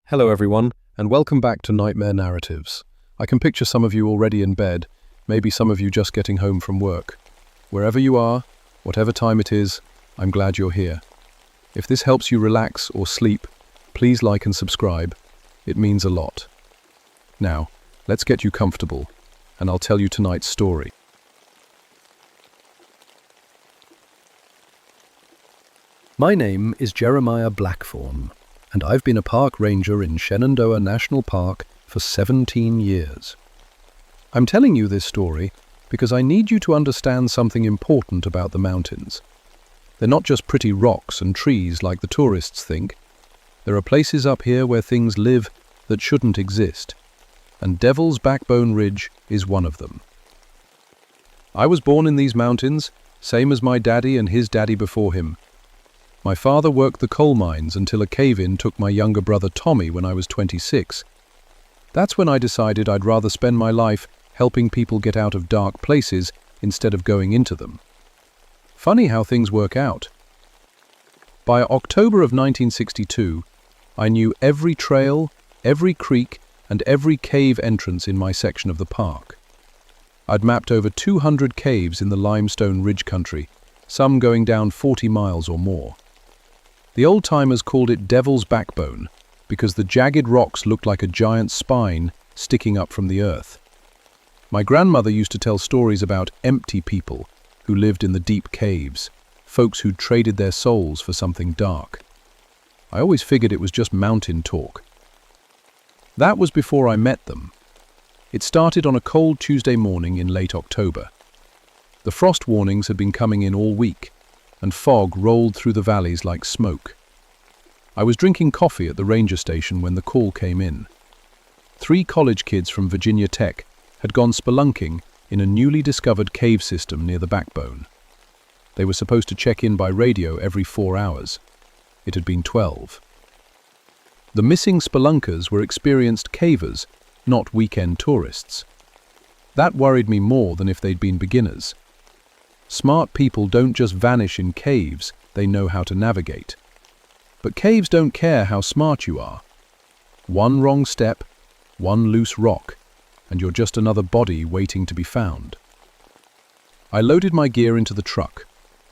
Hello everyone, and welcome back to Nightmare Narratives. I can picture some of you already in bed, maybe some of you just getting home from work. Wherever you are, whatever time it is, I'm glad you're here. If this helps you relax or sleep, please like and subscribe. It means a lot. Now, let's get you comfortable, and I'll tell you tonight's story. My name is Jeremiah Blackthorne, and I've been a park ranger in Shenandoah National Park for 17 years. I'm telling you this story because I need you to understand something important about the mountains. They're not just pretty rocks and trees like the tourists think. There are places up here where things live that shouldn't exist, and Devil's Backbone Ridge is one of them. I was born in these mountains, same as my daddy and his daddy before him. My father worked the coal mines until a cave-in took my younger brother Tommy when I was 26. That's when I decided I'd rather spend my life helping people get out of dark places instead of going into them. Funny how things work out. By October of 1962, I knew every trail, every creek, and every cave entrance in my section of the park. I'd mapped over 200 caves in the limestone ridge country, some going down 40 miles or more. The old-timers called it Devil's Backbone because the jagged rocks looked like a giant spine sticking up from the earth. My grandmother used to tell stories about empty people who lived in the deep caves, folks who'd traded their souls for something dark. I always figured it was just mountain talk. That was before I met them. It started on a cold Tuesday morning in late October. The frost warnings had been coming in all week, and fog rolled through the valleys like smoke. I was drinking coffee at the ranger station when the call came in. 3 college kids from Virginia Tech had gone spelunking in a newly discovered cave system near the backbone. They were supposed to check in by radio every 4 hours. It had been 12. The missing spelunkers were experienced cavers, not weekend tourists. That worried me more than if they'd been beginners. Smart people don't just vanish in caves, they know how to navigate. But caves don't care how smart you are. One wrong step, one loose rock, and you're just another body waiting to be found. I loaded my gear into the truck.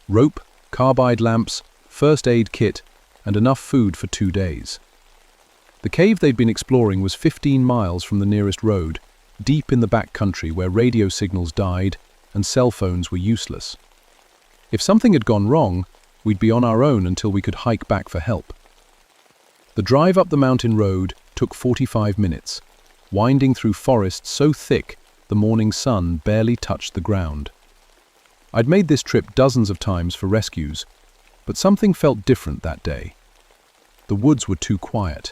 Rope, carbide lamps, first aid kit, and enough food for 2 days. The cave they'd been exploring was 15 miles from the nearest road, deep in the back country where radio signals died and cell phones were useless. If something had gone wrong, we'd be on our own until we could hike back for help. The drive up the mountain road took 45 minutes, winding through forests so thick the morning sun barely touched the ground. I'd made this trip dozens of times for rescues, but something felt different that day. The woods were too quiet.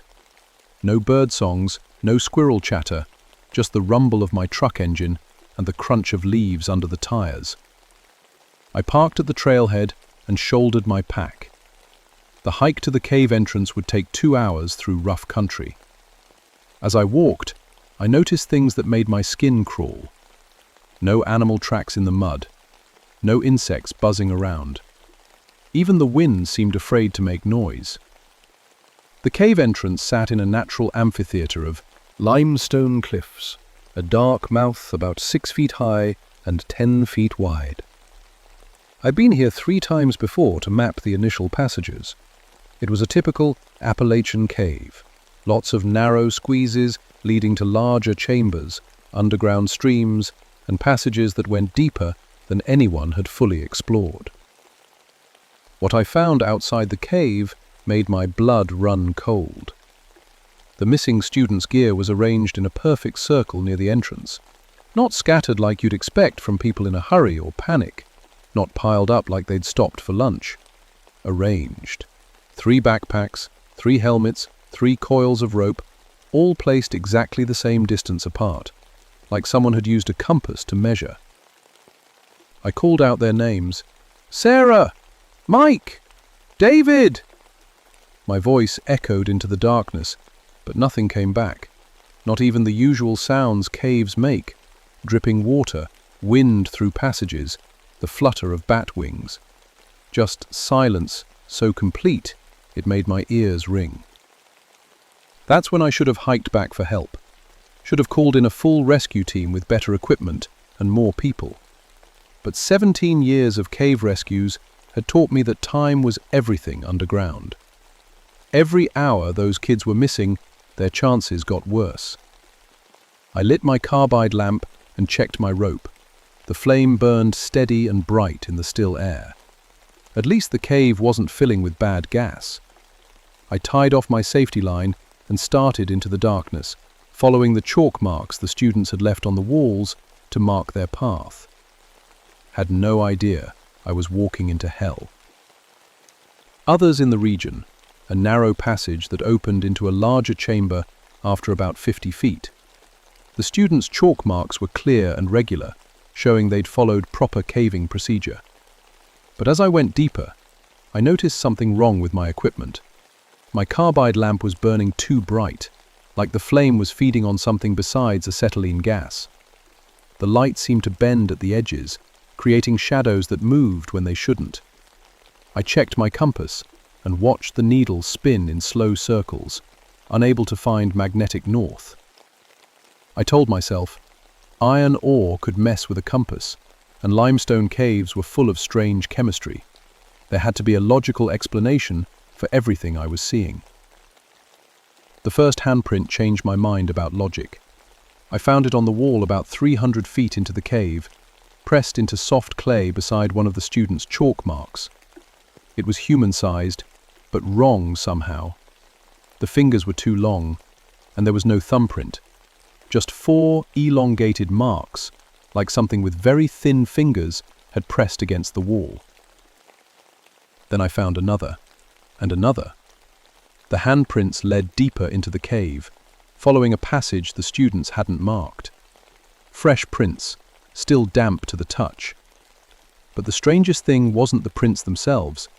No bird songs, no squirrel chatter, just the rumble of my truck engine and the crunch of leaves under the tires. I parked at the trailhead and shouldered my pack. The hike to the cave entrance would take 2 hours through rough country. As I walked, I noticed things that made my skin crawl. No animal tracks in the mud. No insects buzzing around. Even the wind seemed afraid to make noise. The cave entrance sat in a natural amphitheater of limestone cliffs, a dark mouth about 6 feet high and 10 feet wide. I'd been here 3 times before to map the initial passages. It was a typical Appalachian cave. Lots of narrow squeezes leading to larger chambers, underground streams, and passages that went deeper than anyone had fully explored. What I found outside the cave made my blood run cold. The missing students' gear was arranged in a perfect circle near the entrance, not scattered like you'd expect from people in a hurry or panic, not piled up like they'd stopped for lunch. Arranged. 3 backpacks, 3 helmets, 3 coils of rope, all placed exactly the same distance apart, like someone had used a compass to measure. I called out their names. "Sarah! Mike! David!" My voice echoed into the darkness, but nothing came back, not even the usual sounds caves make, dripping water, wind through passages, the flutter of bat wings. Just silence so complete it made my ears ring. That's when I should have hiked back for help. Should have called in a full rescue team with better equipment and more people. But 17 years of cave rescues had taught me that time was everything underground. Every hour those kids were missing, their chances got worse. I lit my carbide lamp and checked my rope. The flame burned steady and bright in the still air. At least the cave wasn't filling with bad gas. I tied off my safety line and started into the darkness, following the chalk marks the students had left on the walls to mark their path. Had no idea I was walking into hell. Others in the region, a narrow passage that opened into a larger chamber after about 50 feet. The students' chalk marks were clear and regular, showing they'd followed proper caving procedure. But as I went deeper, I noticed something wrong with my equipment. My carbide lamp was burning too bright, like the flame was feeding on something besides acetylene gas. The light seemed to bend at the edges, creating shadows that moved when they shouldn't. I checked my compass and watched the needle spin in slow circles, unable to find magnetic north. I told myself, iron ore could mess with a compass, and limestone caves were full of strange chemistry. There had to be a logical explanation for everything I was seeing. The first handprint changed my mind about logic. I found it on the wall about 300 feet into the cave, pressed into soft clay beside one of the students' chalk marks. It was human-sized, but wrong somehow. The fingers were too long, and there was no thumbprint. Just 4 elongated marks, like something with very thin fingers had pressed against the wall. Then I found another, and another. The handprints led deeper into the cave, following a passage the students hadn't marked. Fresh prints, still damp to the touch. But the strangest thing wasn't the prints themselves,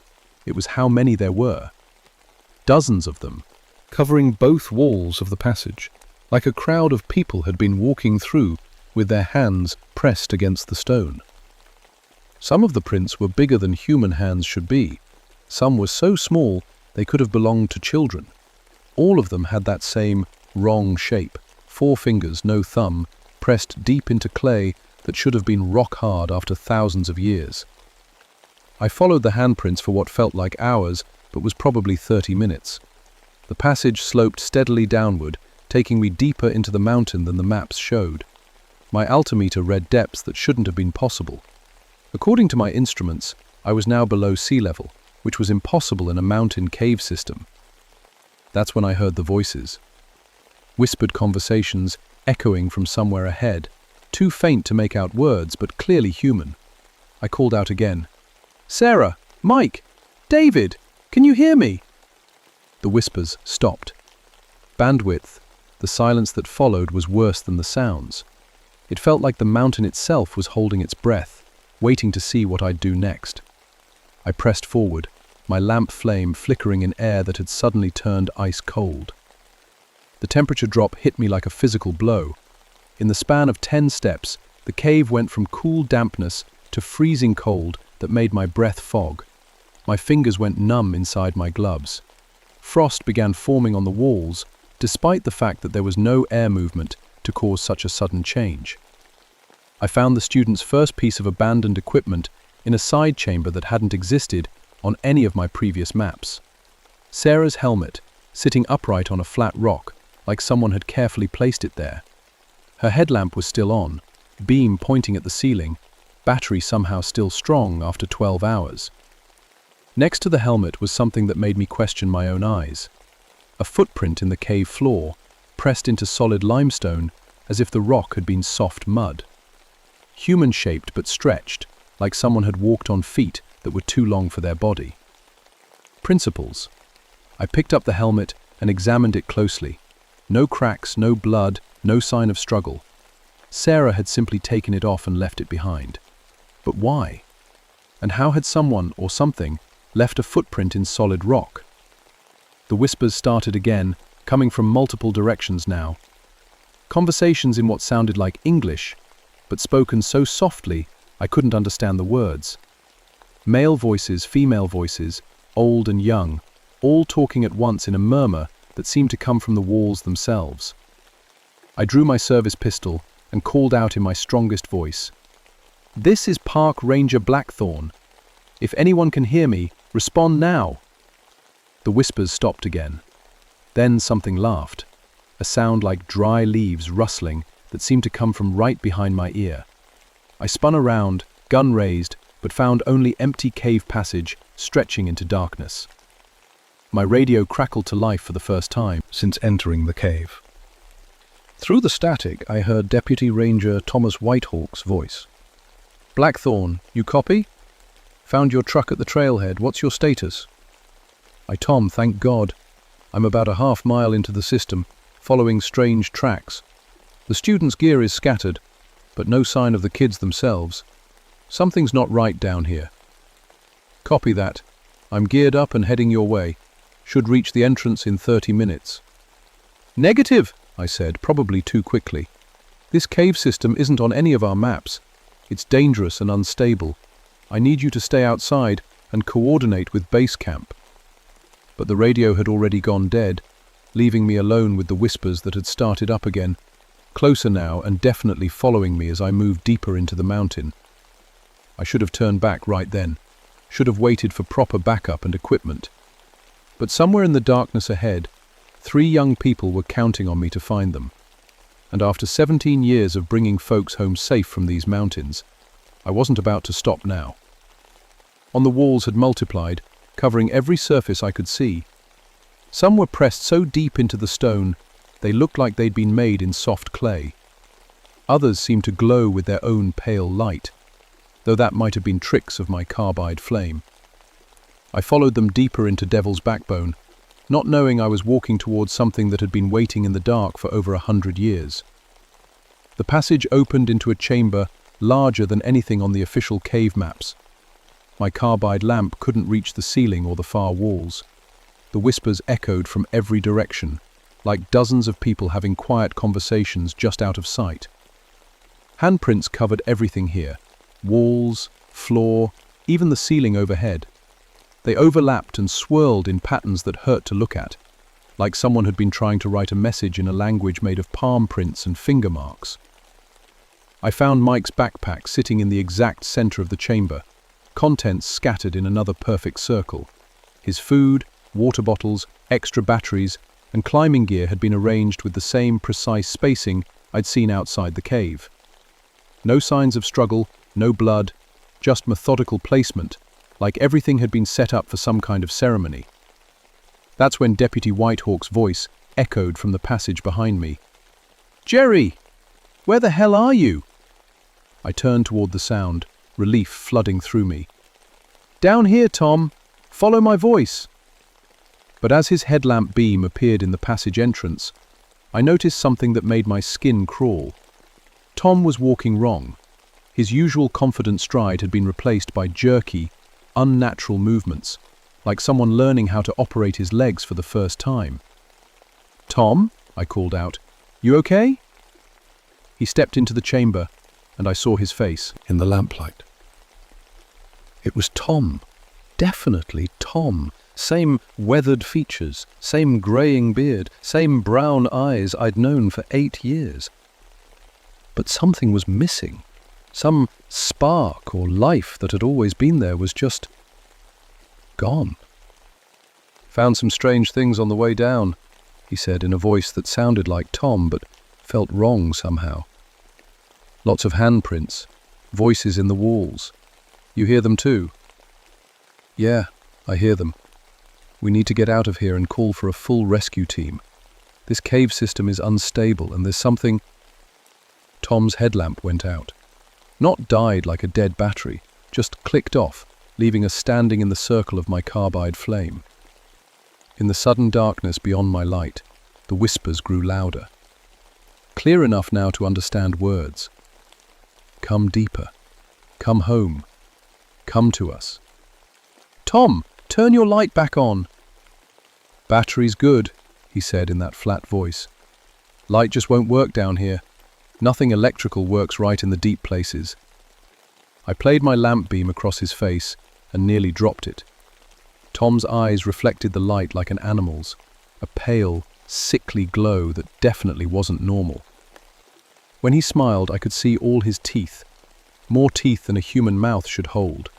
it was how many there were. Dozens of them, covering both walls of the passage, like a crowd of people had been walking through with their hands pressed against the stone. Some of the prints were bigger than human hands should be. Some were so small they could have belonged to children. All of them had that same wrong shape, 4 fingers, no thumb, pressed deep into clay that should have been rock hard after thousands of years. I followed the handprints for what felt like hours, but was probably 30 minutes. The passage sloped steadily downward, taking me deeper into the mountain than the maps showed. My altimeter read depths that shouldn't have been possible. According to my instruments, I was now below sea level, which was impossible in a mountain cave system. That's when I heard the voices. Whispered conversations echoing from somewhere ahead, too faint to make out words, but clearly human. I called out again. "Sarah! Mike! David! Can you hear me?" The whispers stopped. Bandwidth, the silence that followed, was worse than the sounds. It felt like the mountain itself was holding its breath, waiting to see what I'd do next. I pressed forward, my lamp flame flickering in air that had suddenly turned ice cold. The temperature drop hit me like a physical blow. In the span of 10 steps, the cave went from cool dampness to freezing cold that made my breath fog. My fingers went numb inside my gloves. Frost began forming on the walls, despite the fact that there was no air movement to cause such a sudden change. I found the students' first piece of abandoned equipment in a side chamber that hadn't existed on any of my previous maps. Sarah's helmet, sitting upright on a flat rock, like someone had carefully placed it there. Her headlamp was still on, beam pointing at the ceiling, battery somehow still strong after 12 hours. Next to the helmet was something that made me question my own eyes. A footprint in the cave floor, pressed into solid limestone as if the rock had been soft mud. Human-shaped but stretched, like someone had walked on feet that were too long for their body. Principles. I picked up the helmet and examined it closely. No cracks, no blood, no sign of struggle. Sarah had simply taken it off and left it behind. But why? And how had someone, or something, left a footprint in solid rock? The whispers started again, coming from multiple directions now. Conversations in what sounded like English, but spoken so softly I couldn't understand the words. Male voices, female voices, old and young, all talking at once in a murmur that seemed to come from the walls themselves. I drew my service pistol and called out in my strongest voice, "This is Park Ranger Blackthorn. If anyone can hear me, respond now." The whispers stopped again. Then something laughed, a sound like dry leaves rustling that seemed to come from right behind my ear. I spun around, gun raised, but found only empty cave passage stretching into darkness. My radio crackled to life for the first time since entering the cave. Through the static, I heard Deputy Ranger Thomas Whitehawk's voice. "Blackthorn, you copy? Found your truck at the trailhead. What's your status?" "Tom, thank God. I'm about a half mile into the system, following strange tracks. The students' gear is scattered, but no sign of the kids themselves. Something's not right down here." "Copy that. I'm geared up and heading your way. Should reach the entrance in 30 minutes. "Negative," I said, probably too quickly. "This cave system isn't on any of our maps. It's dangerous and unstable. I need you to stay outside and coordinate with base camp." But the radio had already gone dead, leaving me alone with the whispers that had started up again, closer now and definitely following me as I moved deeper into the mountain. I should have turned back right then, should have waited for proper backup and equipment. But somewhere in the darkness ahead, 3 young people were counting on me to find them. And after 17 years of bringing folks home safe from these mountains, I wasn't about to stop now. On the walls had multiplied, covering every surface I could see. Some were pressed so deep into the stone, they looked like they'd been made in soft clay. Others seemed to glow with their own pale light, though that might have been tricks of my carbide flame. I followed them deeper into Devil's Backbone, not knowing I was walking towards something that had been waiting in the dark for over 100 years. The passage opened into a chamber larger than anything on the official cave maps. My carbide lamp couldn't reach the ceiling or the far walls. The whispers echoed from every direction, like dozens of people having quiet conversations just out of sight. Handprints covered everything here: walls, floor, even the ceiling overhead. They overlapped and swirled in patterns that hurt to look at, like someone had been trying to write a message in a language made of palm prints and finger marks. I found Mike's backpack sitting in the exact center of the chamber, contents scattered in another perfect circle. His food, water bottles, extra batteries, and climbing gear had been arranged with the same precise spacing I'd seen outside the cave. No signs of struggle, no blood, just methodical placement, like everything had been set up for some kind of ceremony. That's when Deputy Whitehawk's voice echoed from the passage behind me. "Jerry! Where the hell are you?" I turned toward the sound, relief flooding through me. "Down here, Tom. Follow my voice." But as his headlamp beam appeared in the passage entrance, I noticed something that made my skin crawl. Tom was walking wrong. His usual confident stride had been replaced by jerky, unnatural movements, like someone learning how to operate his legs for the first time. "Tom," I called out, "you okay?" He stepped into the chamber, and I saw his face in the lamplight. It was Tom. Definitely Tom. Same weathered features, same greying beard, same brown eyes I'd known for 8 years. But something was missing. Some spark or life that had always been there was just gone. "Found some strange things on the way down," he said in a voice that sounded like Tom but felt wrong somehow. "Lots of handprints, voices in the walls. You hear them too?" "Yeah, I hear them. We need to get out of here and call for a full rescue team. This cave system is unstable and there's something..." Tom's headlamp went out. Not died like a dead battery, just clicked off, leaving us standing in the circle of my carbide flame. In the sudden darkness beyond my light, the whispers grew louder. Clear enough now to understand words. "Come deeper. Come home. Come to us." "Tom, turn your light back on." "Battery's good," he said in that flat voice. "Light just won't work down here. Nothing electrical works right in the deep places." I played my lamp beam across his face and nearly dropped it. Tom's eyes reflected the light like an animal's, a pale, sickly glow that definitely wasn't normal. When he smiled, I could see all his teeth, more teeth than a human mouth should hold.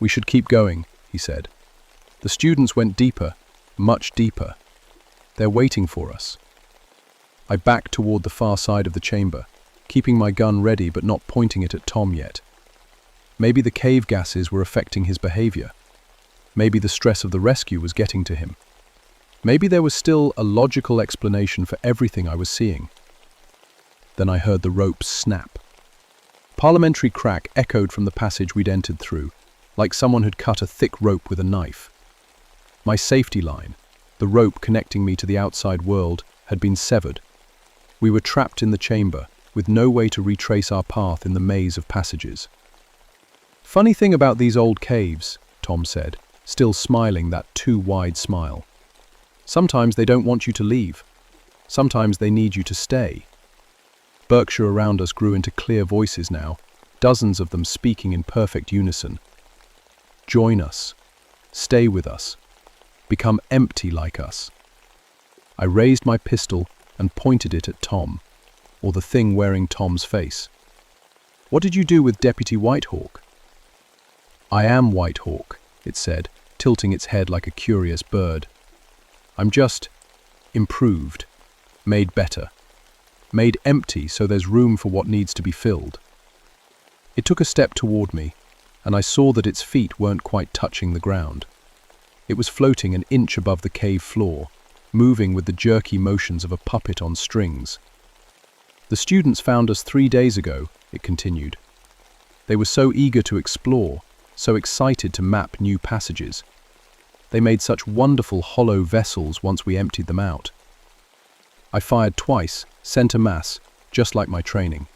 "We should keep going," he said. "The students went deeper, much deeper. They're waiting for us." I backed toward the far side of the chamber, keeping my gun ready but not pointing it at Tom yet. Maybe the cave gases were affecting his behavior. Maybe the stress of the rescue was getting to him. Maybe there was still a logical explanation for everything I was seeing. Then I heard the rope snap. Parliamentary crack echoed from the passage we'd entered through, like someone had cut a thick rope with a knife. My safety line, the rope connecting me to the outside world, had been severed. We were trapped in the chamber, with no way to retrace our path in the maze of passages. "Funny thing about these old caves," Tom said, still smiling that too wide smile. "Sometimes they don't want you to leave. Sometimes they need you to stay." Berkshire around us grew into clear voices now, dozens of them speaking in perfect unison. "Join us. Stay with us. Become empty like us." I raised my pistol and pointed it at Tom, or the thing wearing Tom's face. "What did you do with Deputy Whitehawk?" "I am Whitehawk," it said, tilting its head like a curious bird. "I'm just improved, made better, made empty so there's room for what needs to be filled." It took a step toward me, and I saw that its feet weren't quite touching the ground. It was floating an inch above the cave floor, moving with the jerky motions of a puppet on strings. "The students found us 3 days ago," it continued. "They were so eager to explore, so excited to map new passages. They made such wonderful hollow vessels once we emptied them out. I fired twice, center mass, just like my training.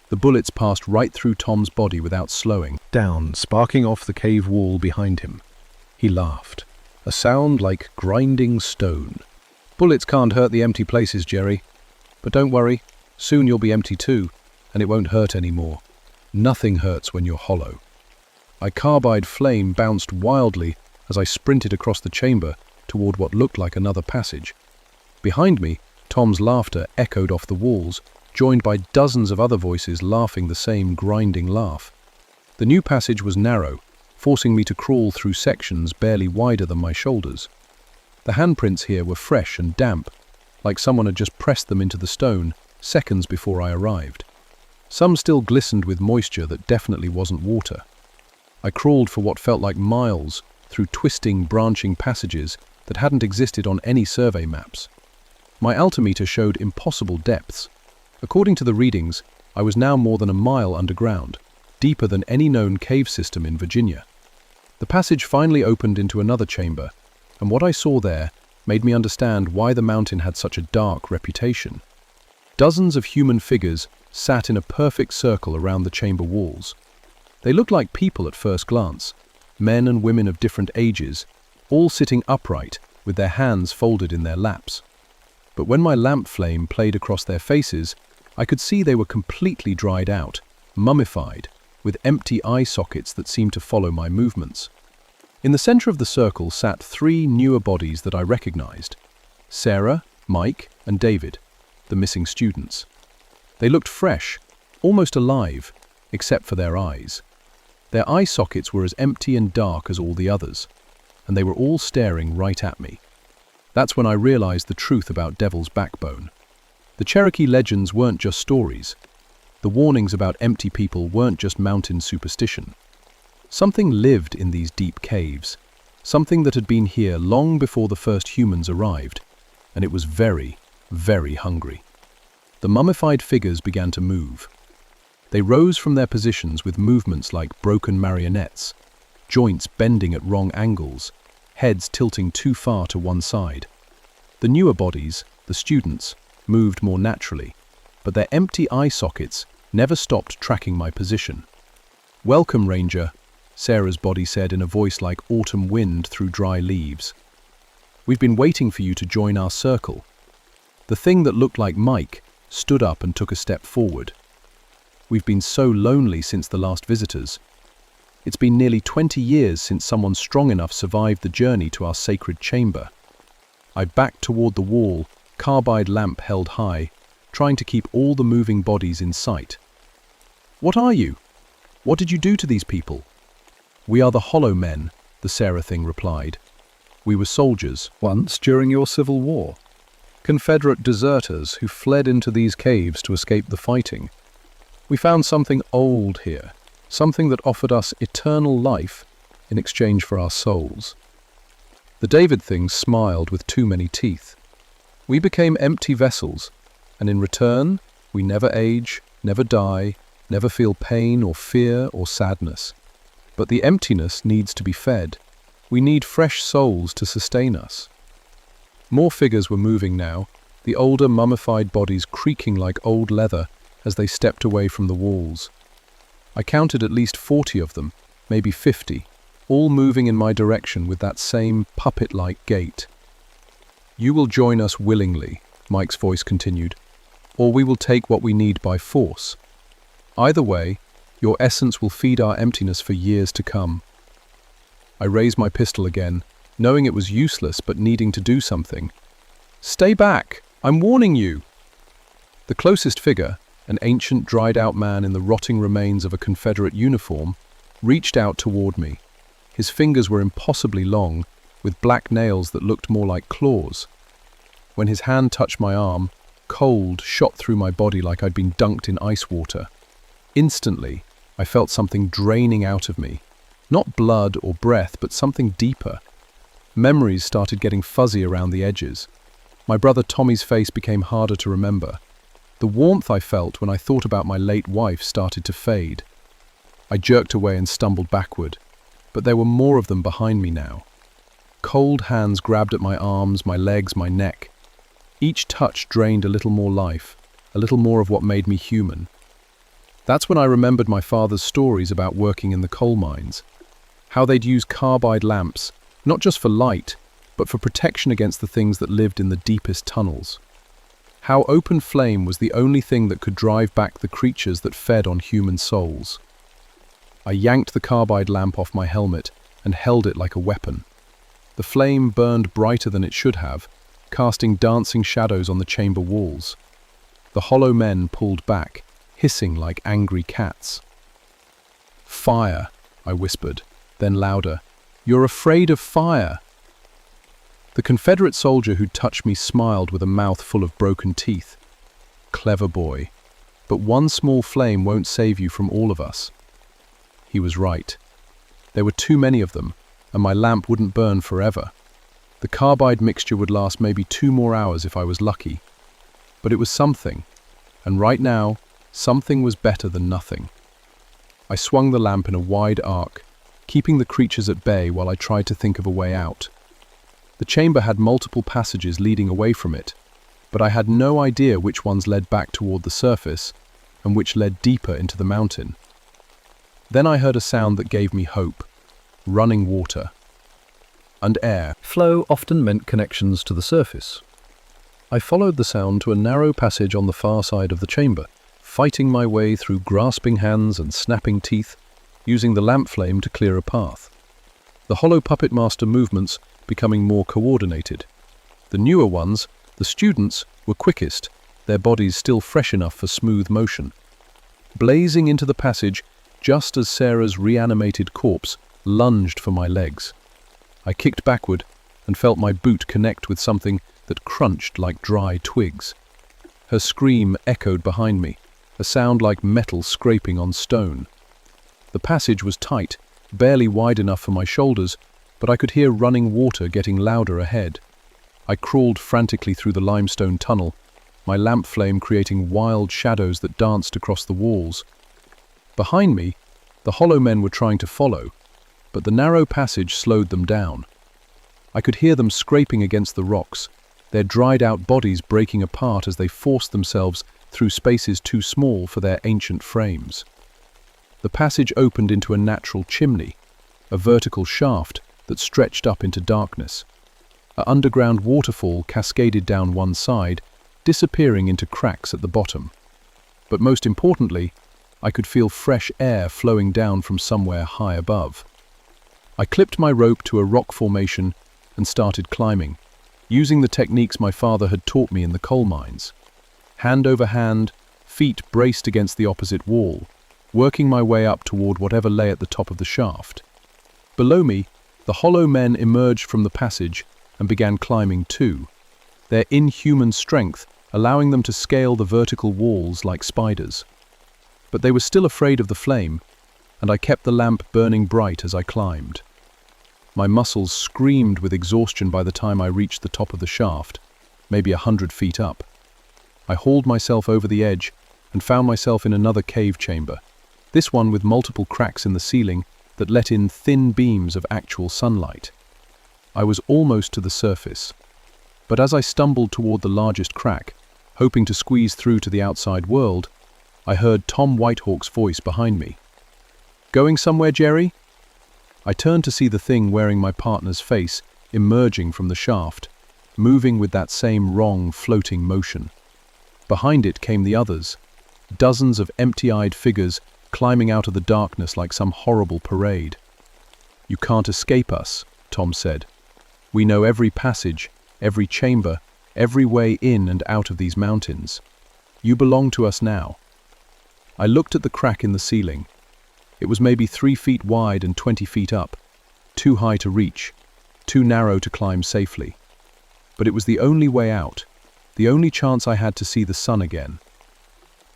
The bullets passed right through Tom's body without slowing down, sparking off the cave wall behind him. He laughed, a sound like grinding stone. "Bullets can't hurt the empty places, Jerry. But don't worry, soon you'll be empty too, and it won't hurt anymore. Nothing hurts when you're hollow." My carbide flame bounced wildly as I sprinted across the chamber toward what looked like another passage. Behind me, Tom's laughter echoed off the walls, joined by dozens of other voices laughing the same grinding laugh. The new passage was narrow, forcing me to crawl through sections barely wider than my shoulders. The handprints here were fresh and damp, like someone had just pressed them into the stone seconds before I arrived. Some still glistened with moisture that definitely wasn't water. I crawled for what felt like miles through twisting, branching passages that hadn't existed on any survey maps. My altimeter showed impossible depths. According to the readings, I was now more than a mile underground, deeper than any known cave system in Virginia. The passage finally opened into another chamber, and what I saw there made me understand why the mountain had such a dark reputation. Dozens of human figures sat in a perfect circle around the chamber walls. They looked like people at first glance, men and women of different ages, all sitting upright with their hands folded in their laps. But when my lamp flame played across their faces, I could see they were completely dried out, mummified, with empty eye sockets that seemed to follow my movements. In the center of the circle sat 3 newer bodies that I recognized: Sarah, Mike, and David, the missing students. They looked fresh, almost alive, except for their eyes. Their eye sockets were as empty and dark as all the others, and they were all staring right at me. That's when I realized the truth about Devil's Backbone. The Cherokee legends weren't just stories. The warnings about empty people weren't just mountain superstition. Something lived in these deep caves, something that had been here long before the first humans arrived, and it was very, very hungry. The mummified figures began to move. They rose from their positions with movements like broken marionettes, joints bending at wrong angles, heads tilting too far to one side. The newer bodies, the students, moved more naturally, but their empty eye sockets never stopped tracking my position. "Welcome, Ranger," Sarah's body said in a voice like autumn wind through dry leaves. "We've been waiting for you to join our circle." The thing that looked like Mike stood up and took a step forward. "We've been so lonely since the last visitors. It's been nearly 20 years since someone strong enough survived the journey to our sacred chamber." I backed toward the wall, carbide lamp held high, trying to keep all the moving bodies in sight. "What are you? What did you do to these people?" "We are the Hollow Men," the Sarah thing replied. "We were soldiers once during your Civil War. Confederate deserters who fled into these caves to escape the fighting. We found something old here, something that offered us eternal life in exchange for our souls." The David thing smiled with too many teeth. "We became empty vessels, and in return, we never age, never die, never feel pain or fear or sadness. But the emptiness needs to be fed. We need fresh souls to sustain us." More figures were moving now, the older mummified bodies creaking like old leather as they stepped away from the walls. I counted at least 40 of them, maybe 50, all moving in my direction with that same puppet-like gait. "You will join us willingly," Mike's voice continued, "or we will take what we need by force. Either way, your essence will feed our emptiness for years to come." I raised my pistol again, knowing it was useless but needing to do something. "Stay back! I'm warning you!" The closest figure, an ancient dried-out man in the rotting remains of a Confederate uniform, reached out toward me. His fingers were impossibly long, with black nails that looked more like claws. When his hand touched my arm, cold shot through my body like I'd been dunked in ice water. Instantly, I felt something draining out of me. Not blood or breath, but something deeper. Memories started getting fuzzy around the edges. My brother Tommy's face became harder to remember. The warmth I felt when I thought about my late wife started to fade. I jerked away and stumbled backward, but there were more of them behind me now. Cold hands grabbed at my arms, my legs, my neck. Each touch drained a little more life, a little more of what made me human. That's when I remembered my father's stories about working in the coal mines, how they'd use carbide lamps, not just for light, but for protection against the things that lived in the deepest tunnels. How open flame was the only thing that could drive back the creatures that fed on human souls. I yanked the carbide lamp off my helmet and held it like a weapon. The flame burned brighter than it should have, casting dancing shadows on the chamber walls. The Hollow Men pulled back, hissing like angry cats. "Fire," I whispered, then louder, "You're afraid of fire." The Confederate soldier who touched me smiled with a mouth full of broken teeth. "Clever boy, but one small flame won't save you from all of us." He was right. There were too many of them, and my lamp wouldn't burn forever. The carbide mixture would last maybe 2 more hours if I was lucky. But it was something, and right now, something was better than nothing. I swung the lamp in a wide arc, keeping the creatures at bay while I tried to think of a way out. The chamber had multiple passages leading away from it, but I had no idea which ones led back toward the surface and which led deeper into the mountain. Then I heard a sound that gave me hope: running water. And air. Flow often meant connections to the surface. I followed the sound to a narrow passage on the far side of the chamber, fighting my way through grasping hands and snapping teeth, using the lamp flame to clear a path. The hollow puppet master movements becoming more coordinated. The newer ones, the students, were quickest, their bodies still fresh enough for smooth motion. Blazing into the passage just as Sarah's reanimated corpse lunged for my legs. I kicked backward and felt my boot connect with something that crunched like dry twigs. Her scream echoed behind me, a sound like metal scraping on stone. The passage was tight, barely wide enough for my shoulders, but I could hear running water getting louder ahead. I crawled frantically through the limestone tunnel, my lamp flame creating wild shadows that danced across the walls. Behind me, the Hollow Men were trying to follow, but the narrow passage slowed them down. I could hear them scraping against the rocks, their dried-out bodies breaking apart as they forced themselves through spaces too small for their ancient frames. The passage opened into a natural chimney, a vertical shaft that stretched up into darkness. An underground waterfall cascaded down one side, disappearing into cracks at the bottom. But most importantly, I could feel fresh air flowing down from somewhere high above. I clipped my rope to a rock formation and started climbing, using the techniques my father had taught me in the coal mines. Hand over hand, feet braced against the opposite wall, working my way up toward whatever lay at the top of the shaft. Below me, the hollow men emerged from the passage and began climbing too, their inhuman strength allowing them to scale the vertical walls like spiders. But they were still afraid of the flame, and I kept the lamp burning bright as I climbed. My muscles screamed with exhaustion by the time I reached the top of the shaft, maybe 100 feet up. I hauled myself over the edge and found myself in another cave chamber, this one with multiple cracks in the ceiling that let in thin beams of actual sunlight. I was almost to the surface, but as I stumbled toward the largest crack, hoping to squeeze through to the outside world, I heard Tom Whitehawk's voice behind me. "Going somewhere, Jerry?" I turned to see the thing wearing my partner's face emerging from the shaft, moving with that same wrong, floating motion. Behind it came the others, dozens of empty-eyed figures climbing out of the darkness like some horrible parade. "You can't escape us," Tom said. "We know every passage, every chamber, every way in and out of these mountains. You belong to us now." I looked at the crack in the ceiling. It was maybe 3 feet wide and 20 feet up, too high to reach, too narrow to climb safely. But it was the only way out, the only chance I had to see the sun again.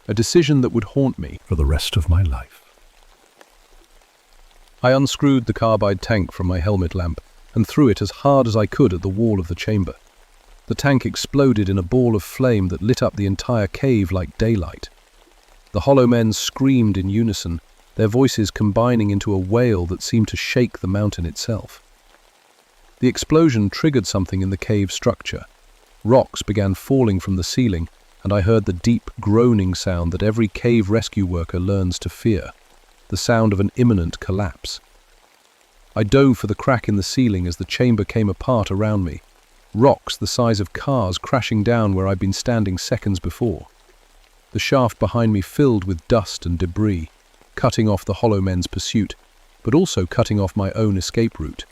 A decision that would haunt me for the rest of my life. I unscrewed the carbide tank from my helmet lamp and threw it as hard as I could at the wall of the chamber. The tank exploded in a ball of flame that lit up the entire cave like daylight. The hollow men screamed in unison, their voices combining into a wail that seemed to shake the mountain itself. The explosion triggered something in the cave structure. Rocks began falling from the ceiling, and I heard the deep groaning sound that every cave rescue worker learns to fear, the sound of an imminent collapse. I dove for the crack in the ceiling as the chamber came apart around me, rocks the size of cars crashing down where I'd been standing seconds before. The shaft behind me filled with dust and debris, cutting off the hollow men's pursuit, but also cutting off my own escape route.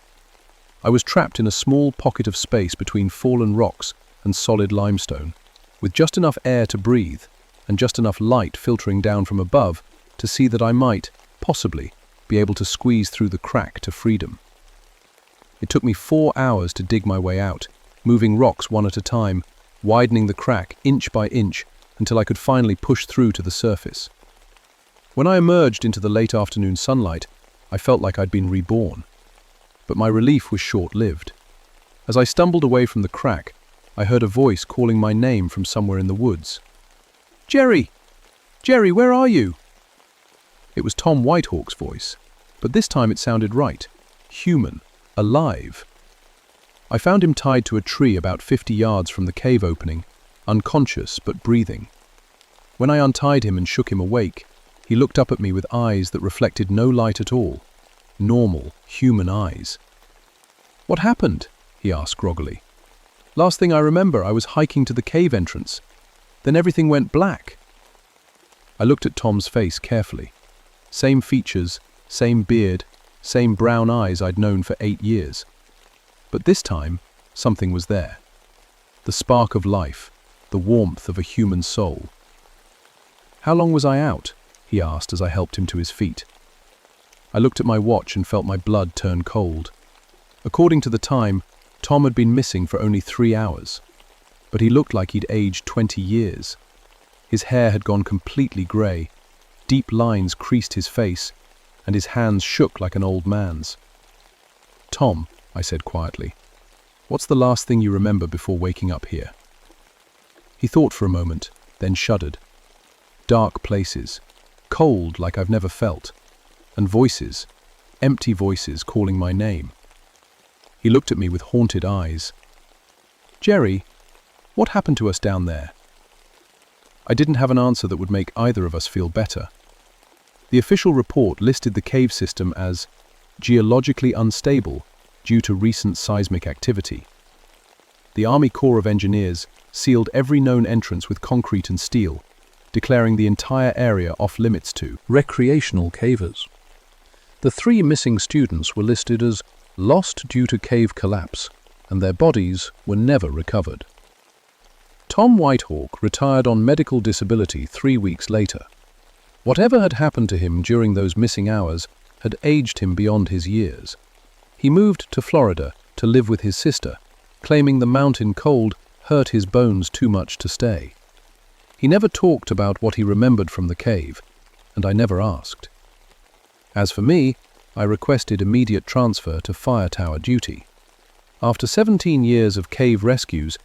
I was trapped in a small pocket of space between fallen rocks and solid limestone, with just enough air to breathe and just enough light filtering down from above to see that I might, possibly, be able to squeeze through the crack to freedom. It took me 4 hours to dig my way out, moving rocks one at a time, widening the crack inch by inch until I could finally push through to the surface. When I emerged into the late afternoon sunlight, I felt like I'd been reborn. But my relief was short-lived. As I stumbled away from the crack, I heard a voice calling my name from somewhere in the woods. "Jerry! Jerry, where are you?" It was Tom Whitehawk's voice, but this time it sounded right, human, alive. I found him tied to a tree about 50 yards from the cave opening, unconscious but breathing. When I untied him and shook him awake, he looked up at me with eyes that reflected no light at all, normal, human eyes. "What happened?" he asked groggily. "Last thing I remember, I was hiking to the cave entrance. Then everything went black." I looked at Tom's face carefully. Same features, same beard, same brown eyes I'd known for 8 years. But this time, something was there. The spark of life, the warmth of a human soul. "How long was I out?" he asked as I helped him to his feet. I looked at my watch and felt my blood turn cold. According to the time, Tom had been missing for only 3 hours, but he looked like he'd aged 20 years. His hair had gone completely grey, deep lines creased his face, and his hands shook like an old man's. "Tom," I said quietly, "what's the last thing you remember before waking up here?" He thought for a moment, then shuddered. Dark places, cold like I've never felt, and voices, empty voices calling my name. He looked at me with haunted eyes. "Jerry, what happened to us down there?" I didn't have an answer that would make either of us feel better. The official report listed the cave system as geologically unstable due to recent seismic activity. The Army Corps of Engineers sealed every known entrance with concrete and steel, declaring the entire area off-limits to recreational cavers. The 3 missing students were listed as lost due to cave collapse, and their bodies were never recovered. Tom Whitehawk retired on medical disability 3 weeks later. Whatever had happened to him during those missing hours had aged him beyond his years. He moved to Florida to live with his sister, claiming the mountain cold hurt his bones too much to stay. He never talked about what he remembered from the cave, and I never asked. As for me, I requested immediate transfer to fire tower duty. After 17 years of cave rescues,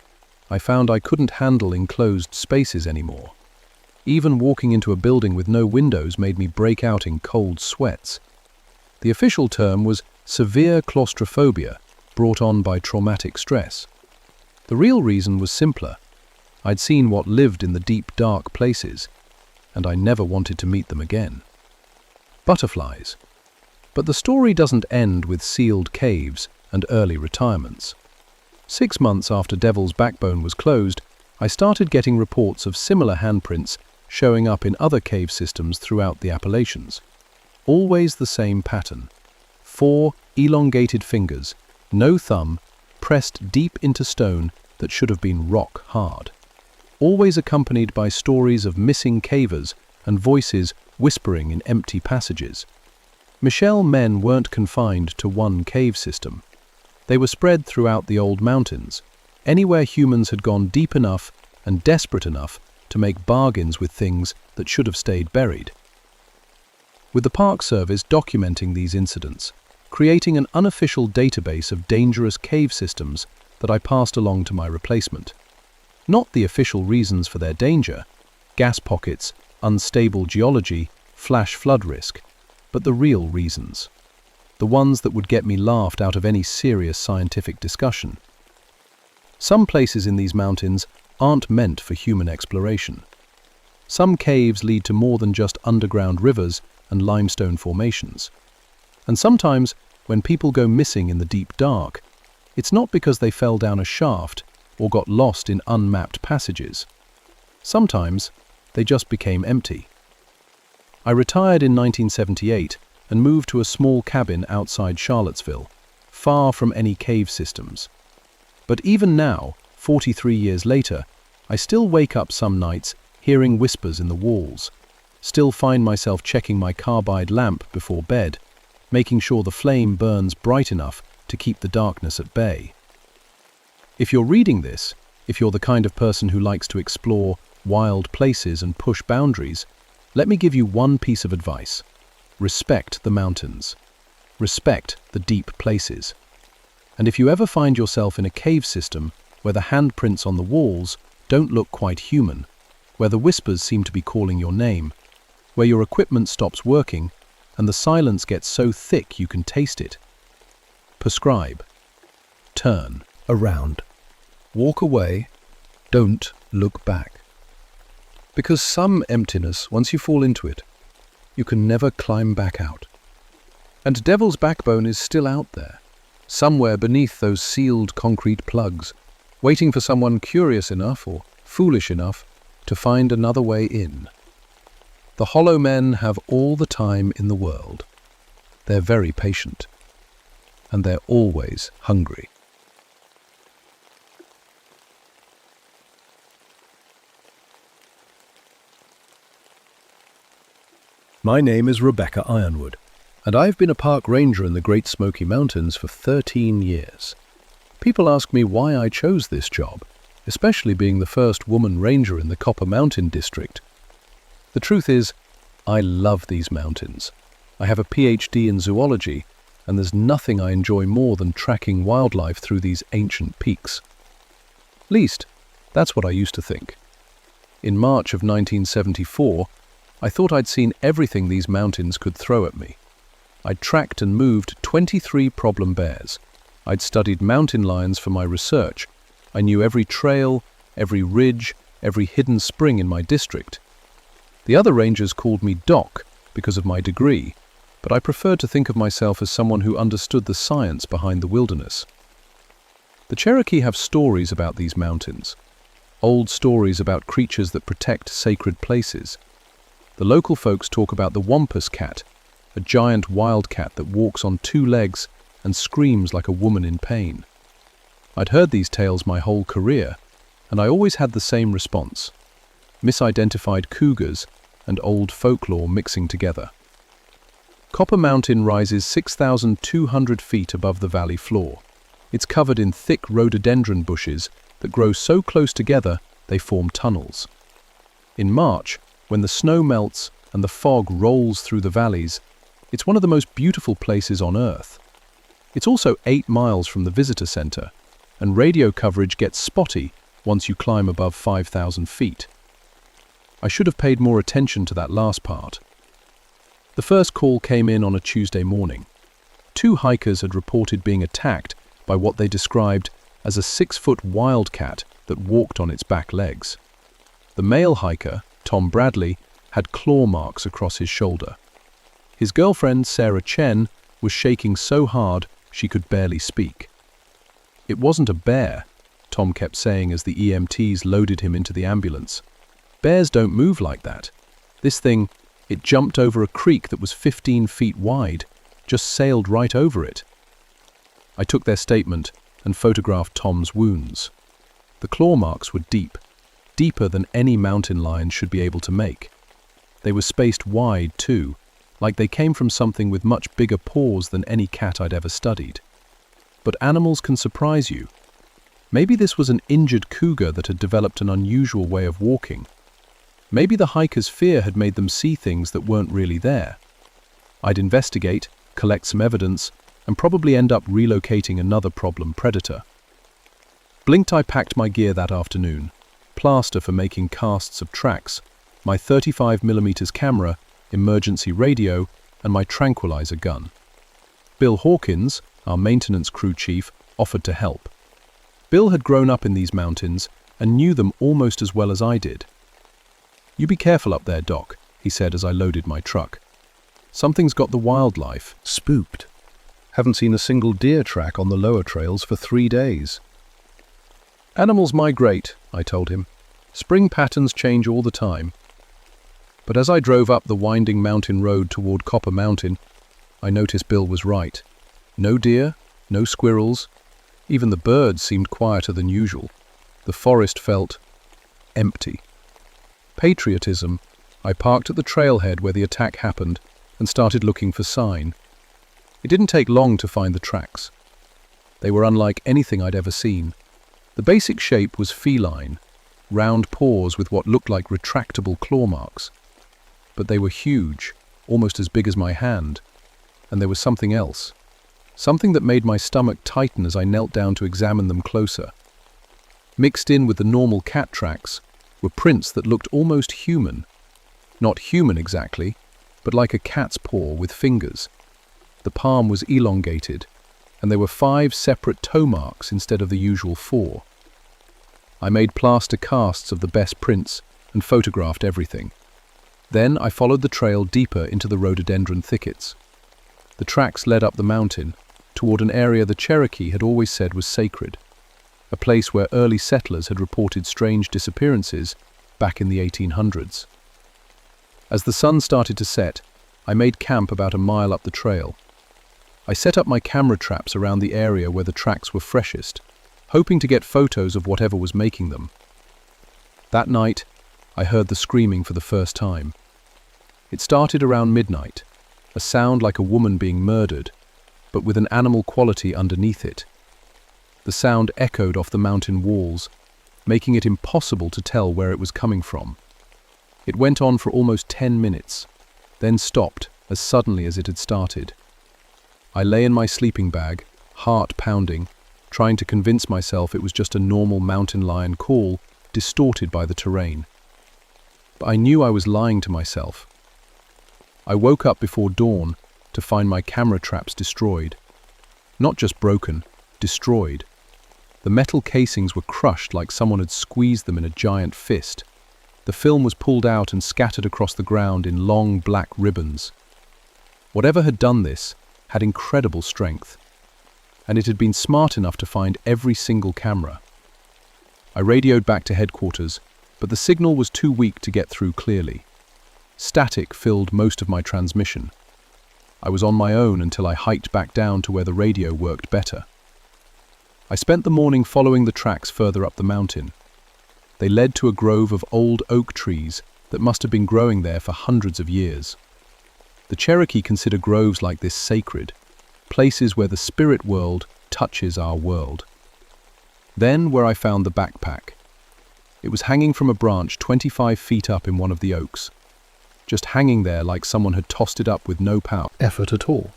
I found I couldn't handle enclosed spaces anymore. Even walking into a building with no windows made me break out in cold sweats. The official term was severe claustrophobia, brought on by traumatic stress. The real reason was simpler. I'd seen what lived in the deep, dark places, and I never wanted to meet them again. Butterflies. But the story doesn't end with sealed caves and early retirements. 6 months after Devil's Backbone was closed, I started getting reports of similar handprints showing up in other cave systems throughout the Appalachians. Always the same pattern. 4 elongated fingers, no thumb, pressed deep into stone that should have been rock hard. Always accompanied by stories of missing cavers and voices whispering in empty passages. Michelle men weren't confined to one cave system. They were spread throughout the old mountains, anywhere humans had gone deep enough and desperate enough to make bargains with things that should have stayed buried. With the Park Service documenting these incidents, creating an unofficial database of dangerous cave systems that I passed along to my replacement. Not the official reasons for their danger, gas pockets, unstable geology, flash flood risk, but the real reasons. The ones that would get me laughed out of any serious scientific discussion. Some places in these mountains aren't meant for human exploration. Some caves lead to more than just underground rivers and limestone formations. And sometimes, when people go missing in the deep dark, it's not because they fell down a shaft or got lost in unmapped passages. Sometimes, they just became empty. I retired in 1978 and moved to a small cabin outside Charlottesville, far from any cave systems. But even now, 43 years later, I still wake up some nights hearing whispers in the walls, still find myself checking my carbide lamp before bed, making sure the flame burns bright enough to keep the darkness at bay. If you're reading this, if you're the kind of person who likes to explore wild places and push boundaries, let me give you one piece of advice. Respect the mountains. Respect the deep places. And if you ever find yourself in a cave system where the handprints on the walls don't look quite human, where the whispers seem to be calling your name, where your equipment stops working and the silence gets so thick you can taste it, prescribe. Turn around. Walk away. Don't look back. Because some emptiness, once you fall into it, you can never climb back out. And Devil's Backbone is still out there, somewhere beneath those sealed concrete plugs, waiting for someone curious enough or foolish enough to find another way in. The hollow men have all the time in the world. They're very patient. And they're always hungry. My name is Rebecca Ironwood, and I've been a park ranger in the Great Smoky Mountains for 13 years. People ask me why I chose this job, especially being the first woman ranger in the Copper Mountain district. The truth is, I love these mountains. I have a PhD in zoology, and there's nothing I enjoy more than tracking wildlife through these ancient peaks. Least, that's what I used to think. In March of 1974, I thought I'd seen everything these mountains could throw at me. I'd tracked and moved 23 problem bears. I'd studied mountain lions for my research. I knew every trail, every ridge, every hidden spring in my district. The other rangers called me Doc because of my degree, but I preferred to think of myself as someone who understood the science behind the wilderness. The Cherokee have stories about these mountains, old stories about creatures that protect sacred places. The local folks talk about the Wampus cat, a giant wildcat that walks on 2 legs and screams like a woman in pain. I'd heard these tales my whole career, and I always had the same response: misidentified cougars and old folklore mixing together. Copper Mountain rises 6,200 feet above the valley floor. It's covered in thick rhododendron bushes that grow so close together they form tunnels. In March, when the snow melts and the fog rolls through the valleys, it's one of the most beautiful places on Earth. It's also 8 miles from the visitor center, and radio coverage gets spotty once you climb above 5,000 feet. I should have paid more attention to that last part. The first call came in on a Tuesday morning. 2 hikers had reported being attacked by what they described as a 6-foot wildcat that walked on its back legs. The male hiker, Tom Bradley, had claw marks across his shoulder. His girlfriend, Sarah Chen, was shaking so hard she could barely speak. "It wasn't a bear," Tom kept saying as the EMTs loaded him into the ambulance. "Bears don't move like that. This thing, it jumped over a creek that was 15 feet wide, just sailed right over it." I took their statement and photographed Tom's wounds. The claw marks were deep, deeper than any mountain lion should be able to make. They were spaced wide too, like they came from something with much bigger paws than any cat I'd ever studied. But animals can surprise you. Maybe this was an injured cougar that had developed an unusual way of walking. Maybe the hiker's fear had made them see things that weren't really there. I'd investigate, collect some evidence, and probably end up relocating another problem predator. Blinked I packed my gear that afternoon: plaster for making casts of tracks, my 35mm camera, emergency radio, and my tranquilizer gun. Bill Hawkins, our maintenance crew chief, offered to help. Bill had grown up in these mountains and knew them almost as well as I did. "You be careful up there, Doc," he said as I loaded my truck. "Something's got the wildlife spooked. Haven't seen a single deer track on the lower trails for 3 days." "Animals migrate," I told him. "Spring patterns change all the time." But as I drove up the winding mountain road toward Copper Mountain, I noticed Bill was right. No deer, no squirrels. Even the birds seemed quieter than usual. The forest felt empty. Patriotism, I parked at the trailhead where the attack happened and started looking for sign. It didn't take long to find the tracks. They were unlike anything I'd ever seen. The basic shape was feline, round paws with what looked like retractable claw marks. But they were huge, almost as big as my hand. And there was something else. Something that made my stomach tighten as I knelt down to examine them closer. Mixed in with the normal cat tracks were prints that looked almost human. Not human exactly, but like a cat's paw with fingers. The palm was elongated, and there were 5 separate toe marks instead of the usual 4. I made plaster casts of the best prints and photographed everything. Then I followed the trail deeper into the rhododendron thickets. The tracks led up the mountain, toward an area the Cherokee had always said was sacred, a place where early settlers had reported strange disappearances back in the 1800s. As the sun started to set, I made camp about a mile up the trail. I set up my camera traps around the area where the tracks were freshest, hoping to get photos of whatever was making them. That night, I heard the screaming for the first time. It started around midnight, a sound like a woman being murdered, but with an animal quality underneath it. The sound echoed off the mountain walls, making it impossible to tell where it was coming from. It went on for almost 10 minutes, then stopped as suddenly as it had started. I lay in my sleeping bag, heart pounding, trying to convince myself it was just a normal mountain lion call, distorted by the terrain. But I knew I was lying to myself. I woke up before dawn to find my camera traps destroyed. Not just broken, destroyed. The metal casings were crushed like someone had squeezed them in a giant fist. The film was pulled out and scattered across the ground in long black ribbons. Whatever had done this had incredible strength, and it had been smart enough to find every single camera. I radioed back to headquarters, but the signal was too weak to get through clearly. Static filled most of my transmission. I was on my own until I hiked back down to where the radio worked better. I spent the morning following the tracks further up the mountain. They led to a grove of old oak trees that must have been growing there for hundreds of years. The Cherokee consider groves like this sacred, places where the spirit world touches our world. Then where I found the backpack. It was hanging from a branch 25 feet up in one of the oaks, just hanging there like someone had tossed it up with no effort at all.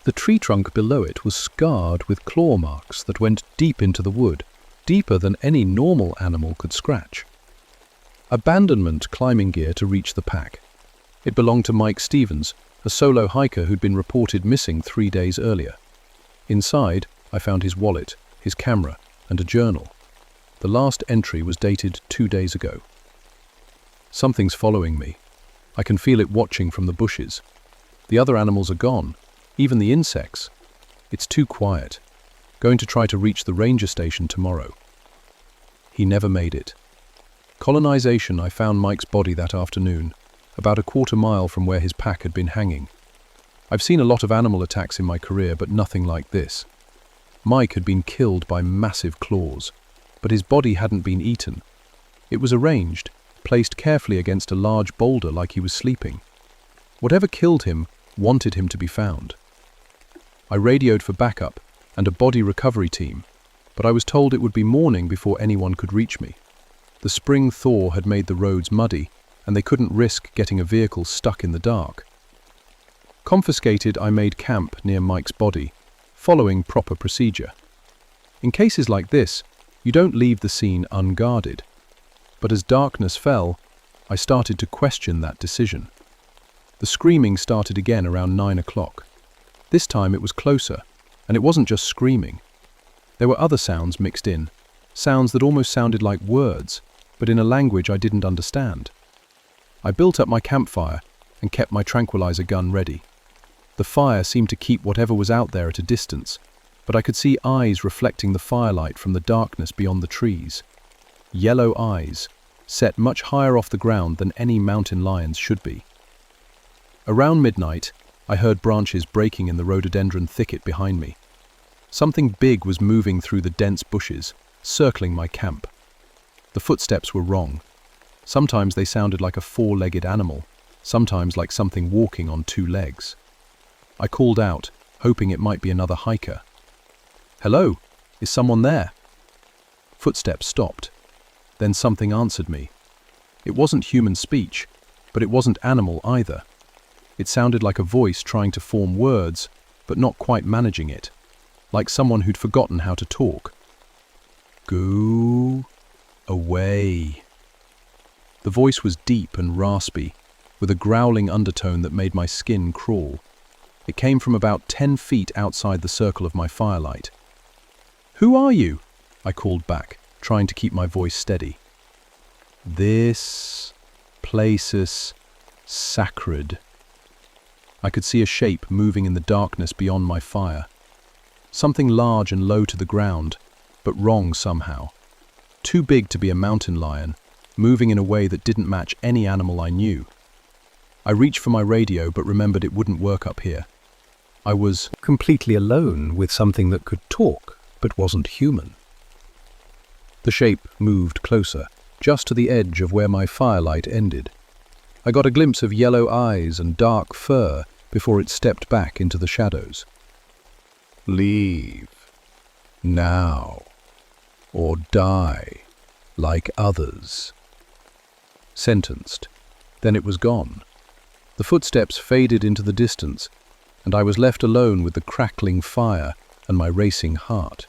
The tree trunk below it was scarred with claw marks that went deep into the wood, deeper than any normal animal could scratch. Abandonment climbing gear to reach the pack. It belonged to Mike Stevens, a solo hiker who'd been reported missing 3 days earlier. Inside, I found his wallet, his camera, and a journal. The last entry was dated 2 days ago. Something's following me. I can feel it watching from the bushes. The other animals are gone, even the insects. It's too quiet. Going to try to reach the ranger station tomorrow. He never made it. Colonization, I found Mike's body that afternoon, about a quarter-mile from where his pack had been hanging. I've seen a lot of animal attacks in my career, but nothing like this. Mike had been killed by massive claws, but his body hadn't been eaten. It was arranged, placed carefully against a large boulder like he was sleeping. Whatever killed him wanted him to be found. I radioed for backup and a body recovery team, but I was told it would be morning before anyone could reach me. The spring thaw had made the roads muddy, and they couldn't risk getting a vehicle stuck in the dark. Confiscated, I made camp near Mike's body, following proper procedure. In cases like this, you don't leave the scene unguarded. But as darkness fell, I started to question that decision. The screaming started again around 9 o'clock. This time it was closer, and it wasn't just screaming. There were other sounds mixed in, sounds that almost sounded like words, but in a language I didn't understand. I built up my campfire and kept my tranquilizer gun ready. The fire seemed to keep whatever was out there at a distance, but I could see eyes reflecting the firelight from the darkness beyond the trees. Yellow eyes, set much higher off the ground than any mountain lions should be. Around midnight, I heard branches breaking in the rhododendron thicket behind me. Something big was moving through the dense bushes, circling my camp. The footsteps were wrong. Sometimes they sounded like a four-legged animal, sometimes like something walking on 2 legs. I called out, hoping it might be another hiker. "Hello, is someone there?" Footsteps stopped. Then something answered me. It wasn't human speech, but it wasn't animal either. It sounded like a voice trying to form words, but not quite managing it, like someone who'd forgotten how to talk. "Go away." The voice was deep and raspy, with a growling undertone that made my skin crawl. It came from about 10 feet outside the circle of my firelight. "Who are you?" I called back, trying to keep my voice steady. "This place is sacred." I could see a shape moving in the darkness beyond my fire. Something large and low to the ground, but wrong somehow. Too big to be a mountain lion, moving in a way that didn't match any animal I knew. I reached for my radio but remembered it wouldn't work up here. I was completely alone with something that could talk but wasn't human. The shape moved closer, just to the edge of where my firelight ended. I got a glimpse of yellow eyes and dark fur before it stepped back into the shadows. "Leave now, or die like others." Sentenced. Then it was gone. The footsteps faded into the distance, and I was left alone with the crackling fire and my racing heart.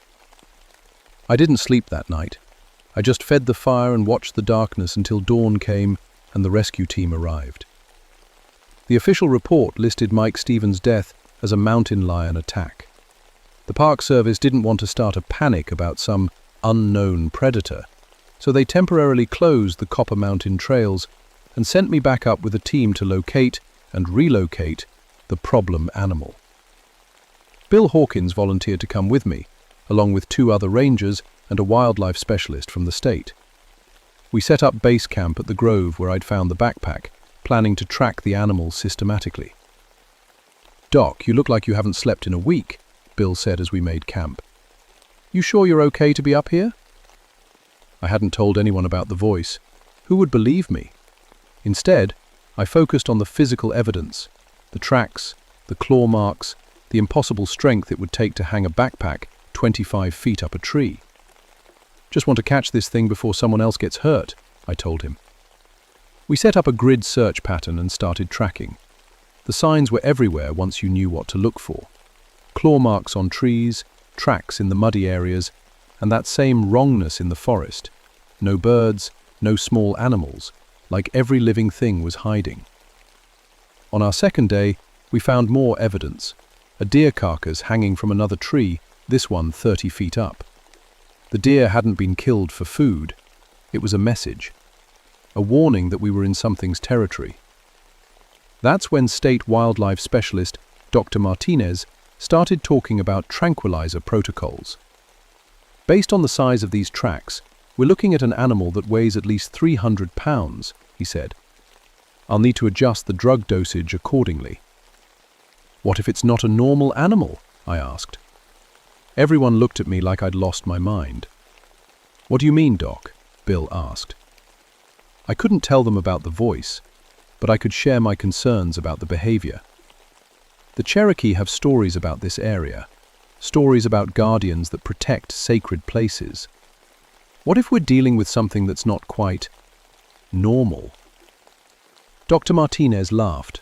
I didn't sleep that night. I just fed the fire and watched the darkness until dawn came and the rescue team arrived. The official report listed Mike Stevens' death as a mountain lion attack. The Park Service didn't want to start a panic about some unknown predator, so they temporarily closed the Copper Mountain trails and sent me back up with a team to locate and relocate the problem animal. Bill Hawkins volunteered to come with me, along with 2 other rangers and a wildlife specialist from the state. We set up base camp at the grove where I'd found the backpack, planning to track the animal systematically. "Doc, you look like you haven't slept in a week," Bill said as we made camp. You sure you're okay to be up here?" I hadn't told anyone about the voice. Who would believe me? Instead, I focused on the physical evidence, the tracks, the claw marks, the impossible strength it would take to hang a backpack 25 feet up a tree. "Just want to catch this thing before someone else gets hurt," I told him. We set up a grid search pattern and started tracking. The signs were everywhere once you knew what to look for. Claw marks on trees, tracks in the muddy areas, and that same wrongness in the forest. No birds, no small animals, like every living thing was hiding. On our second day, we found more evidence. A deer carcass hanging from another tree, this one 30 feet up. The deer hadn't been killed for food. It was a message. A warning that we were in something's territory. That's when state wildlife specialist Dr. Martinez started talking about tranquilizer protocols. "Based on the size of these tracks, we're looking at an animal that weighs at least 300 pounds, he said. "I'll need to adjust the drug dosage accordingly." "What if it's not a normal animal?" I asked. Everyone looked at me like I'd lost my mind. "What do you mean, Doc?" Bill asked. I couldn't tell them about the voice, but I could share my concerns about the behavior. The Cherokee have stories about this area, stories about guardians that protect sacred places. What if we're dealing with something that's not quite normal? Dr. Martinez laughed.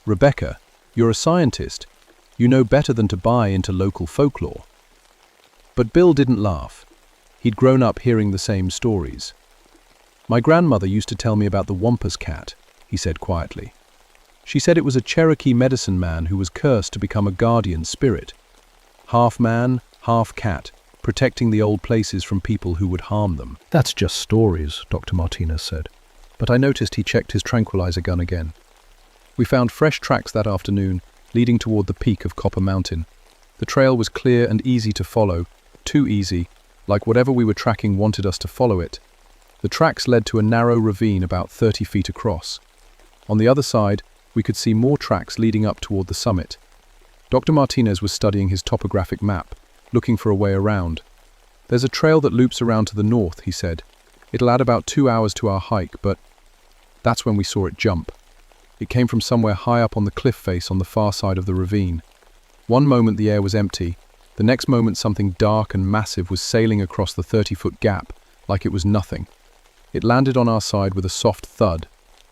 "Rebecca, you're a scientist. You know better than to buy into local folklore." But Bill didn't laugh. He'd grown up hearing the same stories. "My grandmother used to tell me about the Wampus cat," he said quietly. "She said it was a Cherokee medicine man who was cursed to become a guardian spirit. Half man, half cat, protecting the old places from people who would harm them." "That's just stories," Dr. Martinez said. But I noticed he checked his tranquilizer gun again. We found fresh tracks that afternoon, leading toward the peak of Copper Mountain. The trail was clear and easy to follow, too easy, like whatever we were tracking wanted us to follow it. The tracks led to a narrow ravine about 30 feet across. On the other side, we could see more tracks leading up toward the summit. Dr. Martinez was studying his topographic map, looking for a way around. "There's a trail that loops around to the north," he said. "It'll add about 2 hours to our hike, but..." That's when we saw it jump. It came from somewhere high up on the cliff face on the far side of the ravine. One moment the air was empty, the next moment something dark and massive was sailing across the 30-foot gap, like it was nothing. It landed on our side with a soft thud,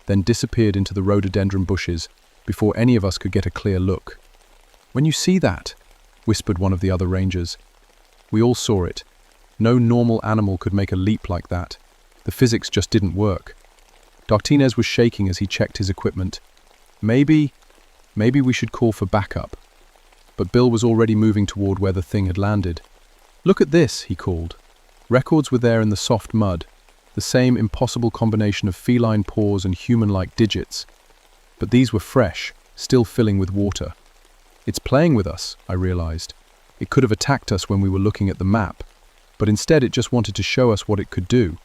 then disappeared into the rhododendron bushes before any of us could get a clear look. "When you see that," whispered one of the other rangers. We all saw it. No normal animal could make a leap like that. The physics just didn't work. Martinez was shaking as he checked his equipment. Maybe we should call for backup. But Bill was already moving toward where the thing had landed. "Look at this," he called. Records were there in the soft mud, the same impossible combination of feline paws and human-like digits. But these were fresh, still filling with water. "It's playing with us," I realized. It could have attacked us when we were looking at the map, but instead it just wanted to show us what it could do.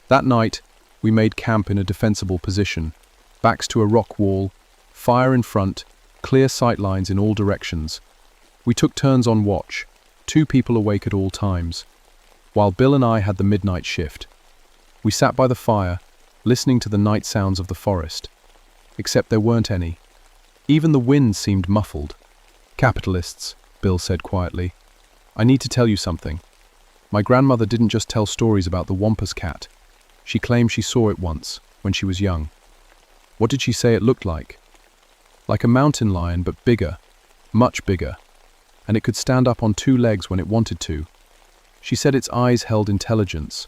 That night, we made camp in a defensible position, backs to a rock wall, fire in front, clear sight lines in all directions. We took turns on watch, 2 people awake at all times, while Bill and I had the midnight shift. We sat by the fire, listening to the night sounds of the forest. Except there weren't any. Even the wind seemed muffled. "Capitalists," Bill said quietly. "I need to tell you something. My grandmother didn't just tell stories about the Wampus cat. She claimed she saw it once, when she was young." "What did she say it looked like?" "Like a mountain lion, but bigger, much bigger. And it could stand up on 2 legs when it wanted to. She said its eyes held intelligence.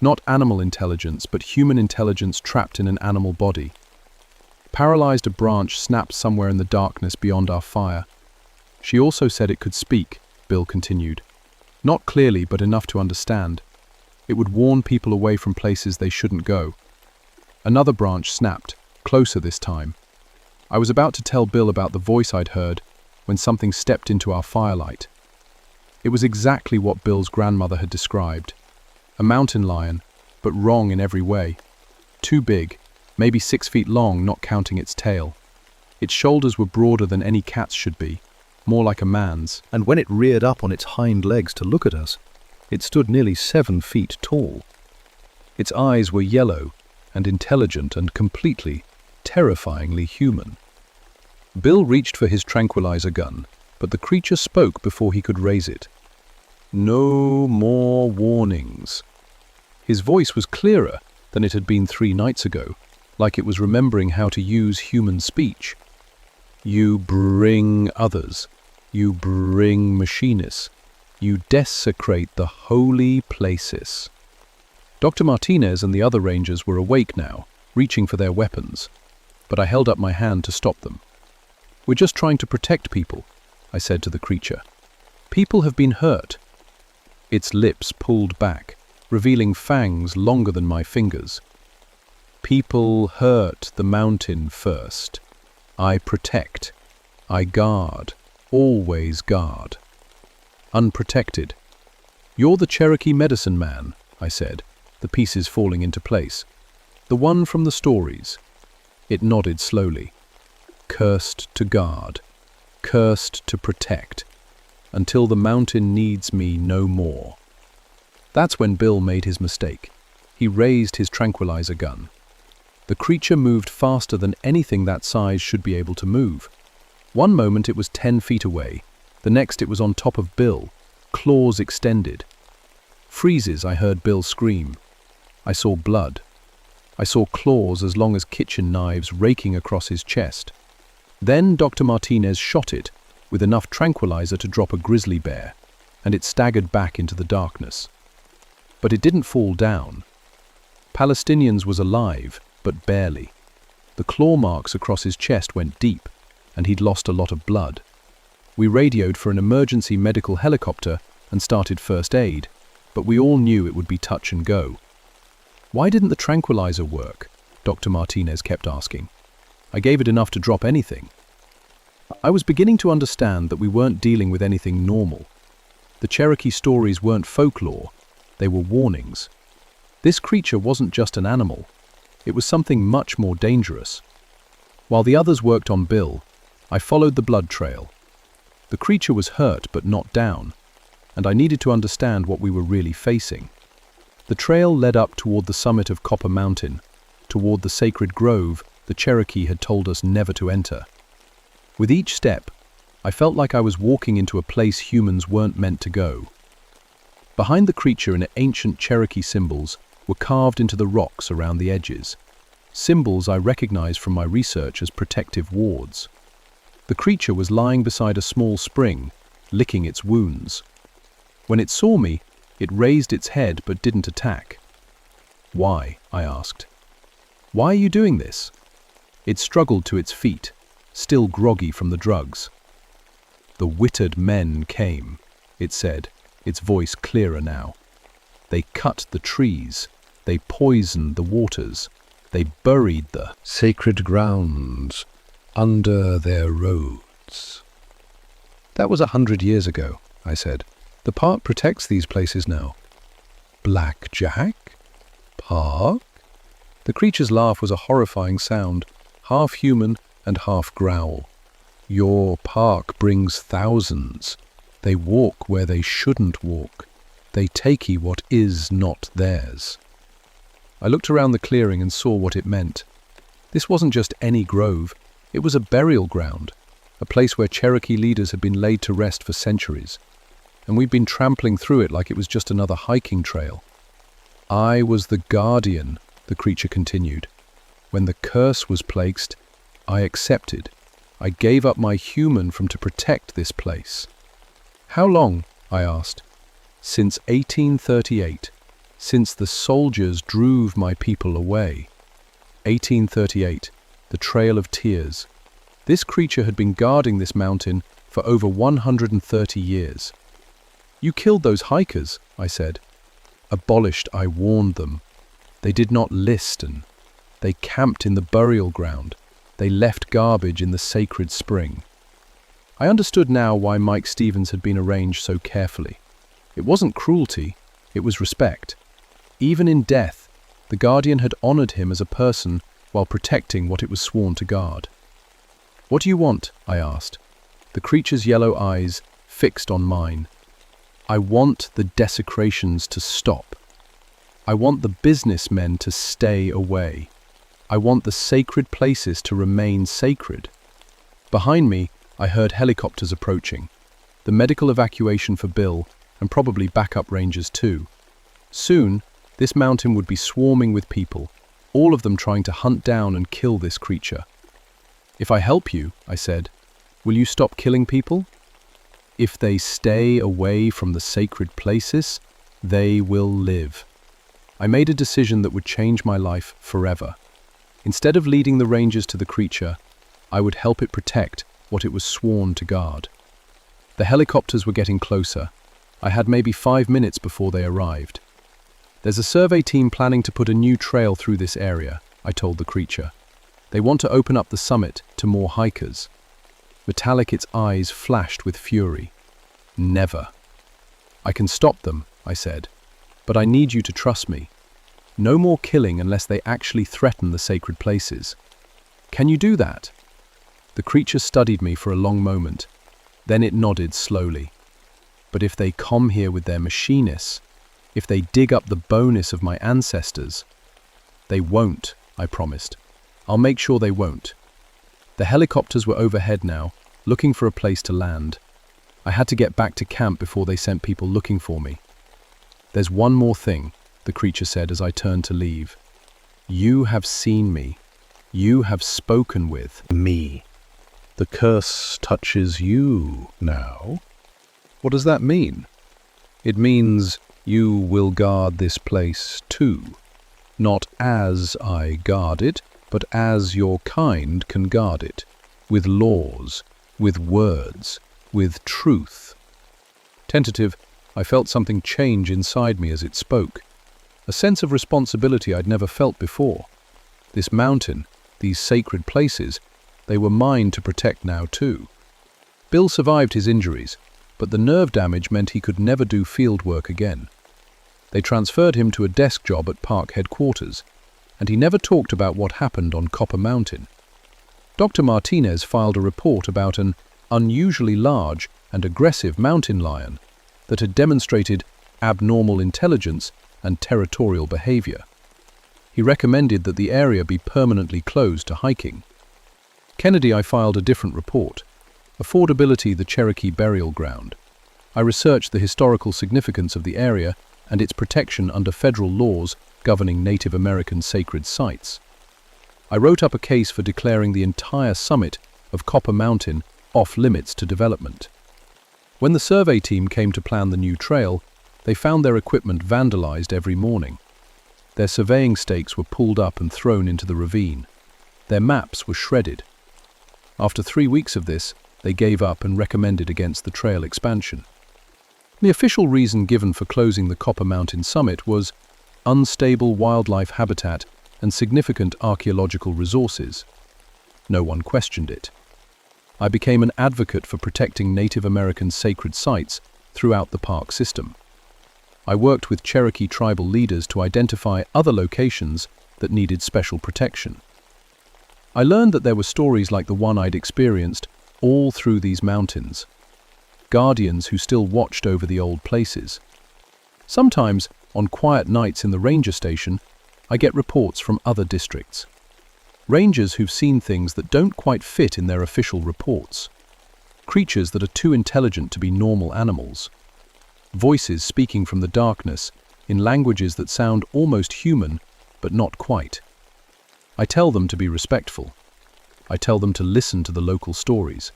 Not animal intelligence, but human intelligence trapped in an animal body. Paralyzed a branch snapped somewhere in the darkness beyond our fire. She also said it could speak," Bill continued. "Not clearly, but enough to understand. It would warn people away from places they shouldn't go." Another branch snapped, closer this time. I was about to tell Bill about the voice I'd heard when something stepped into our firelight. It was exactly what Bill's grandmother had described. A mountain lion, but wrong in every way. Too big, maybe 6 feet long, not counting its tail. Its shoulders were broader than any cat's should be. more like a man's, and when it reared up on its hind legs to look at us, it stood nearly 7 feet tall. Its eyes were yellow and intelligent and completely, terrifyingly human. Bill reached for his tranquilizer gun, but the creature spoke before he could raise it. No more warnings. His voice was clearer than it had been 3 nights ago, like it was remembering how to use human speech. You bring others. You bring machinists. You desecrate the holy places. Dr. Martinez and the other rangers were awake now, reaching for their weapons, but I held up my hand to stop them. We're just trying to protect people, I said to the creature. People have been hurt. Its lips pulled back, revealing fangs longer than my fingers. People hurt the mountain first. I protect. I guard. Always guard. Unprotected. You're the Cherokee medicine man, I said, the pieces falling into place. The one from the stories. It nodded slowly. Cursed to guard. Cursed to protect. Until the mountain needs me no more. That's when Bill made his mistake. He raised his tranquilizer gun. The creature moved faster than anything that size should be able to move. One moment it was 10 feet away. The next it was on top of Bill, claws extended. Freezes, I heard Bill scream. I saw blood. I saw claws as long as kitchen knives raking across his chest. Then Dr. Martinez shot it with enough tranquilizer to drop a grizzly bear, and it staggered back into the darkness. But it didn't fall down. Palestinians was alive, but barely. The claw marks across his chest went deep, and he'd lost a lot of blood. We radioed for an emergency medical helicopter and started first aid, but we all knew it would be touch and go. Why didn't the tranquilizer work? Dr. Martinez kept asking. I gave it enough to drop anything. I was beginning to understand that we weren't dealing with anything normal. The Cherokee stories weren't folklore, they were warnings. This creature wasn't just an animal, it was something much more dangerous. While the others worked on Bill, I followed the blood trail. The creature was hurt but not down, and I needed to understand what we were really facing. The trail led up toward the summit of Copper Mountain, toward the sacred grove the Cherokee had told us never to enter. With each step, I felt like I was walking into a place humans weren't meant to go. Behind the creature in ancient Cherokee symbols were carved into the rocks around the edges, symbols I recognized from my research as protective wards. The creature was lying beside a small spring, licking its wounds. When it saw me, it raised its head but didn't attack. Why? I asked. Why are you doing this? It struggled to its feet, still groggy from the drugs. The Whittered men came, it said, its voice clearer now. They cut the trees, they poisoned the waters, they buried the sacred grounds under their roads. That was 100 years ago, I said. The park protects these places now. Blackjack? Park? The creature's laugh was a horrifying sound, half human and half growl. Your park brings thousands. They walk where they shouldn't walk. They takey what is not theirs. I looked around the clearing and saw what it meant. This wasn't just any grove. It was a burial ground, a place where Cherokee leaders had been laid to rest for centuries. And we'd been trampling through it like it was just another hiking trail. I was the guardian, the creature continued. When the curse was placed, I accepted. I gave up my human to protect this place. How long? I asked. Since 1838, since the soldiers drove my people away. 1838, the Trail of Tears. This creature had been guarding this mountain for over 130 years. You killed those hikers, I said. Abolished, I warned them. They did not listen. They camped in the burial ground. They left garbage in the sacred spring. I understood now why Mike Stevens had been arranged so carefully. It wasn't cruelty, it was respect. Even in death, the Guardian had honored him as a person while protecting what it was sworn to guard. What do you want? I asked. the creature's yellow eyes fixed on mine. I want the desecrations to stop. I want the businessmen to stay away. I want the sacred places to remain sacred. Behind me, I heard helicopters approaching, the medical evacuation for Bill, and probably backup rangers too. Soon, this mountain would be swarming with people, all of them trying to hunt down and kill this creature. "If I help you," I said, "will you stop killing people?" "If they stay away from the sacred places, they will live." I made a decision that would change my life forever. Instead of leading the rangers to the creature, I would help it protect what it was sworn to guard. The helicopters were getting closer. I had maybe 5 minutes before they arrived. "There's a survey team planning to put a new trail through this area," I told the creature. "They want to open up the summit to more hikers." Metallic, its eyes flashed with fury. "Never." "I can stop them," I said, "but I need you to trust me. No more killing unless they actually threaten the sacred places. Can you do that?" The creature studied me for a long moment. Then it nodded slowly. "But if they come here with their machinists, if they dig up the bonus of my ancestors—" "They won't," I promised. "I'll make sure they won't." The helicopters were overhead now, looking for a place to land. I had to get back to camp before they sent people looking for me. "There's one more thing," the creature said as I turned to leave. "You have seen me. You have spoken with me. The curse touches you now." "What does that mean?" "It means you will guard this place too. Not as I guard it, but as your kind can guard it. With laws, with words, with truth." Tentative, I felt something change inside me as it spoke. A sense of responsibility I'd never felt before. This mountain, these sacred places, they were mine to protect now too. Bill survived his injuries, but the nerve damage meant he could never do field work again. They transferred him to a desk job at park headquarters, and he never talked about what happened on Copper Mountain. Dr. Martinez filed a report about an unusually large and aggressive mountain lion that had demonstrated abnormal intelligence and territorial behavior. He recommended that the area be permanently closed to hiking. Kennedy, I filed a different report. Affordability, the Cherokee burial ground. I researched the historical significance of the area and its protection under federal laws governing Native American sacred sites. I wrote up a case for declaring the entire summit of Copper Mountain off limits to development. When the survey team came to plan the new trail, they found their equipment vandalized every morning. Their surveying stakes were pulled up and thrown into the ravine. Their maps were shredded. After 3 weeks of this, they gave up and recommended against the trail expansion. The official reason given for closing the Copper Mountain summit was unstable wildlife habitat and significant archaeological resources. No one questioned it. I became an advocate for protecting Native American sacred sites throughout the park system. I worked with Cherokee tribal leaders to identify other locations that needed special protection. I learned that there were stories like the one I'd experienced all through these mountains. Guardians who still watched over the old places. Sometimes, on quiet nights in the ranger station, I get reports from other districts. Rangers who've seen things that don't quite fit in their official reports. Creatures that are too intelligent to be normal animals. Voices speaking from the darkness in languages that sound almost human, but not quite. I tell them to be respectful. I tell them to listen to the local stories.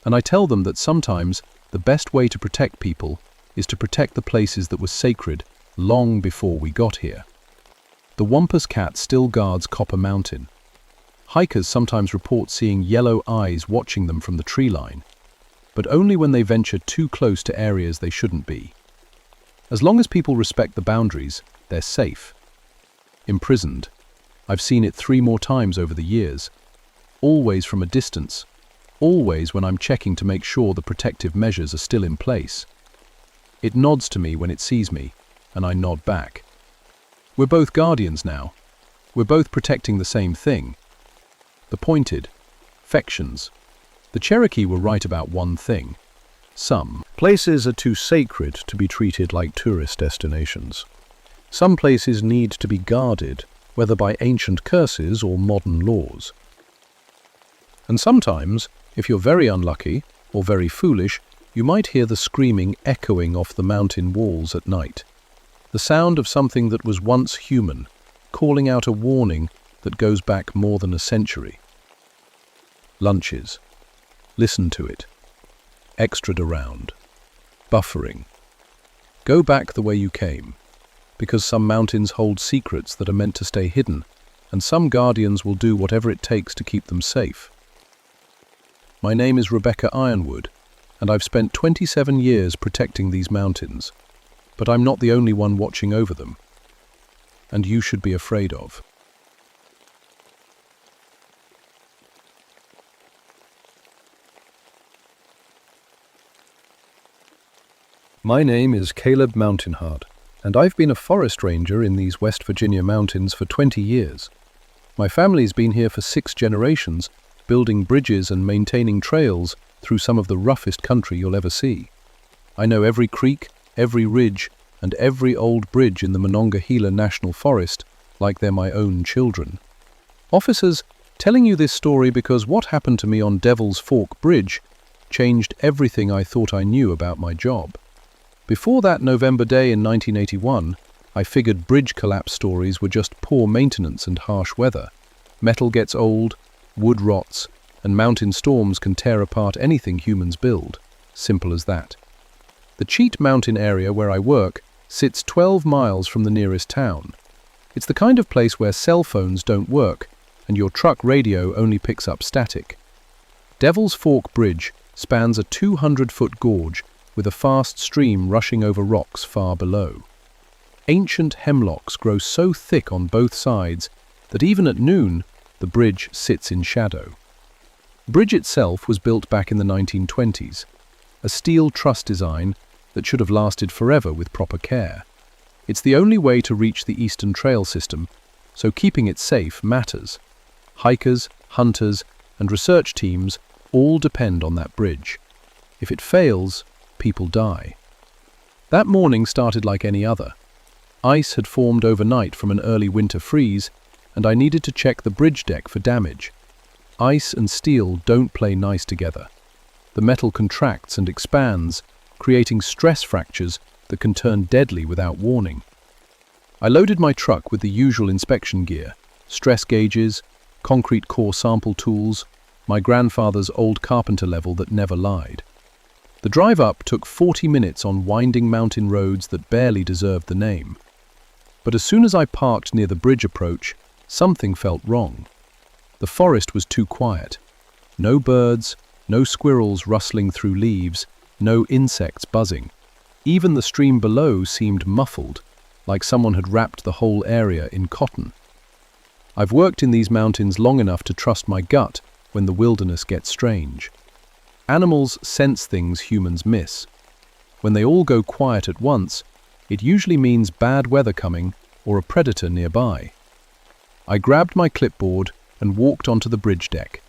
And I tell them that sometimes the best way to protect people is to protect the places that were sacred long before we got here. The Wampus cat still guards Copper Mountain. Hikers sometimes report seeing yellow eyes watching them from the tree line, but only when they venture too close to areas they shouldn't be. As long as people respect the boundaries, they're safe. Imprisoned. I've seen it 3 more times over the years. Always from a distance. Always when I'm checking to make sure the protective measures are still in place. It nods to me when it sees me, and I nod back. We're both guardians now. We're both protecting the same thing. The pointed, fections, The Cherokee were right about one thing. Some places are too sacred to be treated like tourist destinations. Some places need to be guarded, whether by ancient curses or modern laws. And sometimes, if you're very unlucky or very foolish, you might hear the screaming echoing off the mountain walls at night. The sound of something that was once human, calling out a warning that goes back more than a century. Lunches. Listen to it. Extra'd around. Buffering. Go back the way you came, because some mountains hold secrets that are meant to stay hidden, and some guardians will do whatever it takes to keep them safe. My name is Rebecca Ironwood, and I've spent 27 years protecting these mountains, but I'm not the only one watching over them, and you should be afraid of. My name is Caleb Mountainheart, and I've been a forest ranger in these West Virginia mountains for 20 years. My family's been here for 6 generations, building bridges and maintaining trails through some of the roughest country you'll ever see. I know every creek, every ridge, and every old bridge in the Monongahela National Forest like they're my own children. Officers, telling you this story because what happened to me on Devil's Fork Bridge changed everything I thought I knew about my job. Before that November day in 1981, I figured bridge collapse stories were just poor maintenance and harsh weather. Metal gets old, wood rots, and mountain storms can tear apart anything humans build. Simple as that. The Cheat Mountain area where I work sits 12 miles from the nearest town. It's the kind of place where cell phones don't work, and your truck radio only picks up static. Devil's Fork Bridge spans a 200-foot gorge with a fast stream rushing over rocks far below. Ancient hemlocks grow so thick on both sides that even at noon, the bridge sits in shadow. The bridge itself was built back in the 1920s, a steel truss design that should have lasted forever with proper care. It's the only way to reach the Eastern Trail system, so keeping it safe matters. Hikers, hunters, and research teams all depend on that bridge. If it fails, people die. That morning started like any other. Ice had formed overnight from an early winter freeze, and I needed to check the bridge deck for damage. Ice and steel don't play nice together. The metal contracts and expands, creating stress fractures that can turn deadly without warning. I loaded my truck with the usual inspection gear, stress gauges, concrete core sample tools, my grandfather's old carpenter level that never lied. The drive up took 40 minutes on winding mountain roads that barely deserved the name. But as soon as I parked near the bridge approach, something felt wrong. The forest was too quiet. No birds, no squirrels rustling through leaves, no insects buzzing. Even the stream below seemed muffled, like someone had wrapped the whole area in cotton. I've worked in these mountains long enough to trust my gut when the wilderness gets strange. Animals sense things humans miss. When they all go quiet at once, it usually means bad weather coming or a predator nearby. I grabbed my clipboard and walked onto the bridge deck.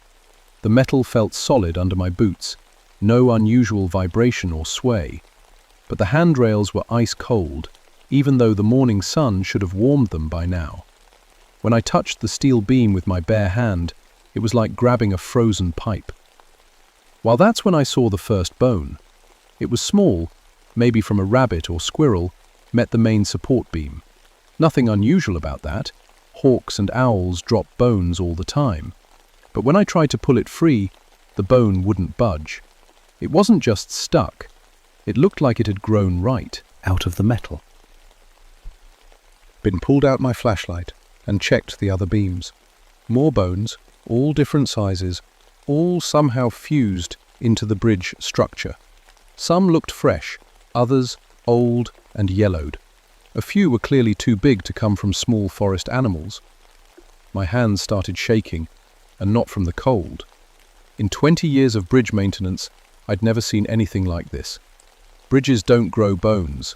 The metal felt solid under my boots, no unusual vibration or sway. But the handrails were ice cold, even though the morning sun should have warmed them by now. When I touched the steel beam with my bare hand, it was like grabbing a frozen pipe. Well, that's when I saw the first bone. It was small, maybe from a rabbit or squirrel, met the main support beam. Nothing unusual about that. Hawks and owls drop bones all the time. But when I tried to pull it free, the bone wouldn't budge. It wasn't just stuck. It looked like it had grown right out of the metal. Pulled out my flashlight and checked the other beams. More bones, all different sizes, all somehow fused into the bridge structure. Some looked fresh, others old and yellowed. A few were clearly too big to come from small forest animals. My hands started shaking, and not from the cold. In 20 years of bridge maintenance, I'd never seen anything like this. Bridges don't grow bones.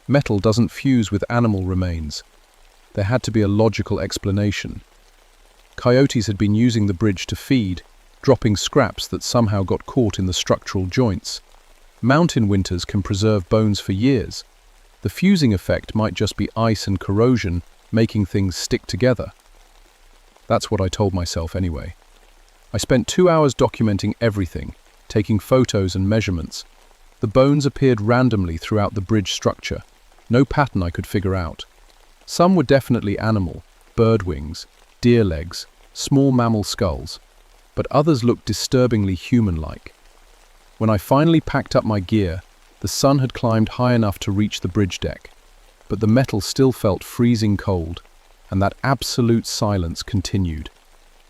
Metal doesn't fuse with animal remains. There had to be a logical explanation. Coyotes had been using the bridge to feed, dropping scraps that somehow got caught in the structural joints. Mountain winters can preserve bones for years. The fusing effect might just be ice and corrosion making things stick together. That's what I told myself anyway. I spent 2 hours documenting everything, taking photos and measurements. The bones appeared randomly throughout the bridge structure. No pattern I could figure out. Some were definitely animal, bird wings, deer legs, small mammal skulls, but others looked disturbingly human-like. When I finally packed up my gear, the sun had climbed high enough to reach the bridge deck, but the metal still felt freezing cold, and that absolute silence continued.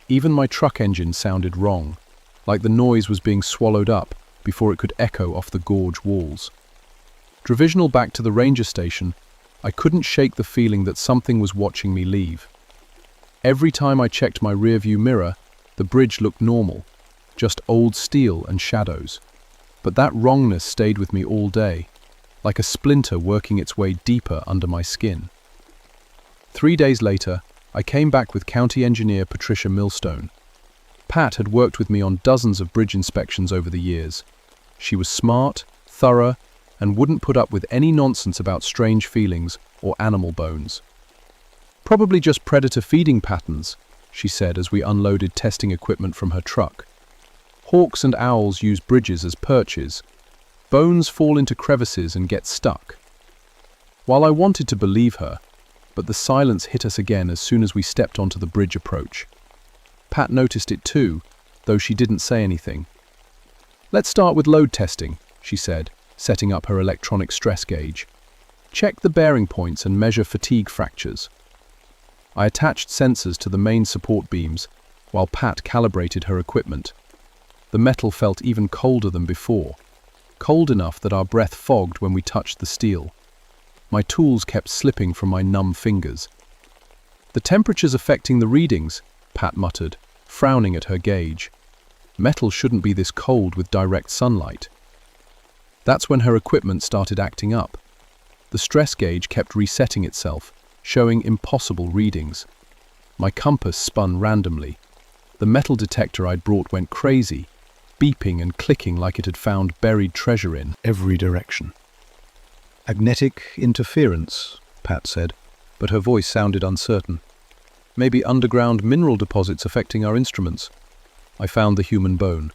Even my truck engine sounded wrong, like the noise was being swallowed up before it could echo off the gorge walls. Divisional back to the ranger station, I couldn't shake the feeling that something was watching me leave. Every time I checked my rearview mirror, the bridge looked normal, just old steel and shadows. But that wrongness stayed with me all day, like a splinter working its way deeper under my skin. 3 days later, I came back with County Engineer Patricia Millstone. Pat had worked with me on dozens of bridge inspections over the years. She was smart, thorough, and wouldn't put up with any nonsense about strange feelings or animal bones. "Probably just predator feeding patterns," she said as we unloaded testing equipment from her truck. "Hawks and owls use bridges as perches. Bones fall into crevices and get stuck." While I wanted to believe her, but the silence hit us again as soon as we stepped onto the bridge approach. Pat noticed it too, though she didn't say anything. "Let's start with load testing," she said, setting up her electronic stress gauge. "Check the bearing points and measure fatigue fractures." I attached sensors to the main support beams, while Pat calibrated her equipment. The metal felt even colder than before, cold enough that our breath fogged when we touched the steel. My tools kept slipping from my numb fingers. "The temperature's affecting the readings," Pat muttered, frowning at her gauge. "Metal shouldn't be this cold with direct sunlight." That's when her equipment started acting up. The stress gauge kept resetting itself, showing impossible readings. My compass spun randomly. The metal detector I'd brought went crazy, beeping and clicking like it had found buried treasure in every direction. "Magnetic interference," Pat said, but her voice sounded uncertain. "Maybe underground mineral deposits affecting our instruments." I found the human bone.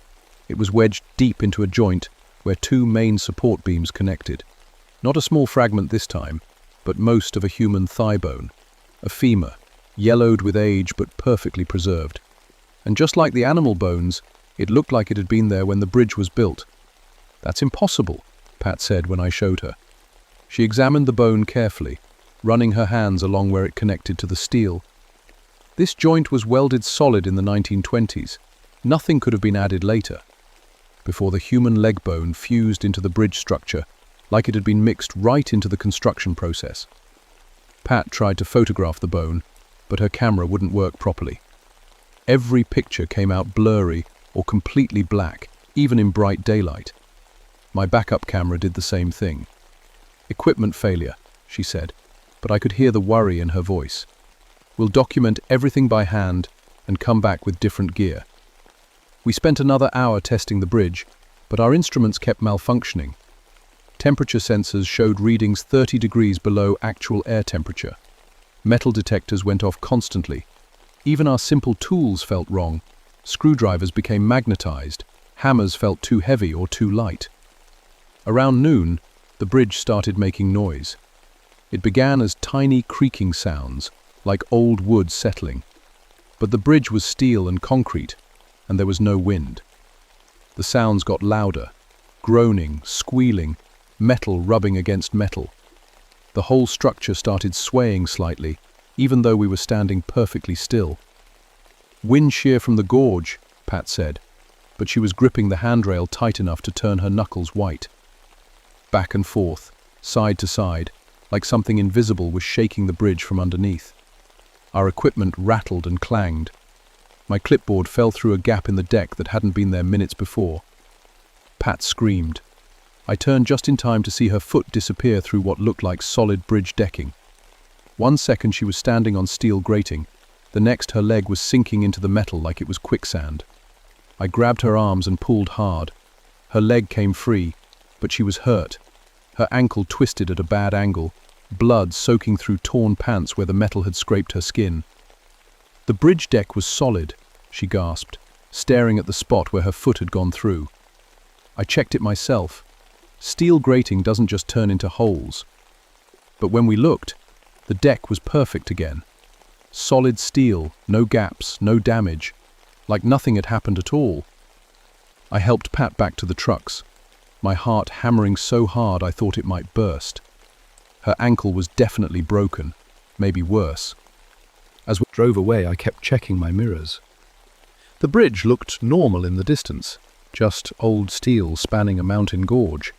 It was wedged deep into a joint where 2 main support beams connected. Not a small fragment this time, but most of a human thigh bone, a femur, yellowed with age but perfectly preserved. And just like the animal bones, it looked like it had been there when the bridge was built. "That's impossible," Pat said when I showed her. She examined the bone carefully, running her hands along where it connected to the steel. "This joint was welded solid in the 1920s. Nothing could have been added later," before the human leg bone fused into the bridge structure like it had been mixed right into the construction process. Pat tried to photograph the bone, but her camera wouldn't work properly. Every picture came out blurry or completely black, even in bright daylight. My backup camera did the same thing. "Equipment failure," she said, but I could hear the worry in her voice. "We'll document everything by hand and come back with different gear." We spent another hour testing the bridge, but our instruments kept malfunctioning. Temperature sensors showed readings 30 degrees below actual air temperature. Metal detectors went off constantly. Even our simple tools felt wrong. Screwdrivers became magnetized. Hammers felt too heavy or too light. Around noon, the bridge started making noise. It began as tiny creaking sounds, like old wood settling. But the bridge was steel and concrete, and there was no wind. The sounds got louder, groaning, squealing, metal rubbing against metal. The whole structure started swaying slightly, even though we were standing perfectly still. "Wind shear from the gorge," Pat said, but she was gripping the handrail tight enough to turn her knuckles white. Back and forth, side to side, like something invisible was shaking the bridge from underneath. Our equipment rattled and clanged. My clipboard fell through a gap in the deck that hadn't been there minutes before. Pat screamed. I turned just in time to see her foot disappear through what looked like solid bridge decking. 1 second she was standing on steel grating, the next her leg was sinking into the metal like it was quicksand. I grabbed her arms and pulled hard. Her leg came free, but she was hurt. Her ankle twisted at a bad angle, blood soaking through torn pants where the metal had scraped her skin. "The bridge deck was solid," she gasped, staring at the spot where her foot had gone through. I checked it myself. Steel grating doesn't just turn into holes. But when we looked, the deck was perfect again. Solid steel, no gaps, no damage, like nothing had happened at all. I helped Pat back to the trucks, my heart hammering so hard I thought it might burst. Her ankle was definitely broken, maybe worse. As we drove away, I kept checking my mirrors. The bridge looked normal in the distance, just old steel spanning a mountain gorge.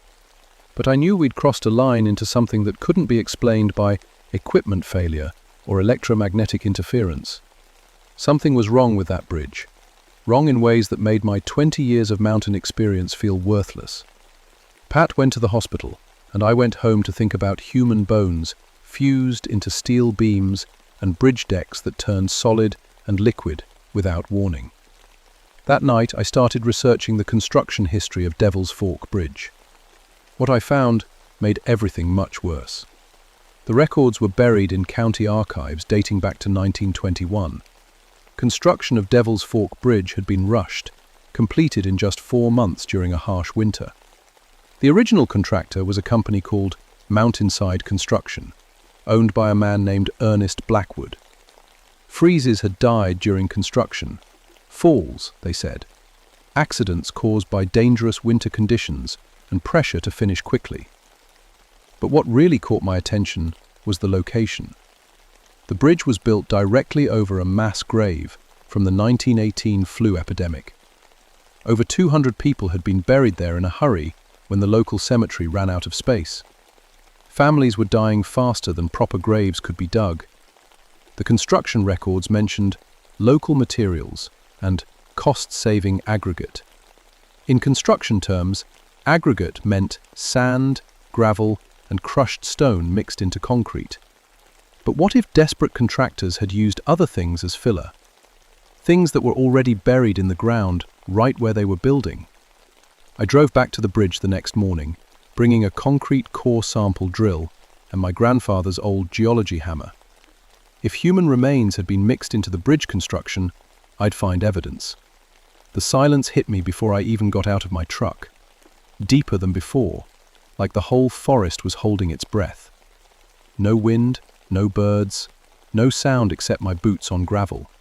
But I knew we'd crossed a line into something that couldn't be explained by equipment failure or electromagnetic interference. Something was wrong with that bridge, wrong in ways that made my 20 years of mountain experience feel worthless. Pat went to the hospital, and I went home to think about human bones fused into steel beams and bridge decks that turned solid and liquid without warning. That night, I started researching the construction history of Devil's Fork Bridge. What I found made everything much worse. The records were buried in county archives dating back to 1921. Construction of Devil's Fork Bridge had been rushed, completed in just 4 months during a harsh winter. The original contractor was a company called Mountainside Construction, owned by a man named Ernest Blackwood. Freezes had died during construction. Falls, they said. Accidents caused by dangerous winter conditions and pressure to finish quickly. But what really caught my attention was the location. The bridge was built directly over a mass grave from the 1918 flu epidemic. Over 200 people had been buried there in a hurry when the local cemetery ran out of space. Families were dying faster than proper graves could be dug. The construction records mentioned local materials and cost-saving aggregate. In construction terms, aggregate meant sand, gravel, and crushed stone mixed into concrete. But what if desperate contractors had used other things as filler? Things that were already buried in the ground right where they were building. I drove back to the bridge the next morning, bringing a concrete core sample drill and my grandfather's old geology hammer. If human remains had been mixed into the bridge construction, I'd find evidence. The silence hit me before I even got out of my truck. Deeper than before, like the whole forest was holding its breath. No wind, no birds, no sound except my boots on gravel.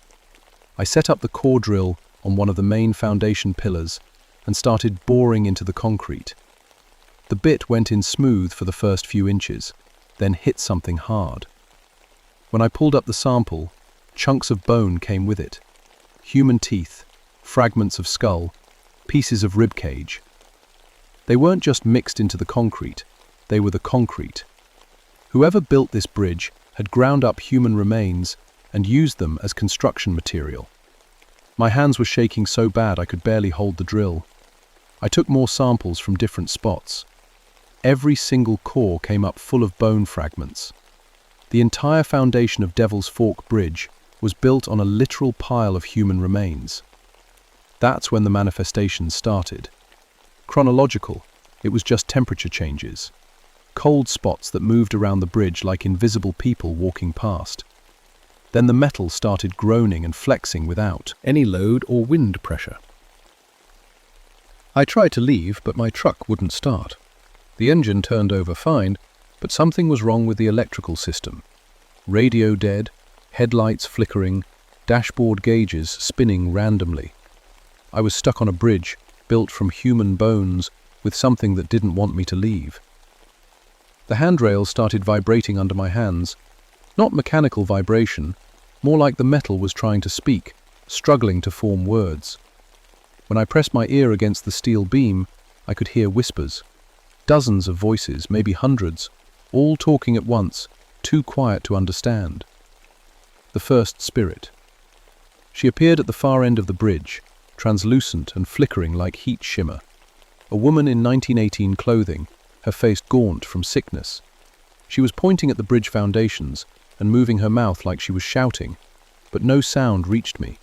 I set up the core drill on one of the main foundation pillars and started boring into the concrete. The bit went in smooth for the first few inches, then hit something hard. When I pulled up the sample, chunks of bone came with it. Human teeth, fragments of skull, pieces of rib cage. They weren't just mixed into the concrete, they were the concrete. Whoever built this bridge had ground up human remains and used them as construction material. My hands were shaking so bad I could barely hold the drill. I took more samples from different spots. Every single core came up full of bone fragments. The entire foundation of Devil's Fork Bridge was built on a literal pile of human remains. That's when the manifestations started. Chronological, it was just temperature changes. Cold spots that moved around the bridge like invisible people walking past. Then the metal started groaning and flexing without any load or wind pressure. I tried to leave, but my truck wouldn't start. The engine turned over fine, but something was wrong with the electrical system. Radio dead, headlights flickering, dashboard gauges spinning randomly. I was stuck on a bridge built from human bones with something that didn't want me to leave. The handrails started vibrating under my hands. Not mechanical vibration, more like the metal was trying to speak, struggling to form words. When I pressed my ear against the steel beam, I could hear whispers. Dozens of voices, maybe hundreds, all talking at once, too quiet to understand. The first spirit. She appeared at the far end of the bridge, translucent and flickering like heat shimmer. A woman in 1918 clothing, her face gaunt from sickness. She was pointing at the bridge foundations and moving her mouth like she was shouting, but no sound reached me.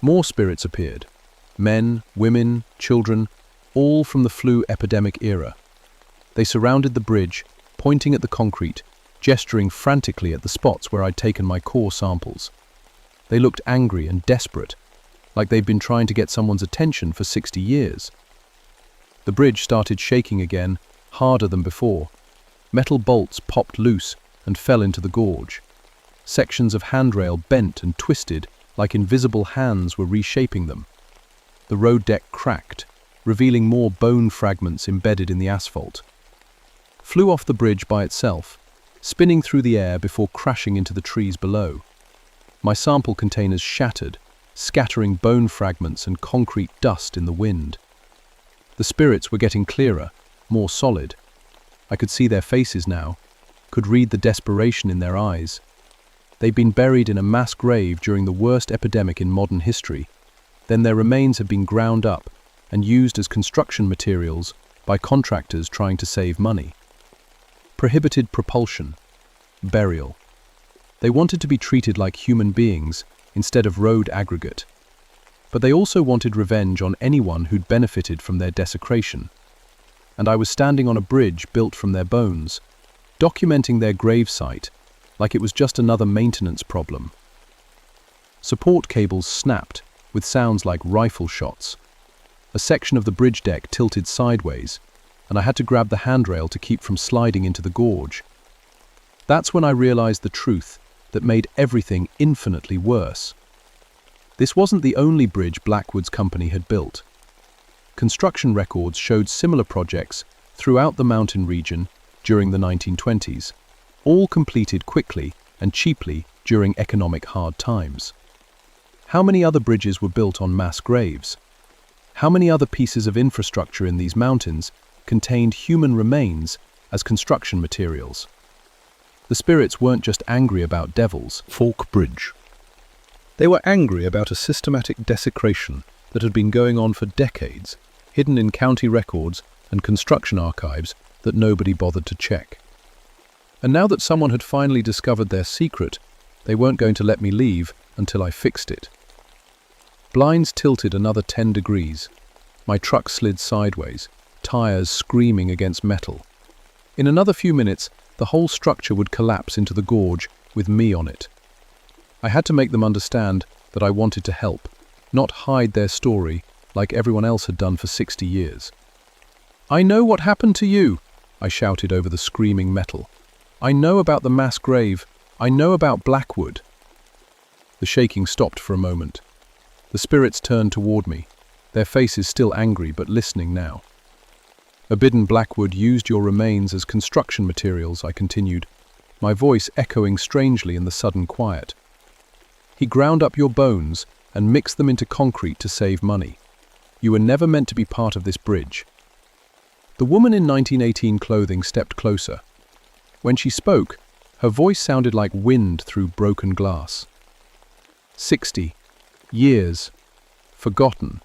More spirits appeared. Men, women, children, all from the flu epidemic era. They surrounded the bridge, pointing at the concrete, gesturing frantically at the spots where I'd taken my core samples. They looked angry and desperate, like they'd been trying to get someone's attention for 60 years. The bridge started shaking again, harder than before. Metal bolts popped loose and fell into the gorge. Sections of handrail bent and twisted like invisible hands were reshaping them. The road deck cracked, revealing more bone fragments embedded in the asphalt. Flew off the bridge by itself, spinning through the air before crashing into the trees below. My sample containers shattered, scattering bone fragments and concrete dust in the wind. The spirits were getting clearer, more solid. I could see their faces now, could read the desperation in their eyes. They'd been buried in a mass grave during the worst epidemic in modern history. Then their remains had been ground up and used as construction materials by contractors trying to save money. Prohibited propulsion, burial. They wanted to be treated like human beings instead of road aggregate. But they also wanted revenge on anyone who'd benefited from their desecration. And I was standing on a bridge built from their bones, documenting their gravesite like it was just another maintenance problem. Support cables snapped with sounds like rifle shots. A section of the bridge deck tilted sideways, and I had to grab the handrail to keep from sliding into the gorge. That's when I realized the truth that made everything infinitely worse. This wasn't the only bridge Blackwood's company had built. Construction records showed similar projects throughout the mountain region during the 1920s, all completed quickly and cheaply during economic hard times. How many other bridges were built on mass graves? How many other pieces of infrastructure in these mountains contained human remains as construction materials? The spirits weren't just angry about devils. Fork Bridge. They were angry about a systematic desecration that had been going on for decades, hidden in county records and construction archives that nobody bothered to check. And now that someone had finally discovered their secret, they weren't going to let me leave until I fixed it. Blinds tilted another 10 degrees. My truck slid sideways, tires screaming against metal. In another few minutes, the whole structure would collapse into the gorge with me on it. I had to make them understand that I wanted to help, not hide their story like everyone else had done for 60 years. "I know what happened to you," I shouted over the screaming metal. "I know about the mass grave. I know about Blackwood." The shaking stopped for a moment. The spirits turned toward me, their faces still angry but listening now. "Abidden Blackwood used your remains as construction materials," I continued, my voice echoing strangely in the sudden quiet. "He ground up your bones and mixed them into concrete to save money. You were never meant to be part of this bridge." The woman in 1918 clothing stepped closer. When she spoke, her voice sounded like wind through broken glass. 60 years, forgotten.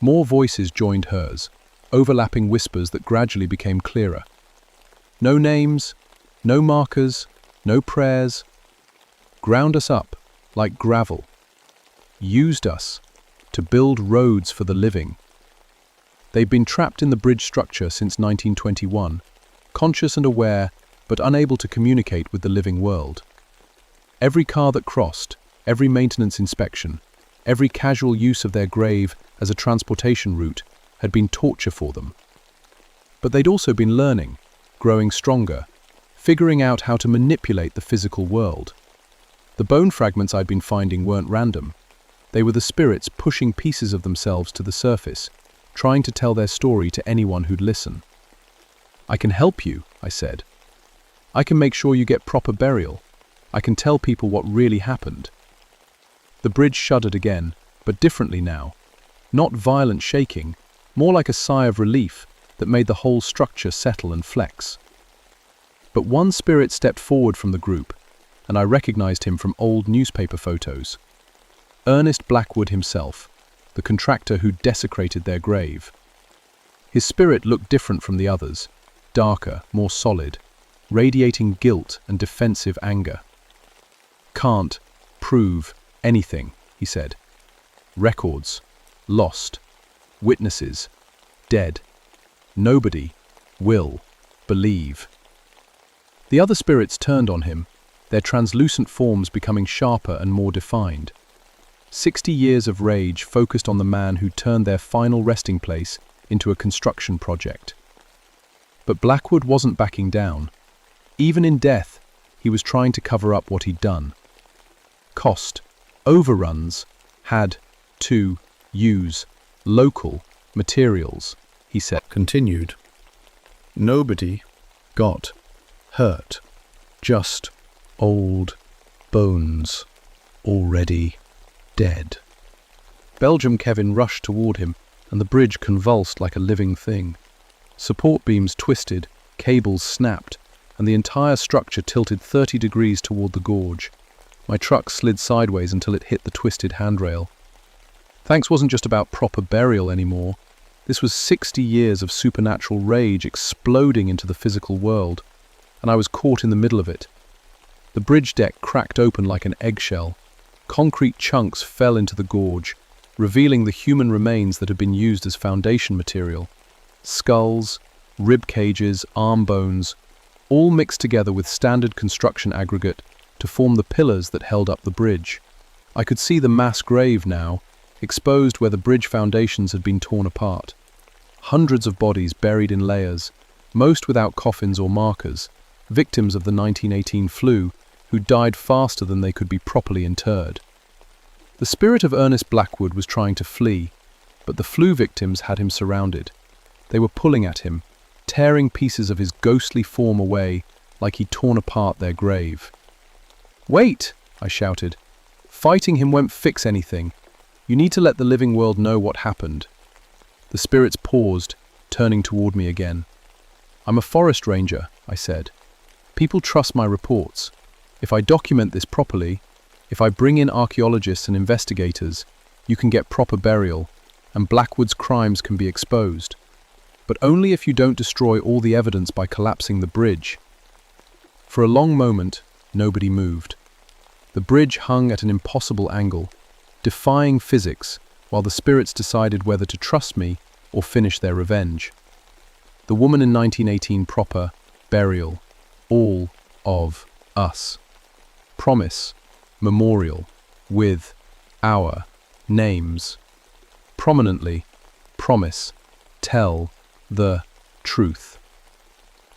More voices joined hers, overlapping whispers that gradually became clearer. No names, no markers, no prayers. Ground us up like gravel. Used us to build roads for the living. They'd been trapped in the bridge structure since 1921, conscious and aware, but unable to communicate with the living world. Every car that crossed, every maintenance inspection, every casual use of their grave as a transportation route had been torture for them. But they'd also been learning, growing stronger, figuring out how to manipulate the physical world. The bone fragments I'd been finding weren't random. They were the spirits pushing pieces of themselves to the surface, trying to tell their story to anyone who'd listen. "I can help you," I said. "I can make sure you get proper burial. I can tell people what really happened." The bridge shuddered again, but differently now. Not violent shaking, more like a sigh of relief that made the whole structure settle and flex. But one spirit stepped forward from the group, and I recognized him from old newspaper photos. Ernest Blackwood himself, the contractor who desecrated their grave. His spirit looked different from the others, darker, more solid, radiating guilt and defensive anger. "Can't prove anything," he said. "Records, lost. Witnesses, dead. Nobody will believe. The other spirits turned on him, their translucent forms becoming sharper and more defined. 60 years of rage focused on the man who turned their final resting place into a construction project. But Blackwood wasn't backing down. Even in death, he was trying to cover up what he'd done. Cost, overruns, had to use local materials, he said. Continued. Nobody got hurt. Just old bones, already dead. Belgium Kevin rushed toward him, and the bridge convulsed like a living thing. Support beams twisted, cables snapped, and the entire structure tilted 30 degrees toward the gorge. My truck slid sideways until it hit the twisted handrail. Thanks wasn't just about proper burial anymore. This was 60 years of supernatural rage exploding into the physical world, and I was caught in the middle of it. The bridge deck cracked open like an eggshell. Concrete chunks fell into the gorge, revealing the human remains that had been used as foundation material. Skulls, rib cages, arm bones, all mixed together with standard construction aggregate to form the pillars that held up the bridge. I could see the mass grave now, exposed where the bridge foundations had been torn apart. Hundreds of bodies buried in layers, most without coffins or markers, victims of the 1918 flu who died faster than they could be properly interred. The spirit of Ernest Blackwood was trying to flee, but the flu victims had him surrounded. They were pulling at him, tearing pieces of his ghostly form away like he'd torn apart their grave. "Wait!" I shouted. "Fighting him won't fix anything. You need to let the living world know what happened." The spirits paused, turning toward me again. "I'm a forest ranger," I said. "People trust my reports. If I document this properly, if I bring in archaeologists and investigators, you can get proper burial, and Blackwood's crimes can be exposed. But only if you don't destroy all the evidence by collapsing the bridge." For a long moment, nobody moved. The bridge hung at an impossible angle, defying physics, while the spirits decided whether to trust me or finish their revenge. The woman in 1918 proper, burial, all of us. Promise, memorial, with our names. Prominently, promise, tell the truth.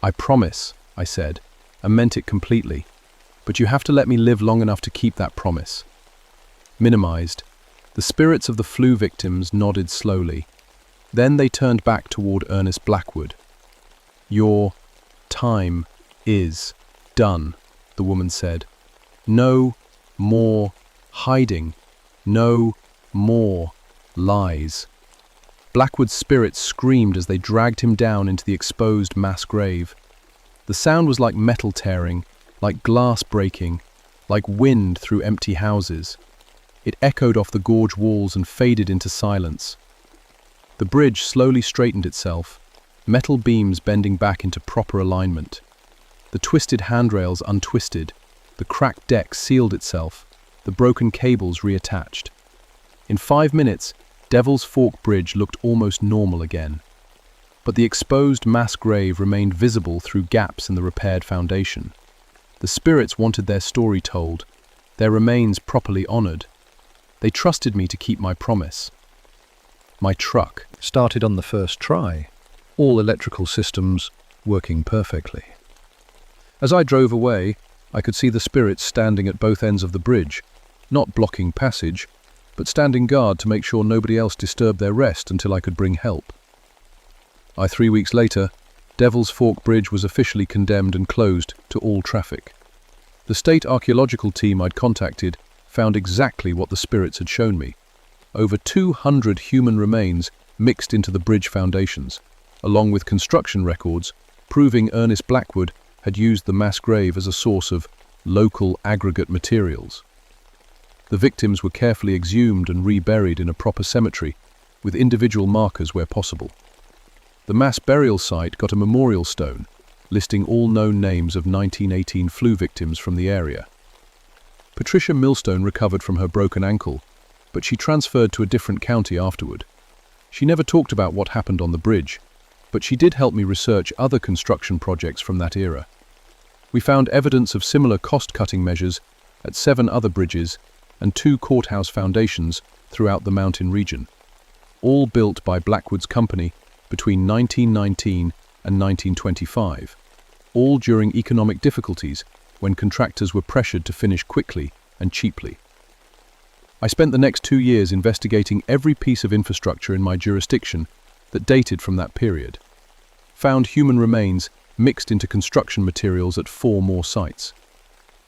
"I promise," I said, and meant it completely, "but you have to let me live long enough to keep that promise." Minimized, the spirits of the flu victims nodded slowly. Then they turned back toward Ernest Blackwood. "Your time is done," the woman said. "No more hiding. No more lies." Blackwood's spirits screamed as they dragged him down into the exposed mass grave. The sound was like metal tearing, like glass breaking, like wind through empty houses. It echoed off the gorge walls and faded into silence. The bridge slowly straightened itself, metal beams bending back into proper alignment. The twisted handrails untwisted, the cracked deck sealed itself, the broken cables reattached. In 5 minutes, Devil's Fork Bridge looked almost normal again. But the exposed mass grave remained visible through gaps in the repaired foundation. The spirits wanted their story told, their remains properly honored. They trusted me to keep my promise. My truck started on the first try, all electrical systems working perfectly. As I drove away, I could see the spirits standing at both ends of the bridge, not blocking passage, but standing guard to make sure nobody else disturbed their rest until I could bring help. 3 weeks later, Devil's Fork Bridge was officially condemned and closed to all traffic. The state archaeological team I'd contacted found exactly what the spirits had shown me. Over 200 human remains mixed into the bridge foundations, along with construction records proving Ernest Blackwood had used the mass grave as a source of local aggregate materials. The victims were carefully exhumed and reburied in a proper cemetery, with individual markers where possible. The mass burial site got a memorial stone, listing all known names of 1918 flu victims from the area. Patricia Millstone recovered from her broken ankle, but she transferred to a different county afterward. She never talked about what happened on the bridge, but she did help me research other construction projects from that era. We found evidence of similar cost-cutting measures at 7 other bridges and 2 courthouse foundations throughout the mountain region, all built by Blackwood's company between 1919 and 1925, all during economic difficulties when contractors were pressured to finish quickly and cheaply. I spent the next 2 years investigating every piece of infrastructure in my jurisdiction that dated from that period. Found human remains mixed into construction materials at 4 more sites.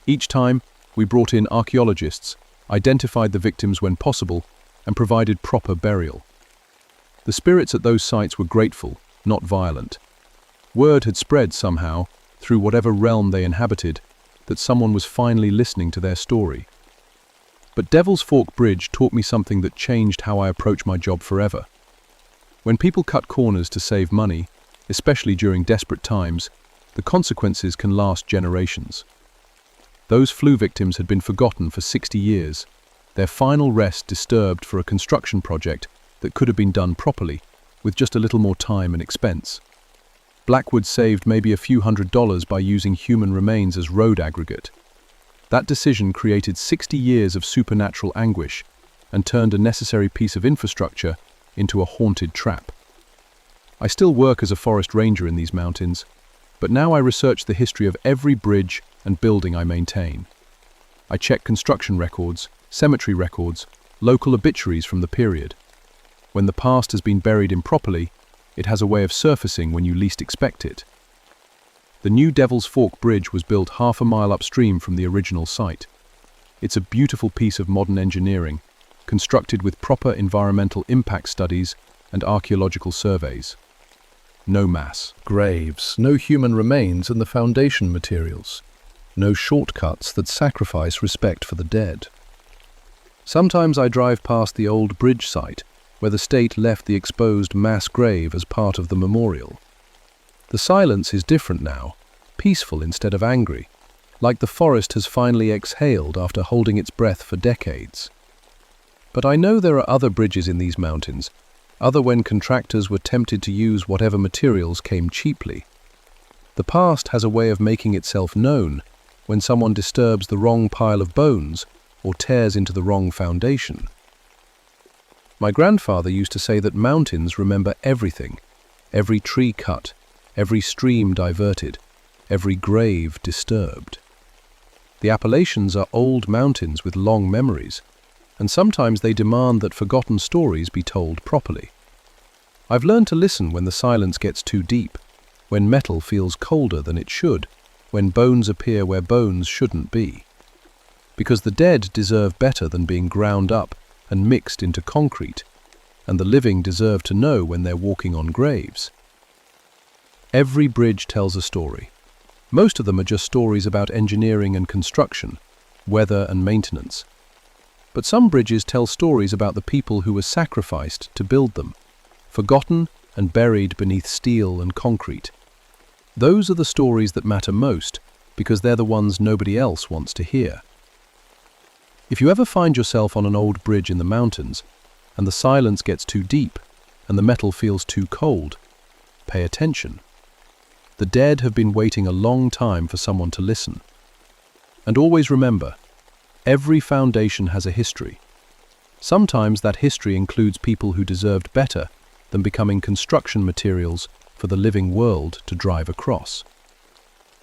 Each time, we brought in archaeologists, identified the victims when possible, and provided proper burial. The spirits at those sites were grateful, not violent. Word had spread somehow, through whatever realm they inhabited, that someone was finally listening to their story. But Devil's Fork Bridge taught me something that changed how I approach my job forever. When people cut corners to save money, especially during desperate times, the consequences can last generations. Those flu victims had been forgotten for 60 years, their final rest disturbed for a construction project that could have been done properly, with just a little more time and expense. Blackwood saved maybe a few $100s by using human remains as road aggregate. That decision created 60 years of supernatural anguish and turned a necessary piece of infrastructure into a haunted trap. I still work as a forest ranger in these mountains, but now I research the history of every bridge and building I maintain. I check construction records, cemetery records, local obituaries from the period. When the past has been buried improperly, it has a way of surfacing when you least expect it. The new Devil's Fork Bridge was built half a mile upstream from the original site. It's a beautiful piece of modern engineering, constructed with proper environmental impact studies and archaeological surveys. No mass graves, no human remains in the foundation materials, no shortcuts that sacrifice respect for the dead. Sometimes I drive past the old bridge site, where the state left the exposed mass grave as part of the memorial. The silence is different now, peaceful instead of angry, like the forest has finally exhaled after holding its breath for decades. But I know there are other bridges in these mountains, other when contractors were tempted to use whatever materials came cheaply. The past has a way of making itself known when someone disturbs the wrong pile of bones or tears into the wrong foundation. My grandfather used to say that mountains remember everything, every tree cut, every stream diverted, every grave disturbed. The Appalachians are old mountains with long memories, and sometimes they demand that forgotten stories be told properly. I've learned to listen when the silence gets too deep, when metal feels colder than it should, when bones appear where bones shouldn't be. Because the dead deserve better than being ground up and mixed into concrete, and the living deserve to know when they're walking on graves. Every bridge tells a story. Most of them are just stories about engineering and construction, weather and maintenance. But some bridges tell stories about the people who were sacrificed to build them, forgotten and buried beneath steel and concrete. Those are the stories that matter most, because they're the ones nobody else wants to hear. If you ever find yourself on an old bridge in the mountains, and the silence gets too deep, and the metal feels too cold, pay attention. The dead have been waiting a long time for someone to listen. And always remember, every foundation has a history. Sometimes that history includes people who deserved better than becoming construction materials for the living world to drive across.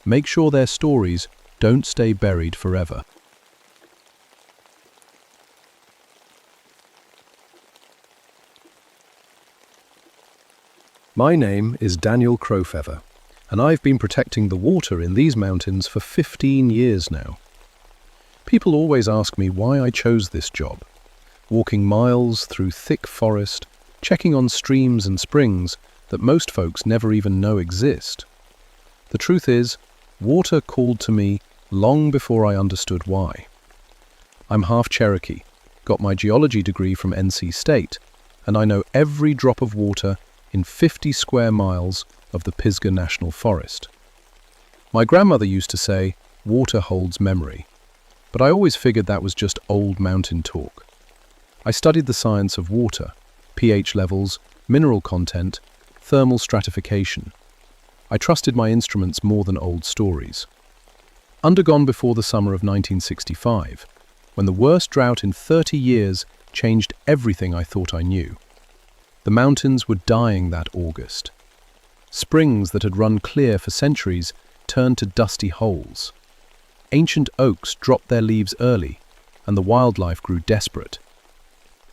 Make sure their stories don't stay buried forever. My name is Daniel Crowfeather, and I've been protecting the water in these mountains for 15 years now. People always ask me why I chose this job, walking miles through thick forest, checking on streams and springs that most folks never even know exist. The truth is, water called to me long before I understood why. I'm half Cherokee, got my geology degree from NC State, and I know every drop of water in 50 square miles of the Pisgah National Forest. My grandmother used to say, water holds memory, but I always figured that was just old mountain talk. I studied the science of water, pH levels, mineral content, thermal stratification. I trusted my instruments more than old stories. Undergone before the summer of 1965, when the worst drought in 30 years changed everything I thought I knew. The mountains were dying that August. Springs that had run clear for centuries turned to dusty holes. Ancient oaks dropped their leaves early, and the wildlife grew desperate.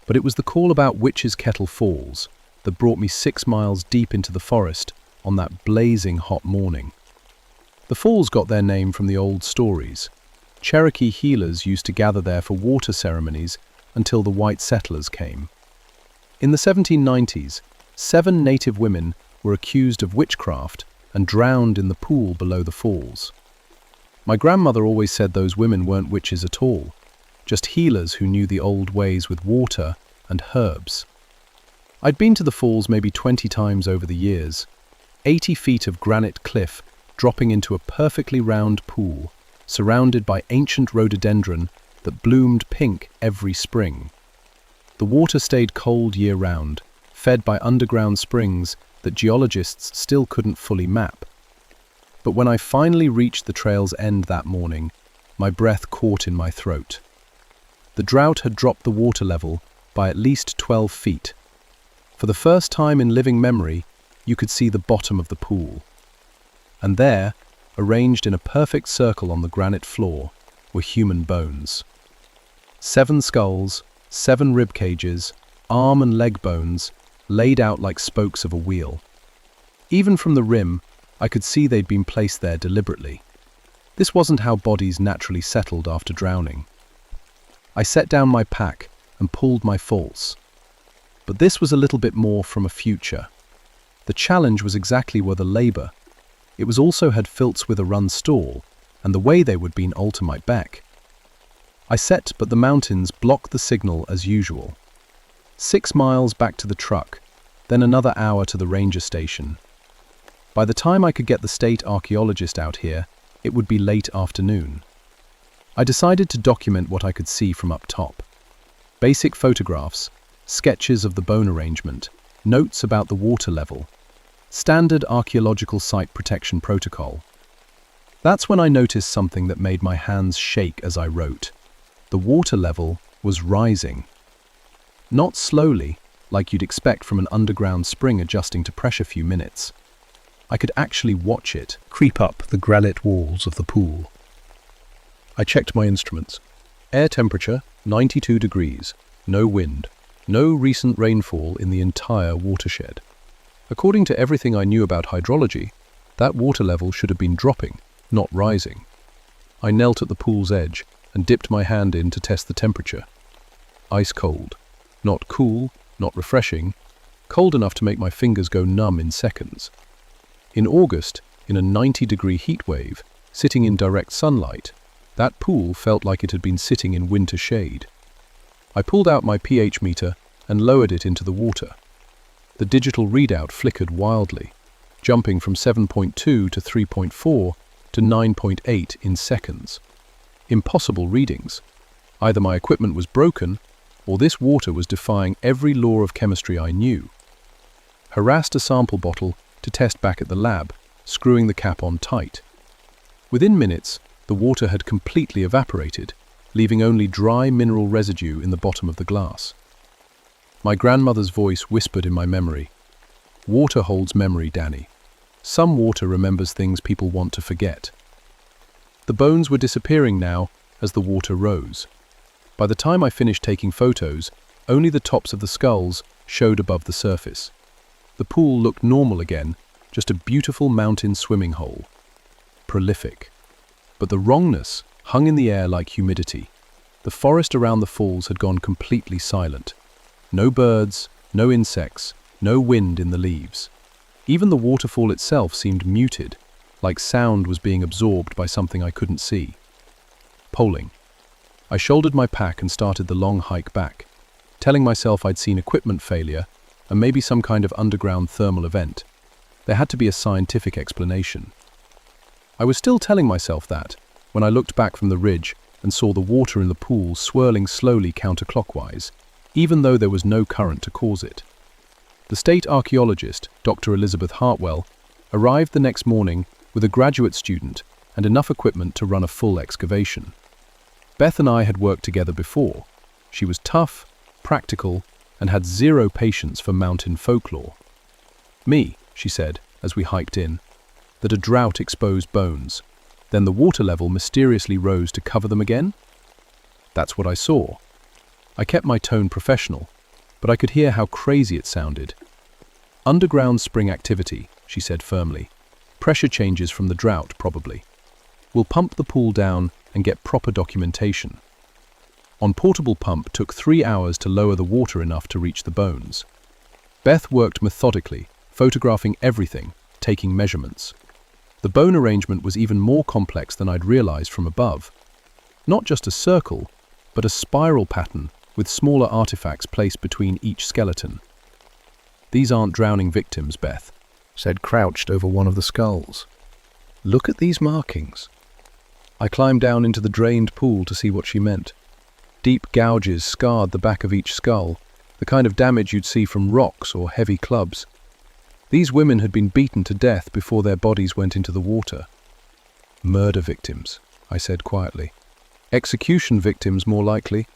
But it was the call about Witch's Kettle Falls that brought me 6 miles deep into the forest on that blazing hot morning. The falls got their name from the old stories. Cherokee healers used to gather there for water ceremonies until the white settlers came. In the 1790s, 7 native women were accused of witchcraft and drowned in the pool below the falls. My grandmother always said those women weren't witches at all, just healers who knew the old ways with water and herbs. I'd been to the falls maybe 20 times over the years, 80 feet of granite cliff dropping into a perfectly round pool, surrounded by ancient rhododendron that bloomed pink every spring. The water stayed cold year-round, fed by underground springs that geologists still couldn't fully map. But when I finally reached the trail's end that morning, my breath caught in my throat. The drought had dropped the water level by at least 12 feet. For the first time in living memory, you could see the bottom of the pool. And there, arranged in a perfect circle on the granite floor, were human bones. 7 skulls, 7 rib cages, arm and leg bones, laid out like spokes of a wheel. Even from the rim, I could see they'd been placed there deliberately. This wasn't how bodies naturally settled after drowning. I set down my pack and pulled my false. But this was a little bit more from a future. The challenge was exactly where the labour. It was also had filts with a run stall, and the way they would been alter my back. I set, but the mountains blocked the signal as usual. 6 miles back to the truck, then another hour to the ranger station. By the time I could get the state archaeologist out here, it would be late afternoon. I decided to document what I could see from up top. Basic photographs, sketches of the bone arrangement, notes about the water level, standard archaeological site protection protocol. That's when I noticed something that made my hands shake as I wrote. The water level was rising. Not slowly, like you'd expect from an underground spring adjusting to pressure few minutes. I could actually watch it creep up the granite walls of the pool. I checked my instruments. Air temperature, 92 degrees, no wind, no recent rainfall in the entire watershed. According to everything I knew about hydrology, that water level should have been dropping, not rising. I knelt at the pool's edge and dipped my hand in to test the temperature. Ice cold. Not cool, not refreshing, cold enough to make my fingers go numb in seconds. In August, in a 90-degree heat wave, sitting in direct sunlight, that pool felt like it had been sitting in winter shade. I pulled out my pH meter and lowered it into the water. The digital readout flickered wildly, jumping from 7.2 to 3.4 to 9.8 in seconds. Impossible readings. Either my equipment was broken, or this water was defying every law of chemistry I knew. Harassed a sample bottle to test back at the lab, screwing the cap on tight. Within minutes, the water had completely evaporated, leaving only dry mineral residue in the bottom of the glass. My grandmother's voice whispered in my memory, "Water holds memory, Danny. Some water remembers things people want to forget." The bones were disappearing now as the water rose. By the time I finished taking photos, only the tops of the skulls showed above the surface. The pool looked normal again, just a beautiful mountain swimming hole. Prolific. But the wrongness hung in the air like humidity. The forest around the falls had gone completely silent. No birds, no insects, no wind in the leaves. Even the waterfall itself seemed muted, like sound was being absorbed by something I couldn't see. Polling. I shouldered my pack and started the long hike back, telling myself I'd seen equipment failure and maybe some kind of underground thermal event. There had to be a scientific explanation. I was still telling myself that when I looked back from the ridge and saw the water in the pool swirling slowly counterclockwise, even though there was no current to cause it. The state archaeologist, Dr. Elizabeth Hartwell, arrived the next morning with a graduate student and enough equipment to run a full excavation. Beth and I had worked together before. She was tough, practical, and had zero patience for mountain folklore. "Me," she said as we hiked in, "that a drought exposed bones. Then the water level mysteriously rose to cover them again?" That's what I saw. I kept my tone professional, but I could hear how crazy it sounded. "Underground spring activity," she said firmly. "Pressure changes from the drought, probably. We'll pump the pool down and get proper documentation." On portable pump took 3 hours to lower the water enough to reach the bones. Beth worked methodically, photographing everything, taking measurements. The bone arrangement was even more complex than I'd realized from above. Not just a circle, but a spiral pattern with smaller artifacts placed between each skeleton. "These aren't drowning victims," Beth said, crouched over one of the skulls. "Look at these markings." I climbed down into the drained pool to see what she meant. Deep gouges scarred the back of each skull, the kind of damage you'd see from rocks or heavy clubs. These women had been beaten to death before their bodies went into the water. "Murder victims," I said quietly. "Execution victims, more likely.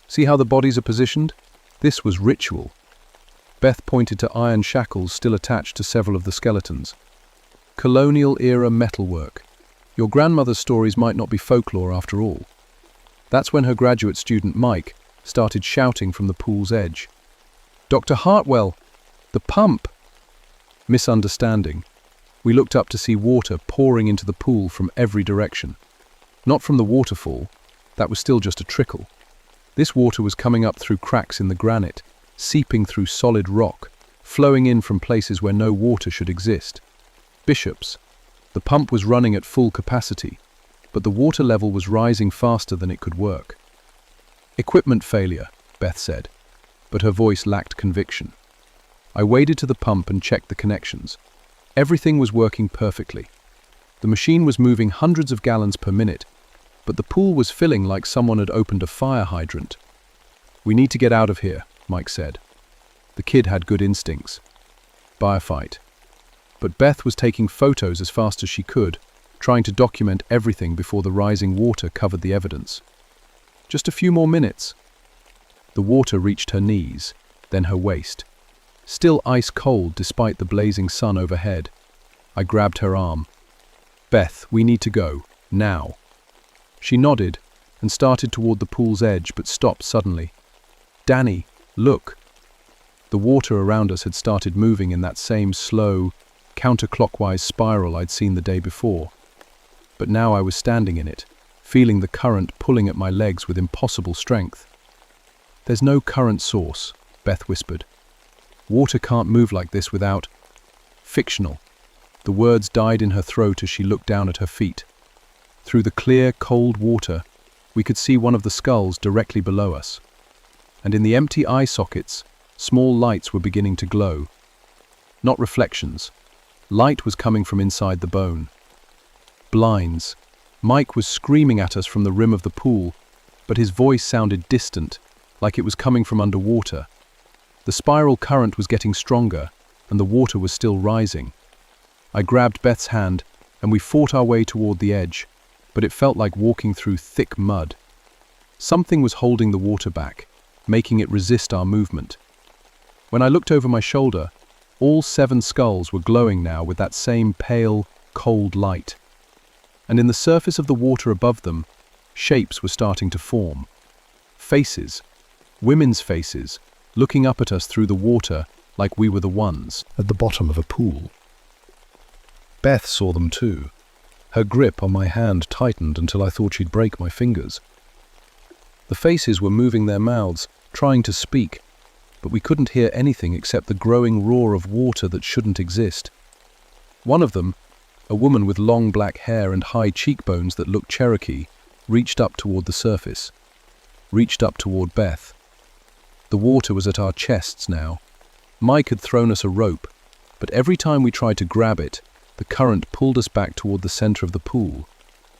See how the bodies are positioned? This was ritual." Beth pointed to iron shackles still attached to several of the skeletons. "Colonial-era metalwork. Your grandmother's stories might not be folklore after all." That's when her graduate student, Mike, started shouting from the pool's edge. "Dr. Hartwell, the pump!" Misunderstanding. We looked up to see water pouring into the pool from every direction. Not from the waterfall, that was still just a trickle. This water was coming up through cracks in the granite, seeping through solid rock, flowing in from places where no water should exist. Bishops. The pump was running at full capacity, but the water level was rising faster than it could work. "Equipment failure," Beth said, but her voice lacked conviction. I waded to the pump and checked the connections. Everything was working perfectly. The machine was moving hundreds of gallons per minute, but the pool was filling like someone had opened a fire hydrant. "We need to get out of here," Mike said. The kid had good instincts. Buy a fight. But Beth was taking photos as fast as she could, trying to document everything before the rising water covered the evidence. Just a few more minutes. The water reached her knees, then her waist. Still ice cold despite the blazing sun overhead. I grabbed her arm. "Beth, we need to go, now." She nodded and started toward the pool's edge, but stopped suddenly. "Danny, look." The water around us had started moving in that same slow, counterclockwise spiral I'd seen the day before. But now I was standing in it, feeling the current pulling at my legs with impossible strength. "There's no current source," Beth whispered. "Water can't move like this without..." Fictional. The words died in her throat as she looked down at her feet. Through the clear, cold water, we could see one of the skulls directly below us. And in the empty eye sockets, small lights were beginning to glow. Not reflections. Light was coming from inside the bone. Blinds. Mike was screaming at us from the rim of the pool, but his voice sounded distant, like it was coming from underwater. The spiral current was getting stronger, and the water was still rising. I grabbed Beth's hand, and we fought our way toward the edge, but it felt like walking through thick mud. Something was holding the water back, making it resist our movement. When I looked over my shoulder, all 7 skulls were glowing now with that same pale, cold light. And in the surface of the water above them, shapes were starting to form. Faces, women's faces, looking up at us through the water like we were the ones at the bottom of a pool. Beth saw them too. Her grip on my hand tightened until I thought she'd break my fingers. The faces were moving their mouths, trying to speak, but we couldn't hear anything except the growing roar of water that shouldn't exist. One of them, a woman with long black hair and high cheekbones that looked Cherokee, reached up toward the surface, reached up toward Beth. The water was at our chests now. Mike had thrown us a rope, but every time we tried to grab it, the current pulled us back toward the center of the pool,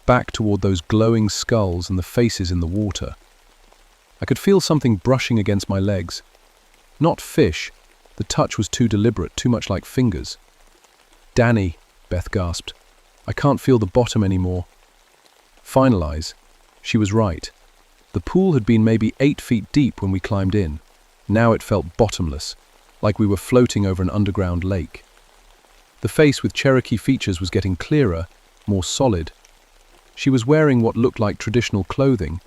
back toward those glowing skulls and the faces in the water. I could feel something brushing against my legs. Not fish. The touch was too deliberate, too much like fingers. "Danny," Beth gasped. "I can't feel the bottom anymore." Finalize. She was right. The pool had been maybe 8 feet deep when we climbed in. Now it felt bottomless, like we were floating over an underground lake. The face with Cherokee features was getting clearer, more solid. She was wearing what looked like traditional clothing,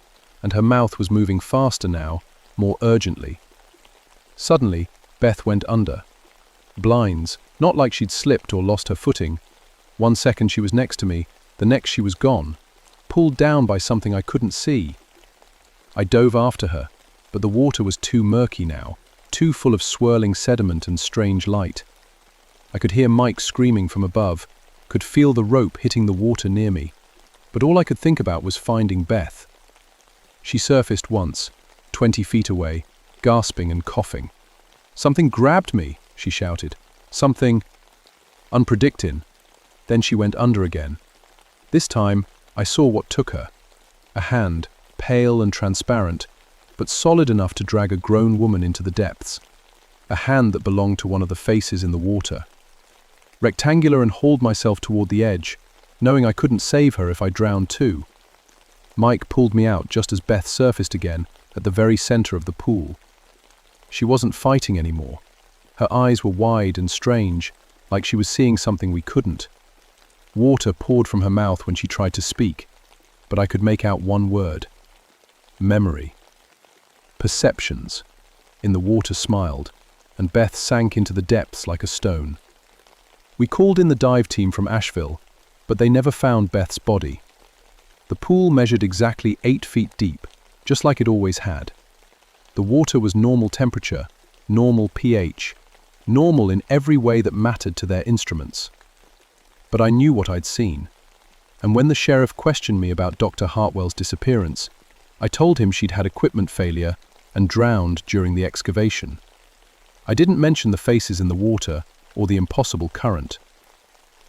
and her mouth was moving faster now, more urgently. Suddenly, Beth went under. Blinds, not like she'd slipped or lost her footing. 1 second she was next to me, the next she was gone, pulled down by something I couldn't see. I dove after her, but the water was too murky now, too full of swirling sediment and strange light. I could hear Mike screaming from above, could feel the rope hitting the water near me, but all I could think about was finding Beth. She surfaced once, 20 feet away, gasping and coughing. "Something grabbed me," she shouted. "Something unpredicting." Then she went under again. This time, I saw what took her. A hand, pale and transparent, but solid enough to drag a grown woman into the depths. A hand that belonged to one of the faces in the water. Rectangular, and hauled myself toward the edge, knowing I couldn't save her if I drowned too. Mike pulled me out just as Beth surfaced again at the very center of the pool. She wasn't fighting anymore. Her eyes were wide and strange, like she was seeing something we couldn't. Water poured from her mouth when she tried to speak, but I could make out one word. Memory. Perceptions. In the water smiled, and Beth sank into the depths like a stone. We called in the dive team from Asheville, but they never found Beth's body. The pool measured exactly 8 feet deep, just like it always had. The water was normal temperature, normal pH, normal in every way that mattered to their instruments. But I knew what I'd seen, and when the sheriff questioned me about Dr. Hartwell's disappearance, I told him she'd had equipment failure and drowned during the excavation. I didn't mention the faces in the water or the impossible current.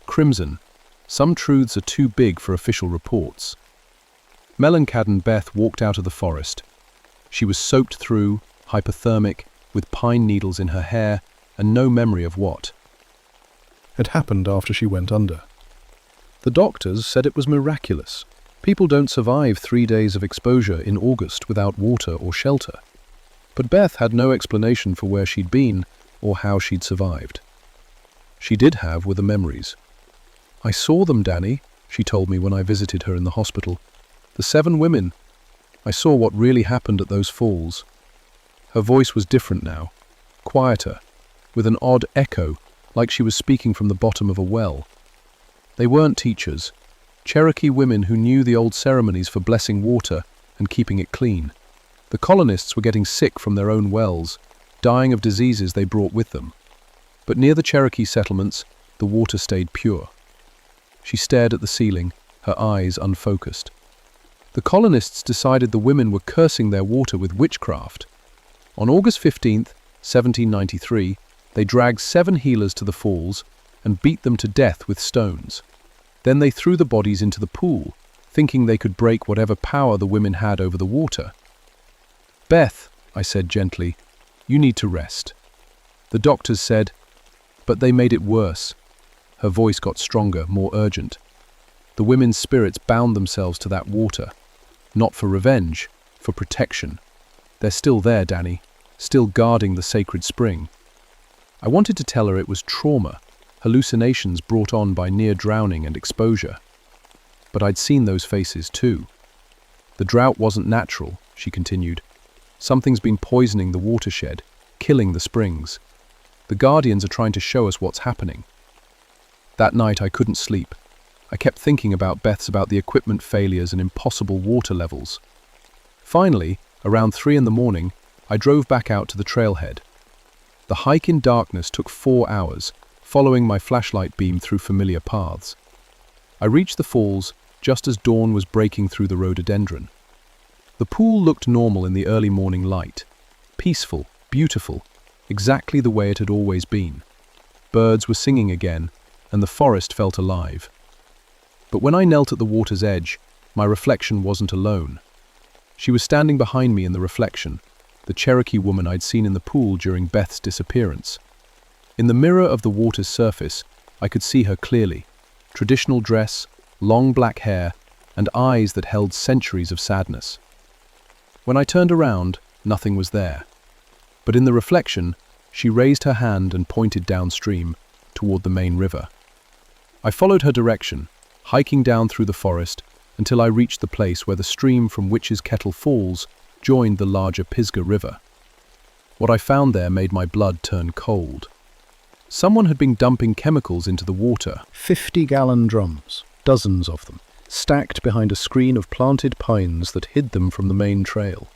Crimson. Some truths are too big for official reports. Melanchthon Beth walked out of the forest. She was soaked through, hypothermic, with pine needles in her hair, and no memory of what It happened after she went under. The doctors said it was miraculous. People don't survive 3 days of exposure in August without water or shelter. But Beth had no explanation for where she'd been or how she'd survived. She did have were the memories. "I saw them, Danny," she told me when I visited her in the hospital. "The 7 women. I saw what really happened at those falls." Her voice was different now, quieter, with an odd echo, like she was speaking from the bottom of a well. They weren't teachers, Cherokee women who knew the old ceremonies for blessing water and keeping it clean. The colonists were getting sick from their own wells, dying of diseases they brought with them. But near the Cherokee settlements, the water stayed pure. She stared at the ceiling, her eyes unfocused. The colonists decided the women were cursing their water with witchcraft. On August 15th, 1793, they dragged 7 healers to the falls and beat them to death with stones. Then they threw the bodies into the pool, thinking they could break whatever power the women had over the water. "Beth," I said gently, "you need to rest." The doctors said, "But they made it worse." Her voice got stronger, more urgent. The women's spirits bound themselves to that water, not for revenge, for protection. They're still there, Danny, still guarding the sacred spring. I wanted to tell her it was trauma, hallucinations brought on by near drowning and exposure. But I'd seen those faces too. "The drought wasn't natural," she continued. "Something's been poisoning the watershed, killing the springs. The Guardians are trying to show us what's happening." That night I couldn't sleep. I kept thinking about Beth's, about the equipment failures and impossible water levels. Finally, around 3 in the morning, I drove back out to the trailhead. The hike in darkness took 4 hours, following my flashlight beam through familiar paths. I reached the falls just as dawn was breaking through the rhododendron. The pool looked normal in the early morning light. Peaceful, beautiful, exactly the way it had always been. Birds were singing again, and the forest felt alive. But when I knelt at the water's edge, my reflection wasn't alone. She was standing behind me in the reflection, the Cherokee woman I'd seen in the pool during Beth's disappearance. In the mirror of the water's surface, I could see her clearly. Traditional dress, long black hair, and eyes that held centuries of sadness. When I turned around, nothing was there. But in the reflection, she raised her hand and pointed downstream, toward the main river. I followed her direction, hiking down through the forest until I reached the place where the stream from Witch's Kettle Falls joined the larger Pisgah River. What I found there made my blood turn cold. Someone had been dumping chemicals into the water. 50-gallon drums, dozens of them, stacked behind a screen of planted pines that hid them from the main trail.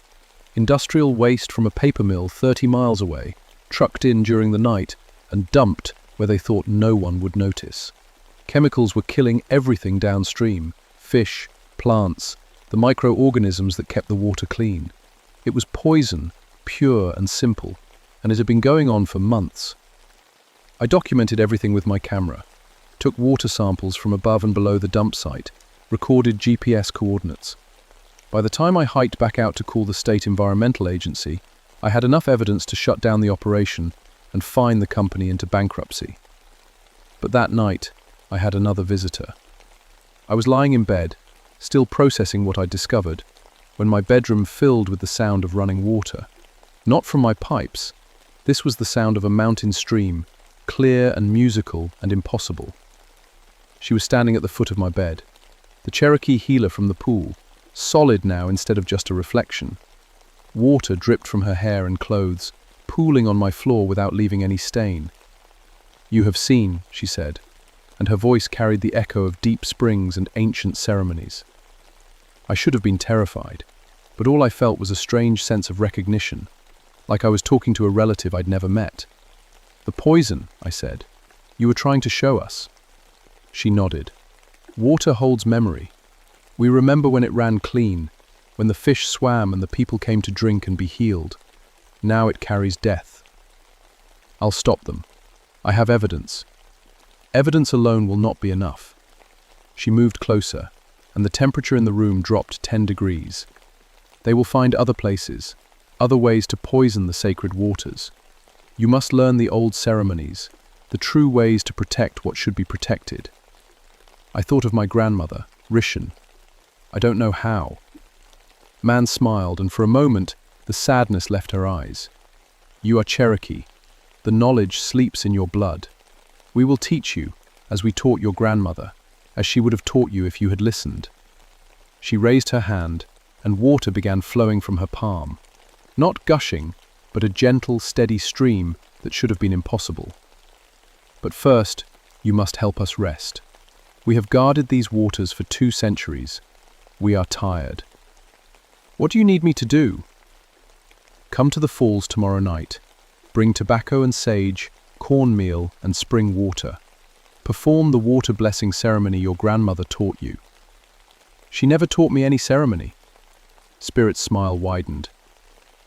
Industrial waste from a paper mill 30 miles away, trucked in during the night and dumped where they thought no one would notice. Chemicals were killing everything downstream: fish, plants, the microorganisms that kept the water clean. It was poison, pure and simple, and it had been going on for months. I documented everything with my camera, took water samples from above and below the dump site, recorded GPS coordinates. By the time I hiked back out to call the State Environmental Agency, I had enough evidence to shut down the operation and fine the company into bankruptcy. But that night, I had another visitor. I was lying in bed, still processing what I'd discovered, when my bedroom filled with the sound of running water. Not from my pipes. This was the sound of a mountain stream, clear and musical and impossible. She was standing at the foot of my bed, the Cherokee healer from the pool, solid now instead of just a reflection. Water dripped from her hair and clothes, pooling on my floor without leaving any stain. "You have seen," she said, and her voice carried the echo of deep springs and ancient ceremonies. I should have been terrified, but all I felt was a strange sense of recognition, like I was talking to a relative I'd never met. "The poison," I said. "You were trying to show us." She nodded. "Water holds memory. We remember when it ran clean, when the fish swam and the people came to drink and be healed. Now it carries death. I'll stop them. I have evidence. Evidence alone will not be enough." She moved closer, and the temperature in the room dropped 10 degrees. "They will find other places, other ways to poison the sacred waters. You must learn the old ceremonies, the true ways to protect what should be protected." I thought of my grandmother, Rishan. I don't know how. Man smiled, and for a moment, the sadness left her eyes. "You are Cherokee. The knowledge sleeps in your blood. We will teach you, as we taught your grandmother, as she would have taught you if you had listened." She raised her hand, and water began flowing from her palm. Not gushing, but a gentle, steady stream that should have been impossible. "But first, you must help us rest. We have guarded these waters for 2 centuries. We are tired." "What do you need me to do?" "Come to the falls tomorrow night. Bring tobacco and sage, cornmeal and spring water. Perform the water blessing ceremony your grandmother taught you." "She never taught me any ceremony." Spirit's smile widened.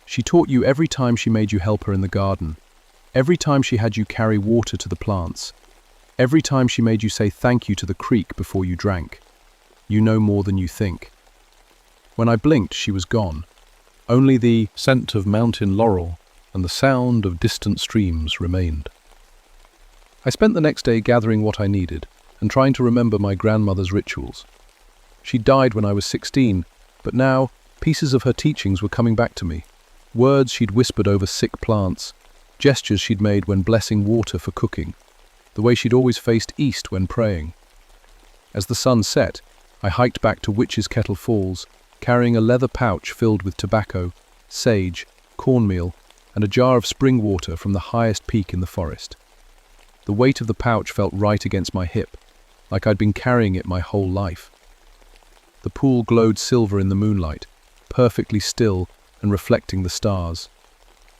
"She taught you every time she made you help her in the garden, every time she had you carry water to the plants, every time she made you say thank you to the creek before you drank. You know more than you think." When I blinked, she was gone. Only the scent of mountain laurel and the sound of distant streams remained. I spent the next day gathering what I needed and trying to remember my grandmother's rituals. She died when I was 16, but now pieces of her teachings were coming back to me. Words she'd whispered over sick plants, gestures she'd made when blessing water for cooking, the way she'd always faced east when praying. As the sun set, I hiked back to Witch's Kettle Falls, carrying a leather pouch filled with tobacco, sage, cornmeal, and a jar of spring water from the highest peak in the forest. The weight of the pouch felt right against my hip, like I'd been carrying it my whole life. The pool glowed silver in the moonlight, perfectly still and reflecting the stars.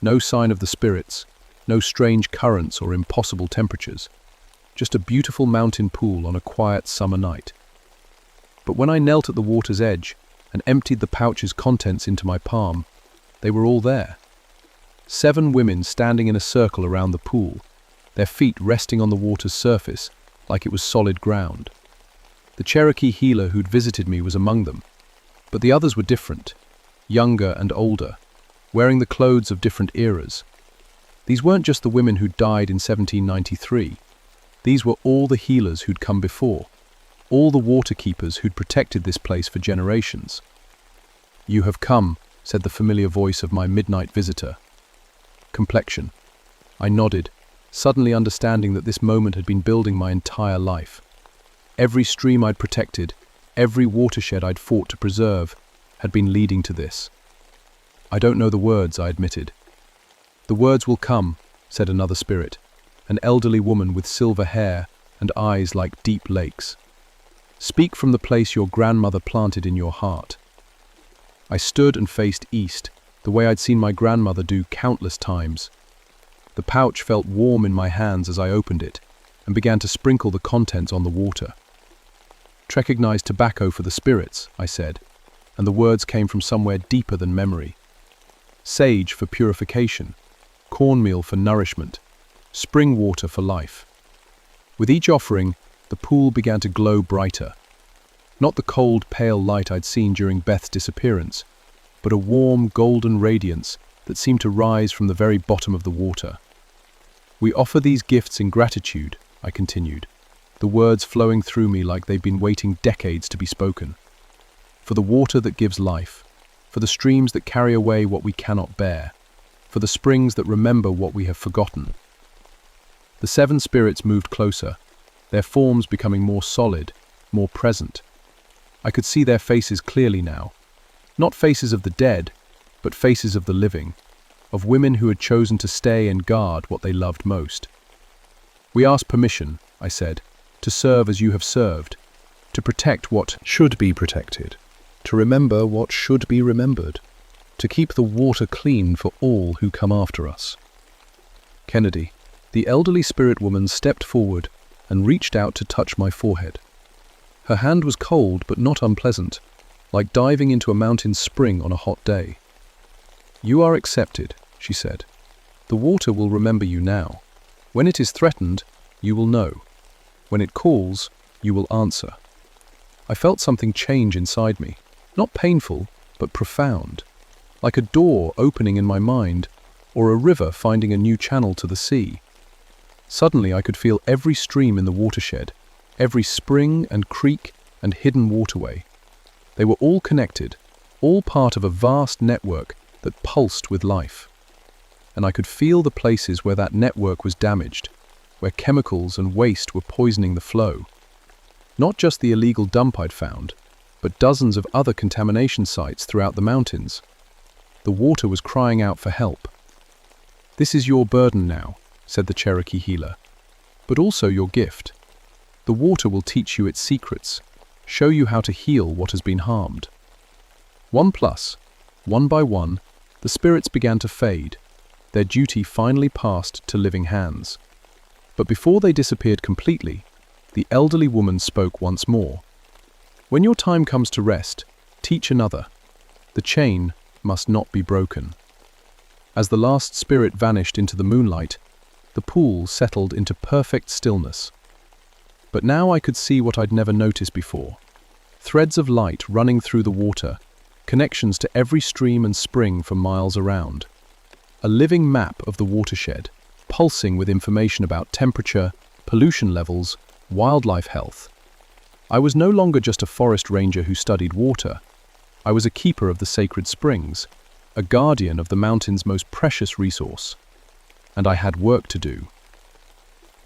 No sign of the spirits, no strange currents or impossible temperatures. Just a beautiful mountain pool on a quiet summer night. But when I knelt at the water's edge and emptied the pouch's contents into my palm, they were all there. 7 women standing in a circle around the pool, their feet resting on the water's surface like it was solid ground. The Cherokee healer who'd visited me was among them, but the others were different. younger and older, wearing the clothes of different eras. These weren't just the women who'd died in 1793. These were all the healers who'd come before, all the water keepers who'd protected this place for generations. "You have come," said the familiar voice of my midnight visitor. Complexion. I nodded, suddenly understanding that this moment had been building my entire life. Every stream I'd protected, every watershed I'd fought to preserve, had been leading to this. "I don't know the words," I admitted. "The words will come," said another spirit, an elderly woman with silver hair and eyes like deep lakes. "Speak from the place your grandmother planted in your heart." I stood and faced east, the way I'd seen my grandmother do countless times. The pouch felt warm in my hands as I opened it and began to sprinkle the contents on the water. "Recognize tobacco for the spirits," I said, and the words came from somewhere deeper than memory. "Sage for purification, cornmeal for nourishment, spring water for life." With each offering, the pool began to glow brighter. Not the cold, pale light I'd seen during Beth's disappearance, but a warm, golden radiance that seemed to rise from the very bottom of the water. "We offer these gifts in gratitude," I continued, the words flowing through me like they'd been waiting decades to be spoken. "For the water that gives life, for the streams that carry away what we cannot bear, for the springs that remember what we have forgotten." The 7 spirits moved closer, their forms becoming more solid, more present. I could see their faces clearly now. Not faces of the dead, but faces of the living, of women who had chosen to stay and guard what they loved most. "We ask permission," I said, "to serve as you have served, to protect what should be protected, to remember what should be remembered, to keep the water clean for all who come after us." Kennedy, the elderly spirit woman, stepped forward and reached out to touch my forehead. Her hand was cold but not unpleasant, like diving into a mountain spring on a hot day. "You are accepted," she said. "The water will remember you now. When it is threatened, you will know. When it calls, you will answer." I felt something change inside me, not painful, but profound, like a door opening in my mind, or a river finding a new channel to the sea. Suddenly I could feel every stream in the watershed, every spring and creek and hidden waterway. They were all connected, all part of a vast network that pulsed with life. And I could feel the places where that network was damaged, where chemicals and waste were poisoning the flow. Not just the illegal dump I'd found, but dozens of other contamination sites throughout the mountains. The water was crying out for help. "This is your burden now," said the Cherokee healer, "but also your gift. The water will teach you its secrets, show you how to heal what has been harmed." 1+, one by one, the spirits began to fade, their duty finally passed to living hands. But before they disappeared completely, the elderly woman spoke once more. "When your time comes to rest, teach another. The chain must not be broken." As the last spirit vanished into the moonlight, the pool settled into perfect stillness. But now I could see what I'd never noticed before. Threads of light running through the water, connections to every stream and spring for miles around. A living map of the watershed, pulsing with information about temperature, pollution levels, wildlife health. I was no longer just a forest ranger who studied water. I was a keeper of the sacred springs, a guardian of the mountain's most precious resource. And I had work to do.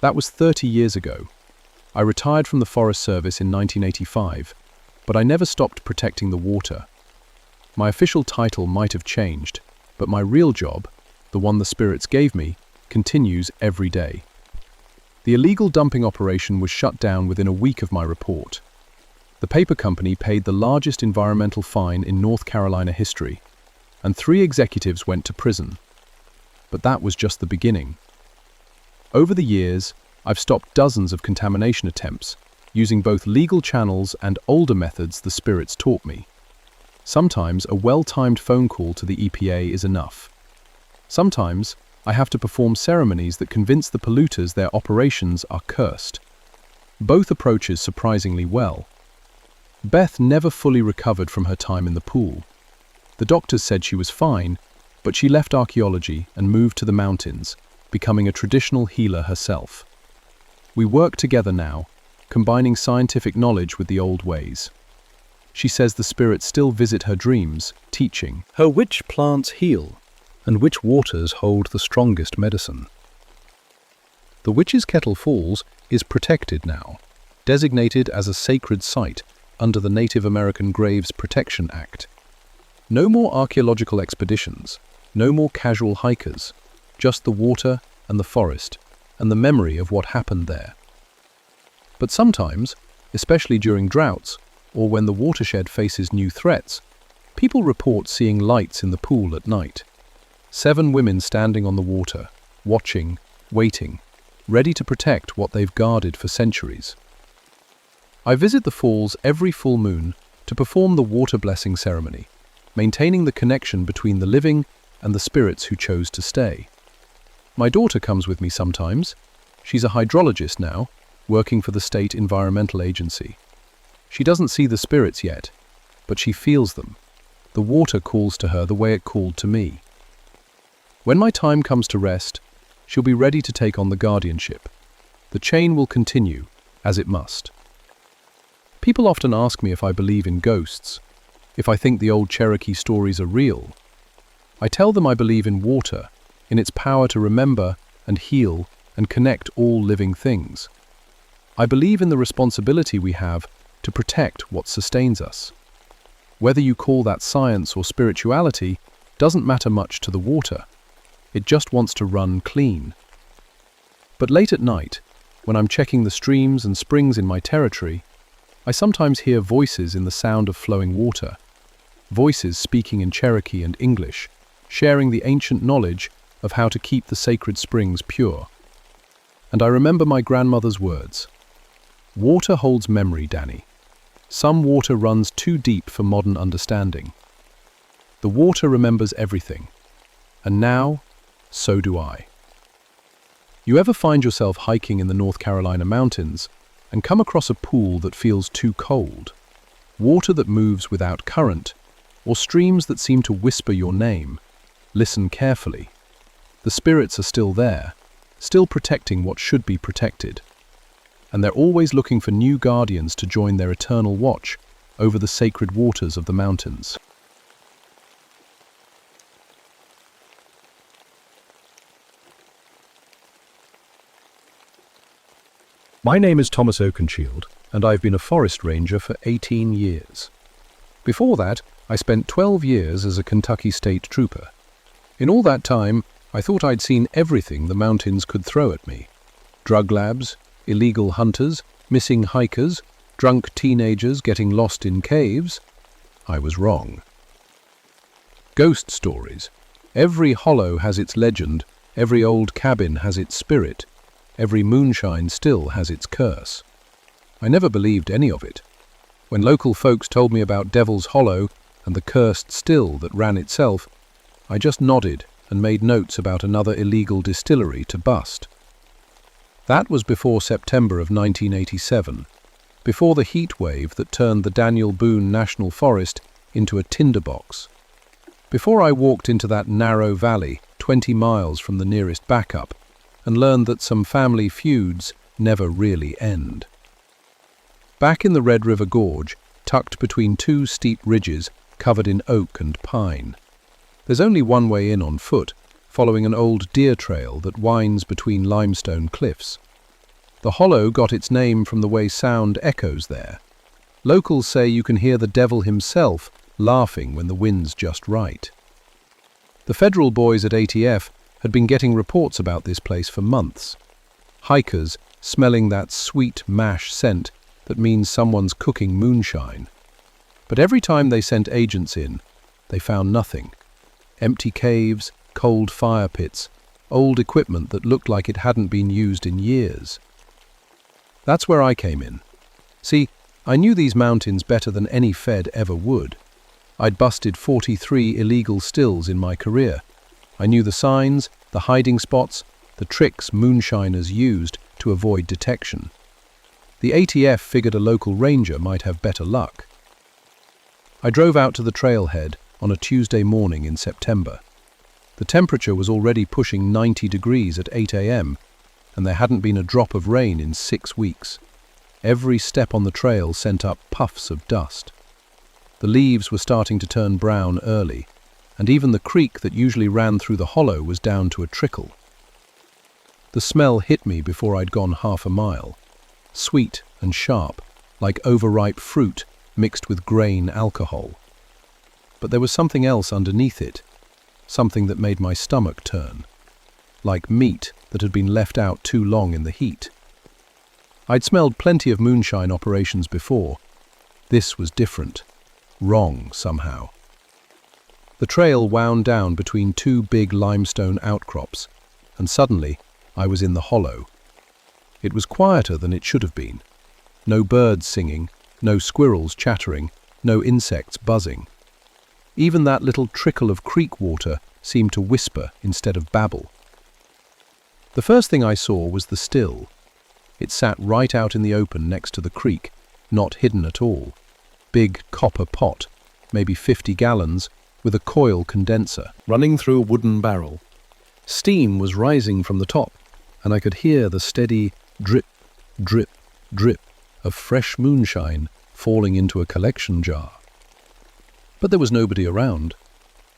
That was 30 years ago. I retired from the Forest Service in 1985, but I never stopped protecting the water. My official title might have changed, but my real job, the one the spirits gave me, continues every day. The illegal dumping operation was shut down within a week of my report. The paper company paid the largest environmental fine in North Carolina history, and 3 executives went to prison. But that was just the beginning. Over the years, I've stopped dozens of contamination attempts, using both legal channels and older methods the spirits taught me. Sometimes a well-timed phone call to the EPA is enough. Sometimes I have to perform ceremonies that convince the polluters their operations are cursed. Both approaches surprisingly well. Beth never fully recovered from her time in the pool. The The doctors said she was fine, but she left archaeology and moved to the mountains, becoming a traditional healer herself. We work together now, combining scientific knowledge with the old ways. She says the spirits still visit her dreams, teaching her which plants heal and which waters hold the strongest medicine. The Witch's Kettle Falls is protected now, designated as a sacred site under the Native American Graves Protection Act. No more archaeological expeditions, no more casual hikers, just the water and the forest and the memory of what happened there. But sometimes, especially during droughts or when the watershed faces new threats, people report seeing lights in the pool at night. 7 women standing on the water, watching, waiting, ready to protect what they've guarded for centuries. I visit the falls every full moon to perform the water blessing ceremony, maintaining the connection between the living and the spirits who chose to stay. My daughter comes with me sometimes. She's a hydrologist now, working for the State Environmental Agency. She doesn't see the spirits yet, but she feels them. The water calls to her the way it called to me. When my time comes to rest, she'll be ready to take on the guardianship. The chain will continue, as it must. People often ask me if I believe in ghosts, if I think the old Cherokee stories are real. I tell them I believe in water, in its power to remember and heal and connect all living things. I believe in the responsibility we have to protect what sustains us. Whether you call that science or spirituality doesn't matter much to the water. It just wants to run clean. But late at night, when I'm checking the streams and springs in my territory, I sometimes hear voices in the sound of flowing water, voices speaking in Cherokee and English, sharing the ancient knowledge of how to keep the sacred springs pure. And I remember my grandmother's words. Water holds memory, Danny. Some water runs too deep for modern understanding. The water remembers everything. And now, so do I. You ever find yourself hiking in the North Carolina mountains and come across a pool that feels too cold, water that moves without current, or streams that seem to whisper your name? Listen carefully. The spirits are still there, still protecting what should be protected. And they're always looking for new guardians to join their eternal watch over the sacred waters of the mountains. My name is Thomas Oakenshield, and I've been a forest ranger for 18 years. Before that, I spent 12 years as a Kentucky state trooper. In all that time, I thought I'd seen everything the mountains could throw at me. Drug labs, illegal hunters, missing hikers, drunk teenagers getting lost in caves. I was wrong. Ghost stories. Every hollow has its legend, every old cabin has its spirit, every moonshine still has its curse. I never believed any of it. When local folks told me about Devil's Hollow and the cursed still that ran itself, I just nodded and made notes about another illegal distillery to bust. That was before September of 1987, before the heat wave that turned the Daniel Boone National Forest into a tinderbox. Before I walked into that narrow valley 20 miles from the nearest backup and learned that some family feuds never really end. Back in the Red River Gorge, tucked between 2 steep ridges covered in oak and pine. There's only one way in on foot, following an old deer trail that winds between limestone cliffs. The hollow got its name from the way sound echoes there. Locals say you can hear the devil himself laughing when the wind's just right. The federal boys at ATF had been getting reports about this place for months. Hikers smelling that sweet mash scent that means someone's cooking moonshine. But every time they sent agents in, they found nothing. Empty caves, cold fire pits, old equipment that looked like it hadn't been used in years. That's where I came in. See, I knew these mountains better than any Fed ever would. I'd busted 43 illegal stills in my career. I knew the signs, the hiding spots, the tricks moonshiners used to avoid detection. The ATF figured a local ranger might have better luck. I drove out to the trailhead on a Tuesday morning in September. The temperature was already pushing 90 degrees at 8 a.m., and there hadn't been a drop of rain in 6 weeks. Every step on the trail sent up puffs of dust. The leaves were starting to turn brown early, and even the creek that usually ran through the hollow was down to a trickle. The smell hit me before I'd gone half a mile. Sweet and sharp, like overripe fruit mixed with grain alcohol. But there was something else underneath it, something that made my stomach turn, like meat that had been left out too long in the heat. I'd smelled plenty of moonshine operations before. This was different, wrong somehow. The trail wound down between two big limestone outcrops, and suddenly I was in the hollow. It was quieter than it should have been. No birds singing, no squirrels chattering, no insects buzzing. Even that little trickle of creek water seemed to whisper instead of babble. The first thing I saw was the still. It sat right out in the open next to the creek, not hidden at all. Big copper pot, maybe 50 gallons, with a coil condenser running through a wooden barrel. Steam was rising from the top, and I could hear the steady drip, drip, drip of fresh moonshine falling into a collection jar. But there was nobody around.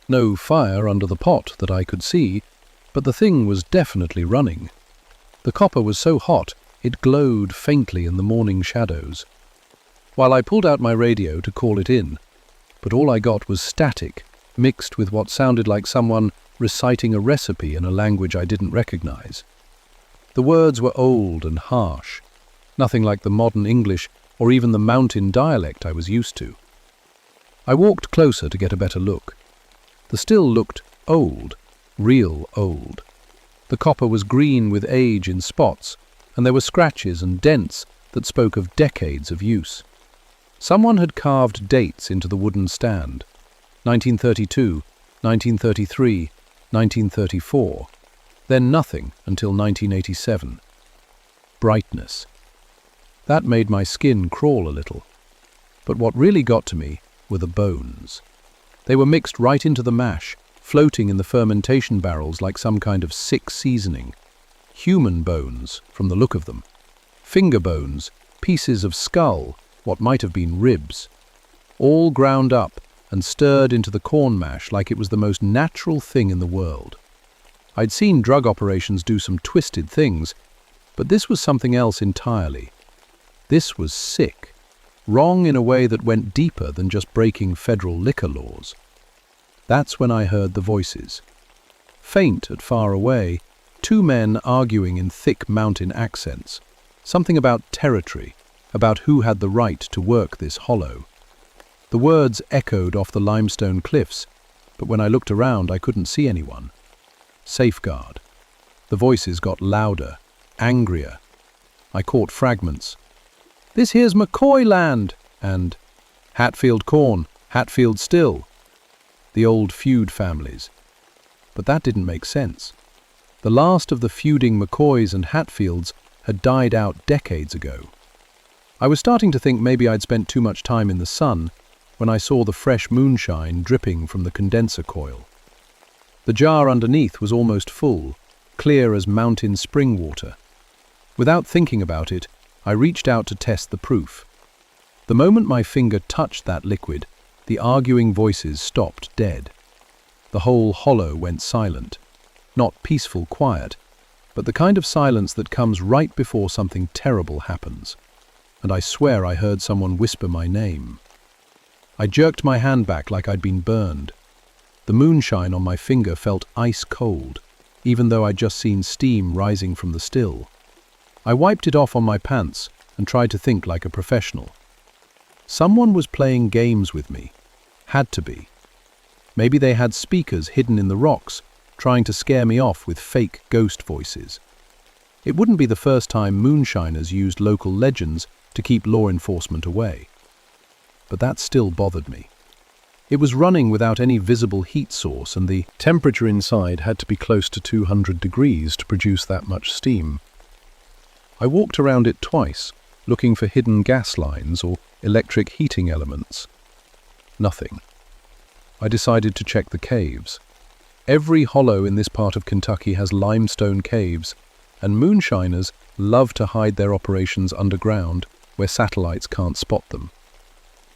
No fire under the pot that I could see, but the thing was definitely running. The copper was so hot it glowed faintly in the morning shadows. While I pulled out my radio to call it in, but all I got was static, mixed with what sounded like someone reciting a recipe in a language I didn't recognize. The words were old and harsh, nothing like the modern English or even the mountain dialect I was used to. I walked closer to get a better look. The still looked old, real old. The copper was green with age in spots, and there were scratches and dents that spoke of decades of use. Someone had carved dates into the wooden stand. 1932, 1933, 1934. Then nothing until 1987. Brightness. That made my skin crawl a little. But what really got to me were the bones. They were mixed right into the mash, floating in the fermentation barrels like some kind of sick seasoning. Human bones, from the look of them. Finger bones, pieces of skull, what might have been ribs. All ground up and stirred into the corn mash like it was the most natural thing in the world. I'd seen drug operations do some twisted things, but this was something else entirely. This was sick. Wrong in a way that went deeper than just breaking federal liquor laws. That's when I heard the voices. Faint and far away, two men arguing in thick mountain accents. Something about territory, about who had the right to work this hollow. The words echoed off the limestone cliffs, but when I looked around I couldn't see anyone. Safeguard. The voices got louder, angrier. I caught fragments. "This here's McCoy land," and "Hatfield corn, Hatfield still." The old feud families. But that didn't make sense. The last of the feuding McCoys and Hatfields had died out decades ago. I was starting to think maybe I'd spent too much time in the sun when I saw the fresh moonshine dripping from the condenser coil. The jar underneath was almost full, clear as mountain spring water. Without thinking about it, I reached out to test the proof. The moment my finger touched that liquid, the arguing voices stopped dead. The whole hollow went silent. Not peaceful quiet, but the kind of silence that comes right before something terrible happens. And I swear I heard someone whisper my name. I jerked my hand back like I'd been burned. The moonshine on my finger felt ice cold, even though I'd just seen steam rising from the still. I wiped it off on my pants and tried to think like a professional. Someone was playing games with me. Had to be. Maybe they had speakers hidden in the rocks, trying to scare me off with fake ghost voices. It wouldn't be the first time moonshiners used local legends to keep law enforcement away. But that still bothered me. It was running without any visible heat source, and the temperature inside had to be close to 200 degrees to produce that much steam. I walked around it twice, looking for hidden gas lines or electric heating elements. Nothing. I decided to check the caves. Every hollow in this part of Kentucky has limestone caves, and moonshiners love to hide their operations underground where satellites can't spot them.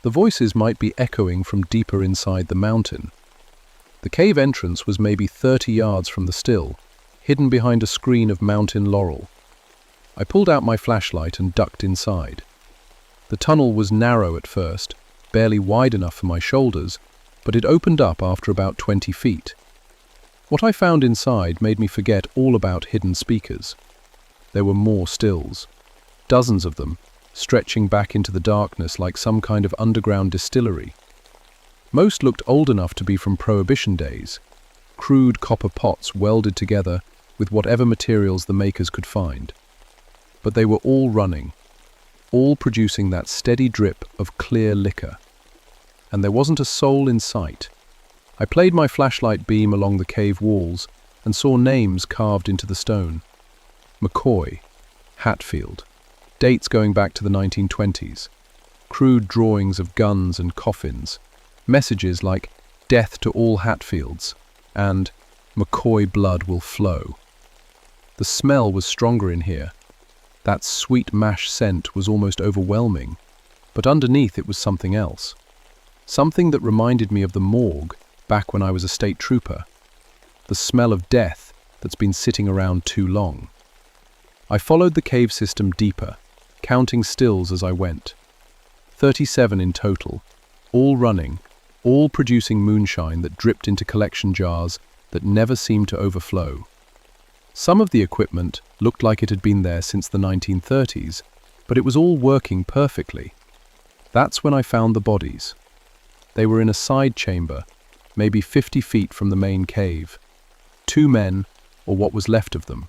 The voices might be echoing from deeper inside the mountain. The cave entrance was maybe 30 yards from the still, hidden behind a screen of mountain laurel. I pulled out my flashlight and ducked inside. The tunnel was narrow at first, barely wide enough for my shoulders, but it opened up after about 20 feet. What I found inside made me forget all about hidden speakers. There were more stills, dozens of them, stretching back into the darkness like some kind of underground distillery. Most looked old enough to be from Prohibition days, crude copper pots welded together with whatever materials the makers could find. But they were all running, all producing that steady drip of clear liquor. And there wasn't a soul in sight. I played my flashlight beam along the cave walls and saw names carved into the stone. McCoy, Hatfield, dates going back to the 1920s, crude drawings of guns and coffins, messages like "Death to all Hatfields" and "McCoy blood will flow." The smell was stronger in here. That sweet mash scent was almost overwhelming, but underneath it was something else. Something that reminded me of the morgue back when I was a state trooper. The smell of death that's been sitting around too long. I followed the cave system deeper, counting stills as I went. 37 in total, all running, all producing moonshine that dripped into collection jars that never seemed to overflow. Some of the equipment looked like it had been there since the 1930s, but it was all working perfectly. That's when I found the bodies. They were in a side chamber, maybe 50 feet from the main cave. 2 men, or what was left of them.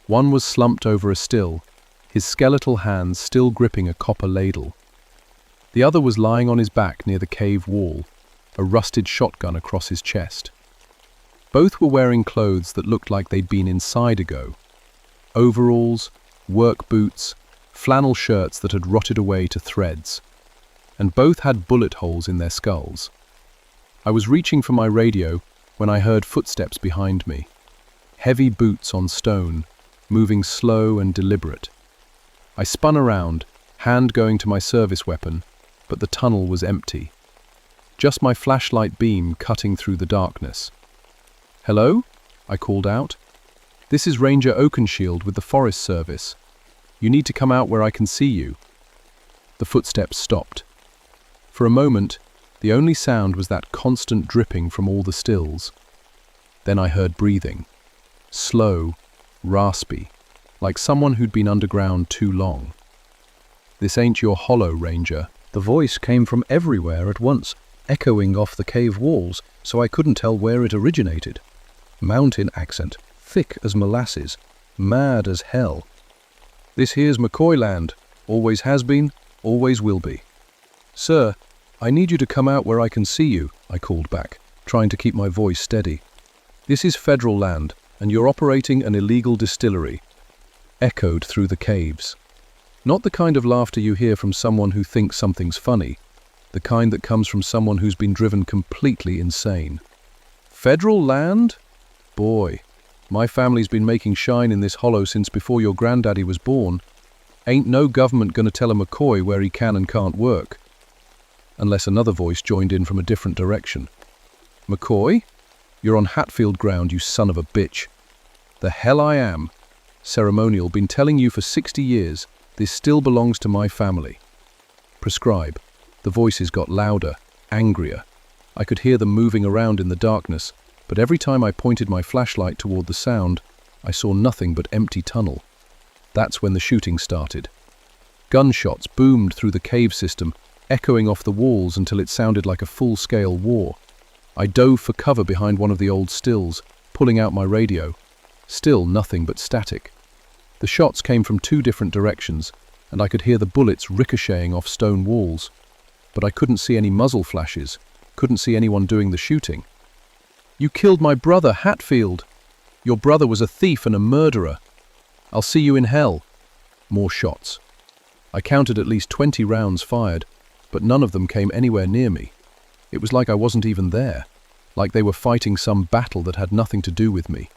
One was slumped over a still, his skeletal hands still gripping a copper ladle. The other was lying on his back near the cave wall, a rusted shotgun across his chest. Both were wearing clothes that looked like they'd been inside ago. Overalls, work boots, flannel shirts that had rotted away to threads. And both had bullet holes in their skulls. I was reaching for my radio when I heard footsteps behind me. Heavy boots on stone, moving slow and deliberate. I spun around, hand going to my service weapon, but the tunnel was empty. Just my flashlight beam cutting through the darkness. "Hello?" I called out. "This is Ranger Oakenshield with the Forest Service. You need to come out where I can see you." The footsteps stopped. For a moment, the only sound was that constant dripping from all the stills. Then I heard breathing. Slow, raspy, like someone who'd been underground too long. "This ain't your hollow, Ranger." The voice came from everywhere at once, echoing off the cave walls, so I couldn't tell where it originated. Mountain accent, thick as molasses, mad as hell. "This here's McCoy land, always has been, always will be." "Sir, I need you to come out where I can see you," I called back, trying to keep my voice steady. "This is federal land, and you're operating an illegal distillery." Echoed through the caves. Not the kind of laughter you hear from someone who thinks something's funny, the kind that comes from someone who's been driven completely insane. "Federal land? Boy, my family's been making shine in this hollow since before your granddaddy was born. Ain't no government gonna tell a McCoy where he can and can't work." Unless another voice joined in from a different direction. "McCoy? You're on Hatfield ground, you son of a bitch." "The hell I am. Ceremonial, been telling you for 60 years, this still belongs to my family." "Prescribe." The voices got louder, angrier. I could hear them moving around in the darkness, but every time I pointed my flashlight toward the sound, I saw nothing but empty tunnel. That's when the shooting started. Gunshots boomed through the cave system, echoing off the walls until it sounded like a full-scale war. I dove for cover behind one of the old stills, pulling out my radio. Still nothing but static. The shots came from 2 different directions, and I could hear the bullets ricocheting off stone walls. But I couldn't see any muzzle flashes, couldn't see anyone doing the shooting. "You killed my brother, Hatfield! Your brother was a thief and a murderer. I'll see you in hell." More shots. I counted at least 20 rounds fired, but none of them came anywhere near me. It was like I wasn't even there, like they were fighting some battle that had nothing to do with me.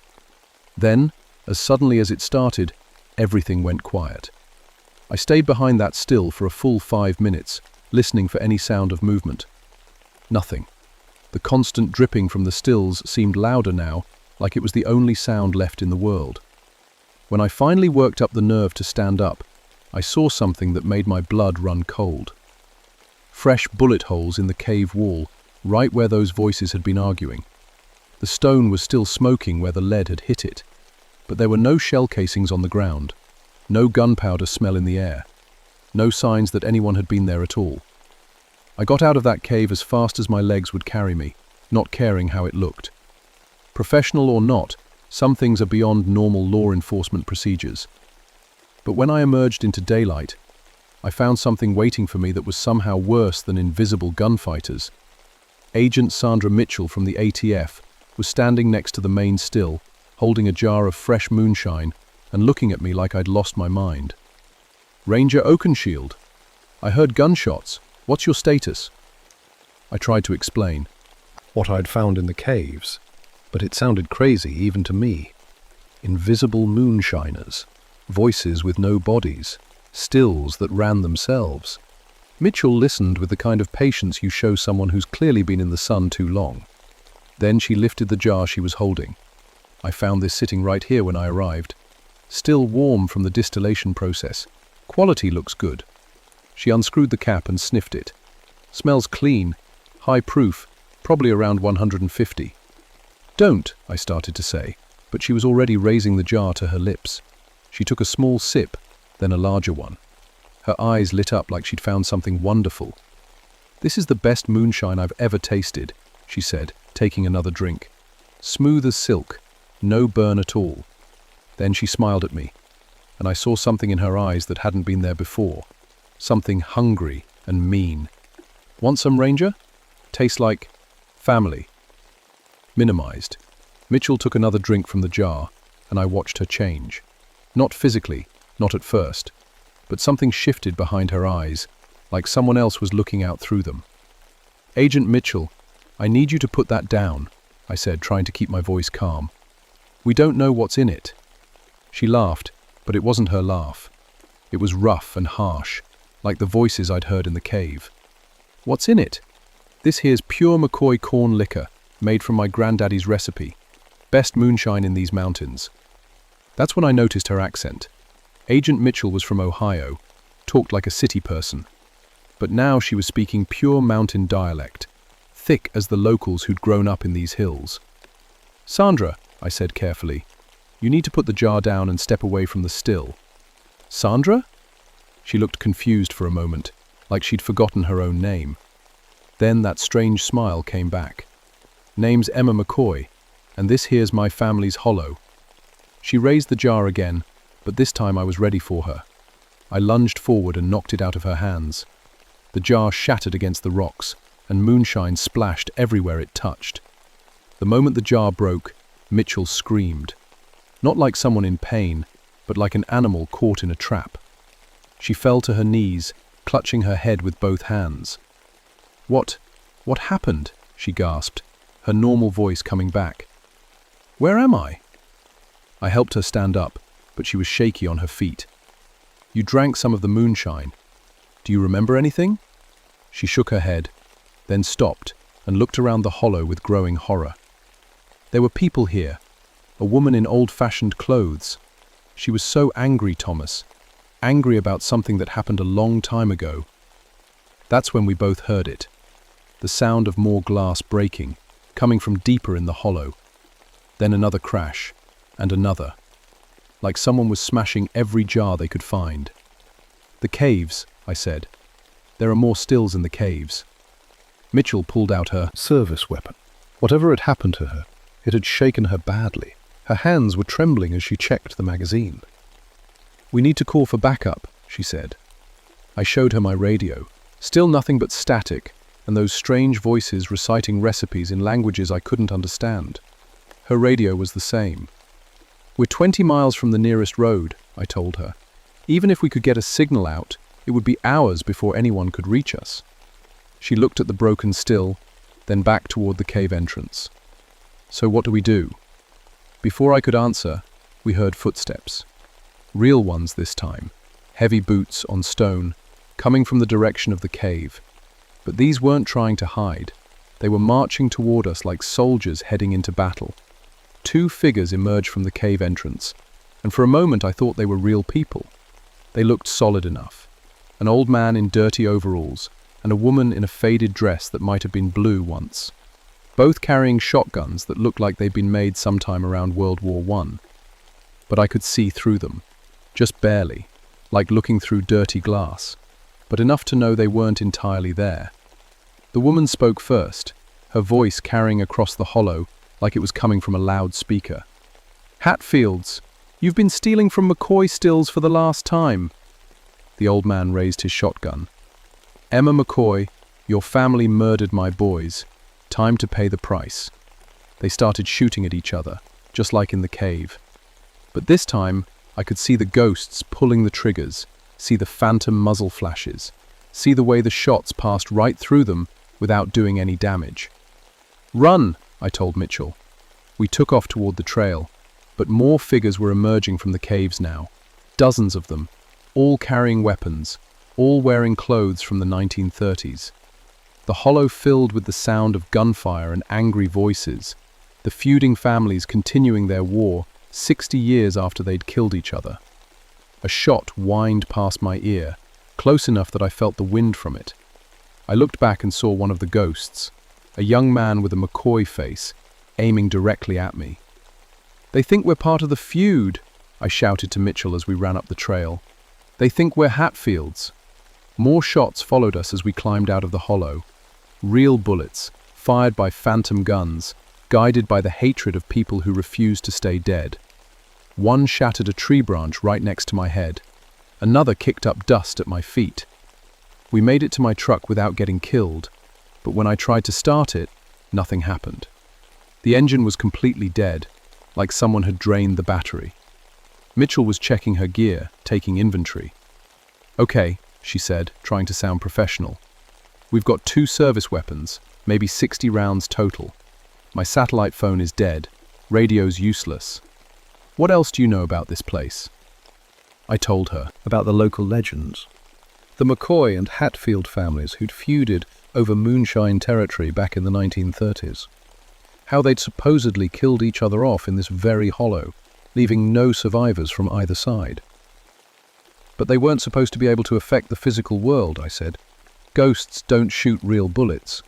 Then, as suddenly as it started, everything went quiet. I stayed behind that still for a full 5 minutes, listening for any sound of movement. Nothing. The constant dripping from the stills seemed louder now, like it was the only sound left in the world. When I finally worked up the nerve to stand up, I saw something that made my blood run cold. Fresh bullet holes in the cave wall, right where those voices had been arguing. The stone was still smoking where the lead had hit it, but there were no shell casings on the ground, no gunpowder smell in the air, no signs that anyone had been there at all. I got out of that cave as fast as my legs would carry me, not caring how it looked. Professional or not, some things are beyond normal law enforcement procedures. But when I emerged into daylight, I found something waiting for me that was somehow worse than invisible gunfighters. Agent Sandra Mitchell from the ATF was standing next to the main still, holding a jar of fresh moonshine and looking at me like I'd lost my mind. "Ranger Oakenshield, I heard gunshots. What's your status?" I tried to explain what I'd found in the caves, but it sounded crazy even to me. Invisible moonshiners, voices with no bodies, stills that ran themselves. Mitchell listened with the kind of patience you show someone who's clearly been in the sun too long. Then she lifted the jar she was holding. I found this sitting right here when I arrived. Still warm from the distillation process. Quality looks good. She unscrewed the cap and sniffed it. Smells clean, high proof, probably around 150. "Don't," I started to say, but she was already raising the jar to her lips. She took a small sip, then a larger one. Her eyes lit up like she'd found something wonderful. "This is the best moonshine I've ever tasted," she said, taking another drink. "Smooth as silk, no burn at all." Then she smiled at me, and I saw something in her eyes that hadn't been there before. Something hungry and mean. "Want some, Ranger? Tastes like family." Minimized. Mitchell took another drink from the jar, and I watched her change. Not physically, not at first, but something shifted behind her eyes, like someone else was looking out through them. "Agent Mitchell, I need you to put that down," I said, trying to keep my voice calm. "We don't know what's in it." She laughed, but it wasn't her laugh. It was rough and harsh, like the voices I'd heard in the cave. "What's in it?" "This here's pure McCoy corn liquor, made from my granddaddy's recipe. Best moonshine in these mountains." That's when I noticed her accent. Agent Mitchell was from Ohio, talked like a city person. But now she was speaking pure mountain dialect, thick as the locals who'd grown up in these hills. "Sandra," I said carefully, "you need to put the jar down and step away from the still." "Sandra?" She looked confused for a moment, like she'd forgotten her own name. Then that strange smile came back. "Name's Emma McCoy, and this here's my family's hollow." She raised the jar again, but this time I was ready for her. I lunged forward and knocked it out of her hands. The jar shattered against the rocks, and moonshine splashed everywhere it touched. The moment the jar broke, Mitchell screamed. Not like someone in pain, but like an animal caught in a trap. She fell to her knees, clutching her head with both hands. What happened?" she gasped, her normal voice coming back. "Where am I?" I helped her stand up, but she was shaky on her feet. "You drank some of the moonshine. Do you remember anything?" She shook her head, then stopped and looked around the hollow with growing horror. There were people here, a woman in old-fashioned clothes. She was so angry, Thomas, angry about something that happened a long time ago. That's when we both heard it, the sound of more glass breaking, coming from deeper in the hollow. Then another crash, and another, like someone was smashing every jar they could find. "The caves," I said. "There are more stills in the caves." Mitchell pulled out her service weapon. Whatever had happened to her, it had shaken her badly. Her hands were trembling as she checked the magazine. "We need to call for backup," she said. I showed her my radio. Still nothing but static, and those strange voices reciting recipes in languages I couldn't understand. Her radio was the same. "We're 20 miles from the nearest road," I told her. "Even if we could get a signal out, it would be hours before anyone could reach us." She looked at the broken still, then back toward the cave entrance. So what do we do? Before I could answer, we heard footsteps. Real ones this time, heavy boots on stone, coming from the direction of the cave. But these weren't trying to hide. They were marching toward us like soldiers heading into battle. 2 figures emerged from the cave entrance, and for a moment I thought they were real people. They looked solid enough. An old man in dirty overalls, and a woman in a faded dress that might have been blue once. Both carrying shotguns that looked like they'd been made sometime around World War I. But I could see through them, just barely, like looking through dirty glass, but enough to know they weren't entirely there. The woman spoke first, her voice carrying across the hollow like it was coming from a loudspeaker. "Hatfields, you've been stealing from McCoy stills for the last time." The old man raised his shotgun. "Emma McCoy, your family murdered my boys. Time to pay the price." They started shooting at each other, just like in the cave. But this time, I could see the ghosts pulling the triggers, see the phantom muzzle flashes, see the way the shots passed right through them without doing any damage. "Run," I told Mitchell. We took off toward the trail, but more figures were emerging from the caves now. Dozens of them, all carrying weapons, all wearing clothes from the 1930s. The hollow filled with the sound of gunfire and angry voices, the feuding families continuing their war 60 years after they'd killed each other. A shot whined past my ear, close enough that I felt the wind from it. I looked back and saw one of the ghosts, a young man with a McCoy face, aiming directly at me. "They think we're part of the feud," I shouted to Mitchell as we ran up the trail. "They think we're Hatfields." More shots followed us as we climbed out of the hollow. Real bullets, fired by phantom guns, guided by the hatred of people who refused to stay dead. One shattered a tree branch right next to my head. Another kicked up dust at my feet. We made it to my truck without getting killed, but when I tried to start it, nothing happened. The engine was completely dead, like someone had drained the battery. Mitchell was checking her gear, taking inventory. "Okay," she said, trying to sound professional. "We've got 2 service weapons, maybe 60 rounds total. My satellite phone is dead. Radio's useless. What else do you know about this place?" I told her About the local legends. The McCoy and Hatfield families who'd feuded over moonshine territory back in the 1930s. How they'd supposedly killed each other off in this very hollow, leaving no survivors from either side. "But they weren't supposed to be able to affect the physical world," I said. "Ghosts don't shoot real bullets."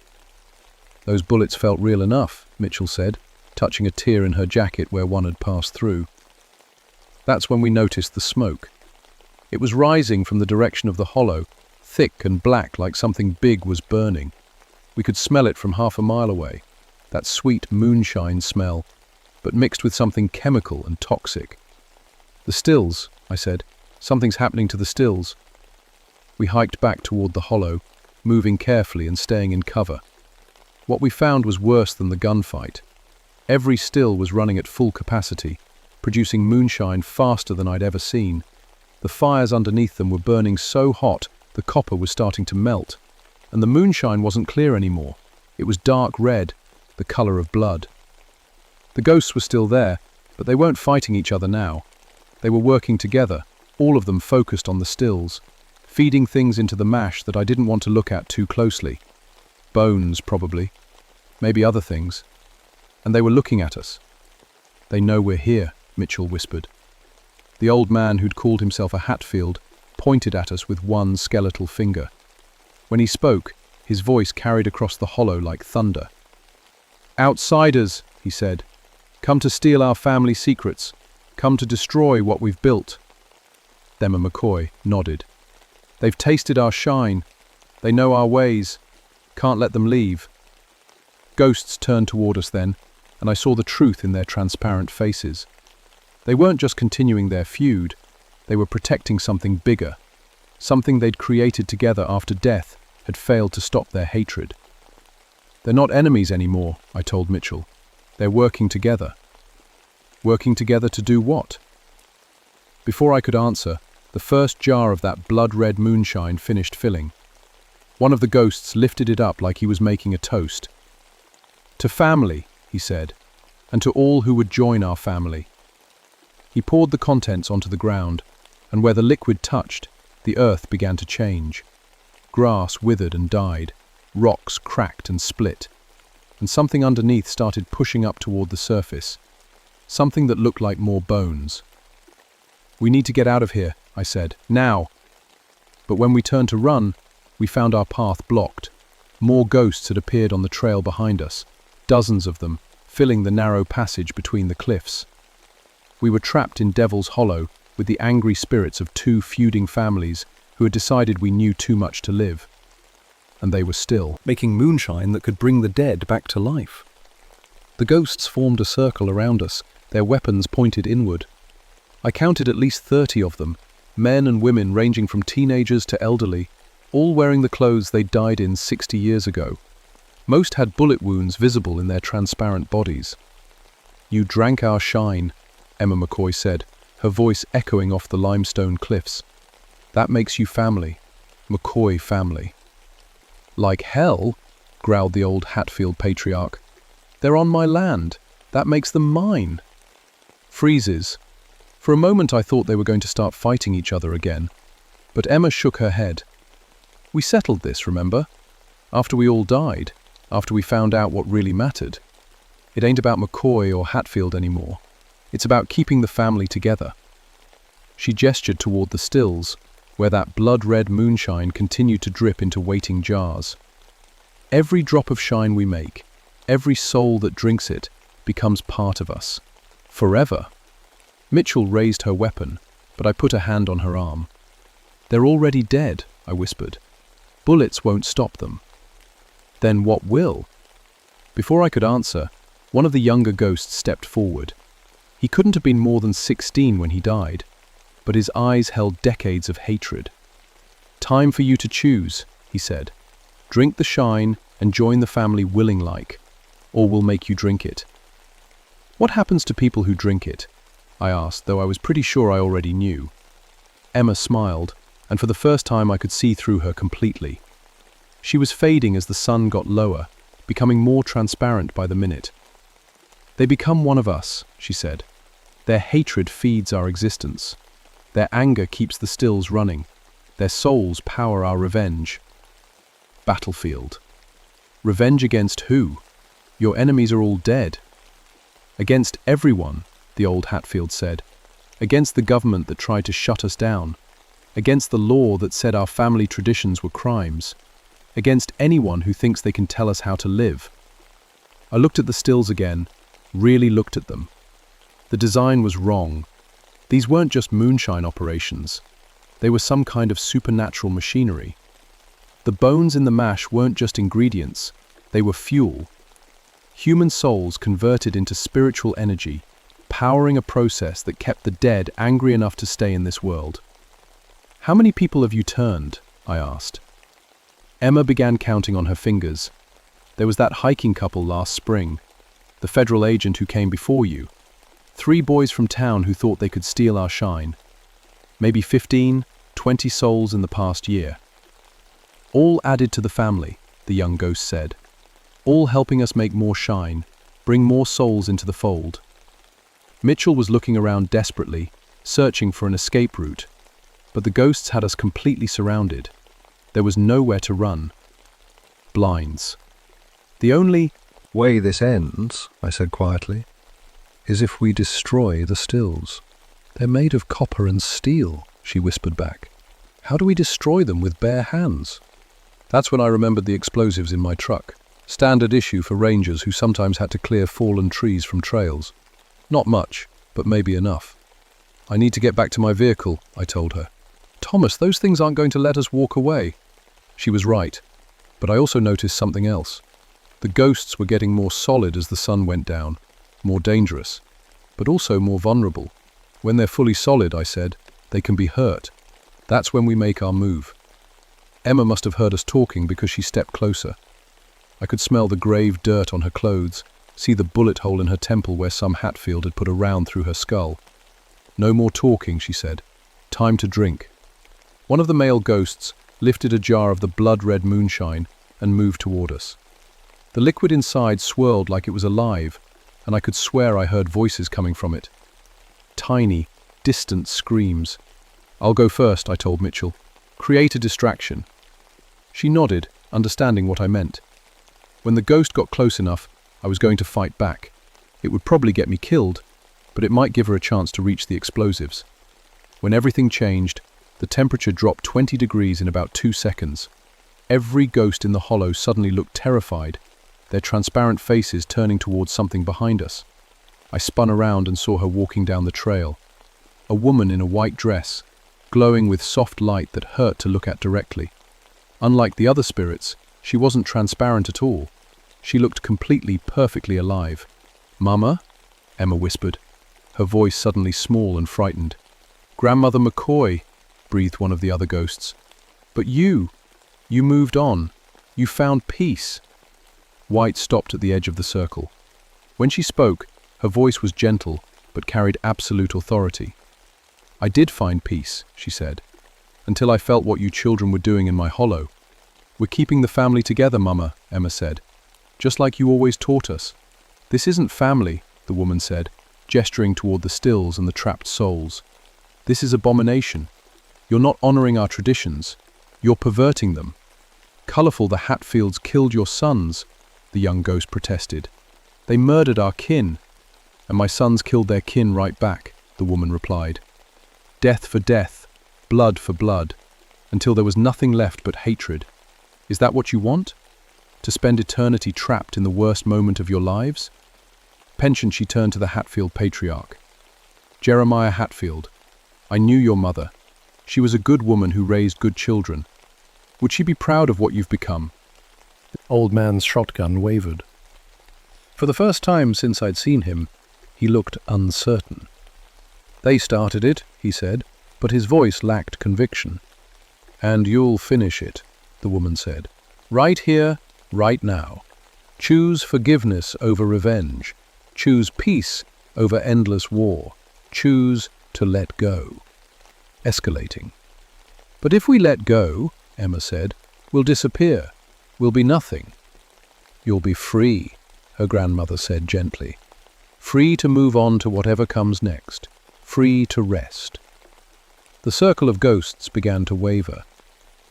"Those bullets felt real enough," Mitchell said, touching a tear in her jacket where one had passed through. That's when we noticed the smoke. It was rising from the direction of the hollow, thick and black like something big was burning. We could smell it from half a mile away, that sweet moonshine smell, but mixed with something chemical and toxic. "The stills," I said. "Something's happening to the stills." We hiked back toward the hollow, moving carefully and staying in cover. What we found was worse than the gunfight. Every still was running at full capacity, producing moonshine faster than I'd ever seen. The fires underneath them were burning so hot the copper was starting to melt, and the moonshine wasn't clear anymore. It was dark red, the color of blood. The ghosts were still there, but they weren't fighting each other now. They were working together, all of them focused on the stills, feeding things into the mash that I didn't want to look at too closely. Bones, probably. Maybe other things. And they were looking at us. "They know we're here," Mitchell whispered. The old man who'd called himself a Hatfield pointed at us with one skeletal finger. When he spoke, his voice carried across the hollow like thunder. "Outsiders," he said. "Come to steal our family secrets. Come to destroy what we've built." Emma McCoy nodded. "They've tasted our shine. They know our ways. Can't let them leave." Ghosts turned toward us then, and I saw the truth in their transparent faces. They weren't just continuing their feud, they were protecting something bigger, something they'd created together after death had failed to stop their hatred. "They're not enemies anymore," I told Mitchell. "They're working together." Working together to do what? Before I could answer, the first jar of that blood-red moonshine finished filling. One of the ghosts lifted it up like he was making a toast, To family, he said, and to all who would join our family. He poured the contents onto the ground, and where the liquid touched, the earth began to change. Grass withered and died, rocks cracked and split, and something underneath started pushing up toward the surface, something that looked like more bones. "We need to get out of here," I said, "now." But when we turned to run, we found our path blocked. More ghosts had appeared on the trail behind us, dozens of them, filling the narrow passage between the cliffs. We were trapped in Devil's Hollow with the angry spirits of two feuding families who had decided we knew too much to live. And they were still making moonshine that could bring the dead back to life. The ghosts formed a circle around us, their weapons pointed inward. I counted at least 30 of them, men and women ranging from teenagers to elderly, all wearing the clothes they died in 60 years ago. Most had bullet wounds visible in their transparent bodies. "You drank our shine," Emma McCoy said, her voice echoing off the limestone cliffs. "That makes you family, McCoy family." "Like hell," growled the old Hatfield patriarch. "They're on my land. That makes them mine." Freezes. For a moment I thought they were going to start fighting each other again, but Emma shook her head. "We settled this, remember? After we all died, after we found out what really mattered. It ain't about McCoy or Hatfield anymore. It's about keeping the family together." She gestured toward the stills, where that blood-red moonshine continued to drip into waiting jars. "Every drop of shine we make, every soul that drinks it, becomes part of us. Forever." Mitchell raised her weapon, but I put a hand on her arm. "They're already dead," I whispered. "Bullets won't stop them." "Then what will?" Before I could answer, one of the younger ghosts stepped forward. He couldn't have been more than 16 when he died, but his eyes held decades of hatred. "Time for you to choose," he said. "Drink the shine and join the family willing like, or we'll make you drink it." "What happens to people who drink it?" I asked, though I was pretty sure I already knew. Emma smiled, and for the first time I could see through her completely. She was fading as the sun got lower, becoming more transparent by the minute. "They become one of us," she said. "Their hatred feeds our existence. Their anger keeps the stills running. Their souls power our revenge." Battlefield. Revenge against who? Your enemies are all dead. "Against everyone," the old Hatfield said. "Against the government that tried to shut us down. Against the law that said our family traditions were crimes. Against anyone who thinks they can tell us how to live." I looked at the stills again, really looked at them. The design was wrong. These weren't just moonshine operations. They were some kind of supernatural machinery. The bones in the mash weren't just ingredients, they were fuel. Human souls converted into spiritual energy, powering a process that kept the dead angry enough to stay in this world. "How many people have you turned?" I asked. Emma began counting on her fingers. "There was that hiking couple last spring, the federal agent who came before you. 3 boys from town who thought they could steal our shine. Maybe 15, 20 souls in the past year. All added to the family," the young ghost said. "All helping us make more shine, bring more souls into the fold." Mitchell was looking around desperately, searching for an escape route, but the ghosts had us completely surrounded. There was nowhere to run. Blinds. "The only way this ends," I said quietly, "is if we destroy the stills." "They're made of copper and steel," she whispered back. "How do we destroy them with bare hands?" That's when I remembered the explosives in my truck. Standard issue for rangers who sometimes had to clear fallen trees from trails. Not much, but maybe enough. "I need to get back to my vehicle," I told her. "Thomas, those things aren't going to let us walk away." She was right, but I also noticed something else. The ghosts were getting more solid as the sun went down, more dangerous, but also more vulnerable. "When they're fully solid," I said, "they can be hurt. That's when we make our move." Emma must have heard us talking because she stepped closer. I could smell the grave dirt on her clothes, see the bullet hole in her temple where some Hatfield had put a round through her skull. "No more talking," she said. "Time to drink." One of the male ghosts lifted a jar of the blood-red moonshine and moved toward us. The liquid inside swirled like it was alive, and I could swear I heard voices coming from it. Tiny, distant screams. "I'll go first," I told Mitchell. "Create a distraction." She nodded, understanding what I meant. When the ghost got close enough, I was going to fight back. It would probably get me killed, but it might give her a chance to reach the explosives. When everything changed, the temperature dropped 20 degrees in about 2 seconds. Every ghost in the hollow suddenly looked terrified, their transparent faces turning towards something behind us. I spun around and saw her walking down the trail. A woman in a white dress, glowing with soft light that hurt to look at directly. Unlike the other spirits, she wasn't transparent at all. She looked completely, perfectly alive. "Mama?" Emma whispered, her voice suddenly small and frightened. "Grandmother McCoy," breathed one of the other ghosts. "But you moved on. You found peace." White stopped at the edge of the circle. When she spoke, her voice was gentle, but carried absolute authority. "I did find peace," she said, "until I felt what you children were doing in my hollow." "We're keeping the family together, Mama," Emma said, "just like you always taught us." "This isn't family," the woman said, gesturing toward the stills and the trapped souls. "This is abomination. You're not honoring our traditions. You're perverting them. Colorful, the Hatfields killed your sons," the young ghost protested. "They murdered our kin." "And my sons killed their kin right back," the woman replied. "Death for death, blood for blood, until there was nothing left but hatred. Is that what you want? To spend eternity trapped in the worst moment of your lives?" Pension, she turned to the Hatfield patriarch. "Jeremiah Hatfield, I knew your mother. She was a good woman who raised good children. Would she be proud of what you've become?" The old man's shotgun wavered. For the first time since I'd seen him, he looked uncertain. "They started it," he said, but his voice lacked conviction. "And you'll finish it," the woman said. "Right here, right now. Choose forgiveness over revenge. Choose peace over endless war. Choose to let go." Escalating. "But if we let go," Emma said, "we'll disappear. We'll be nothing." "You'll be free," her grandmother said gently. "Free to move on to whatever comes next. Free to rest." The circle of ghosts began to waver.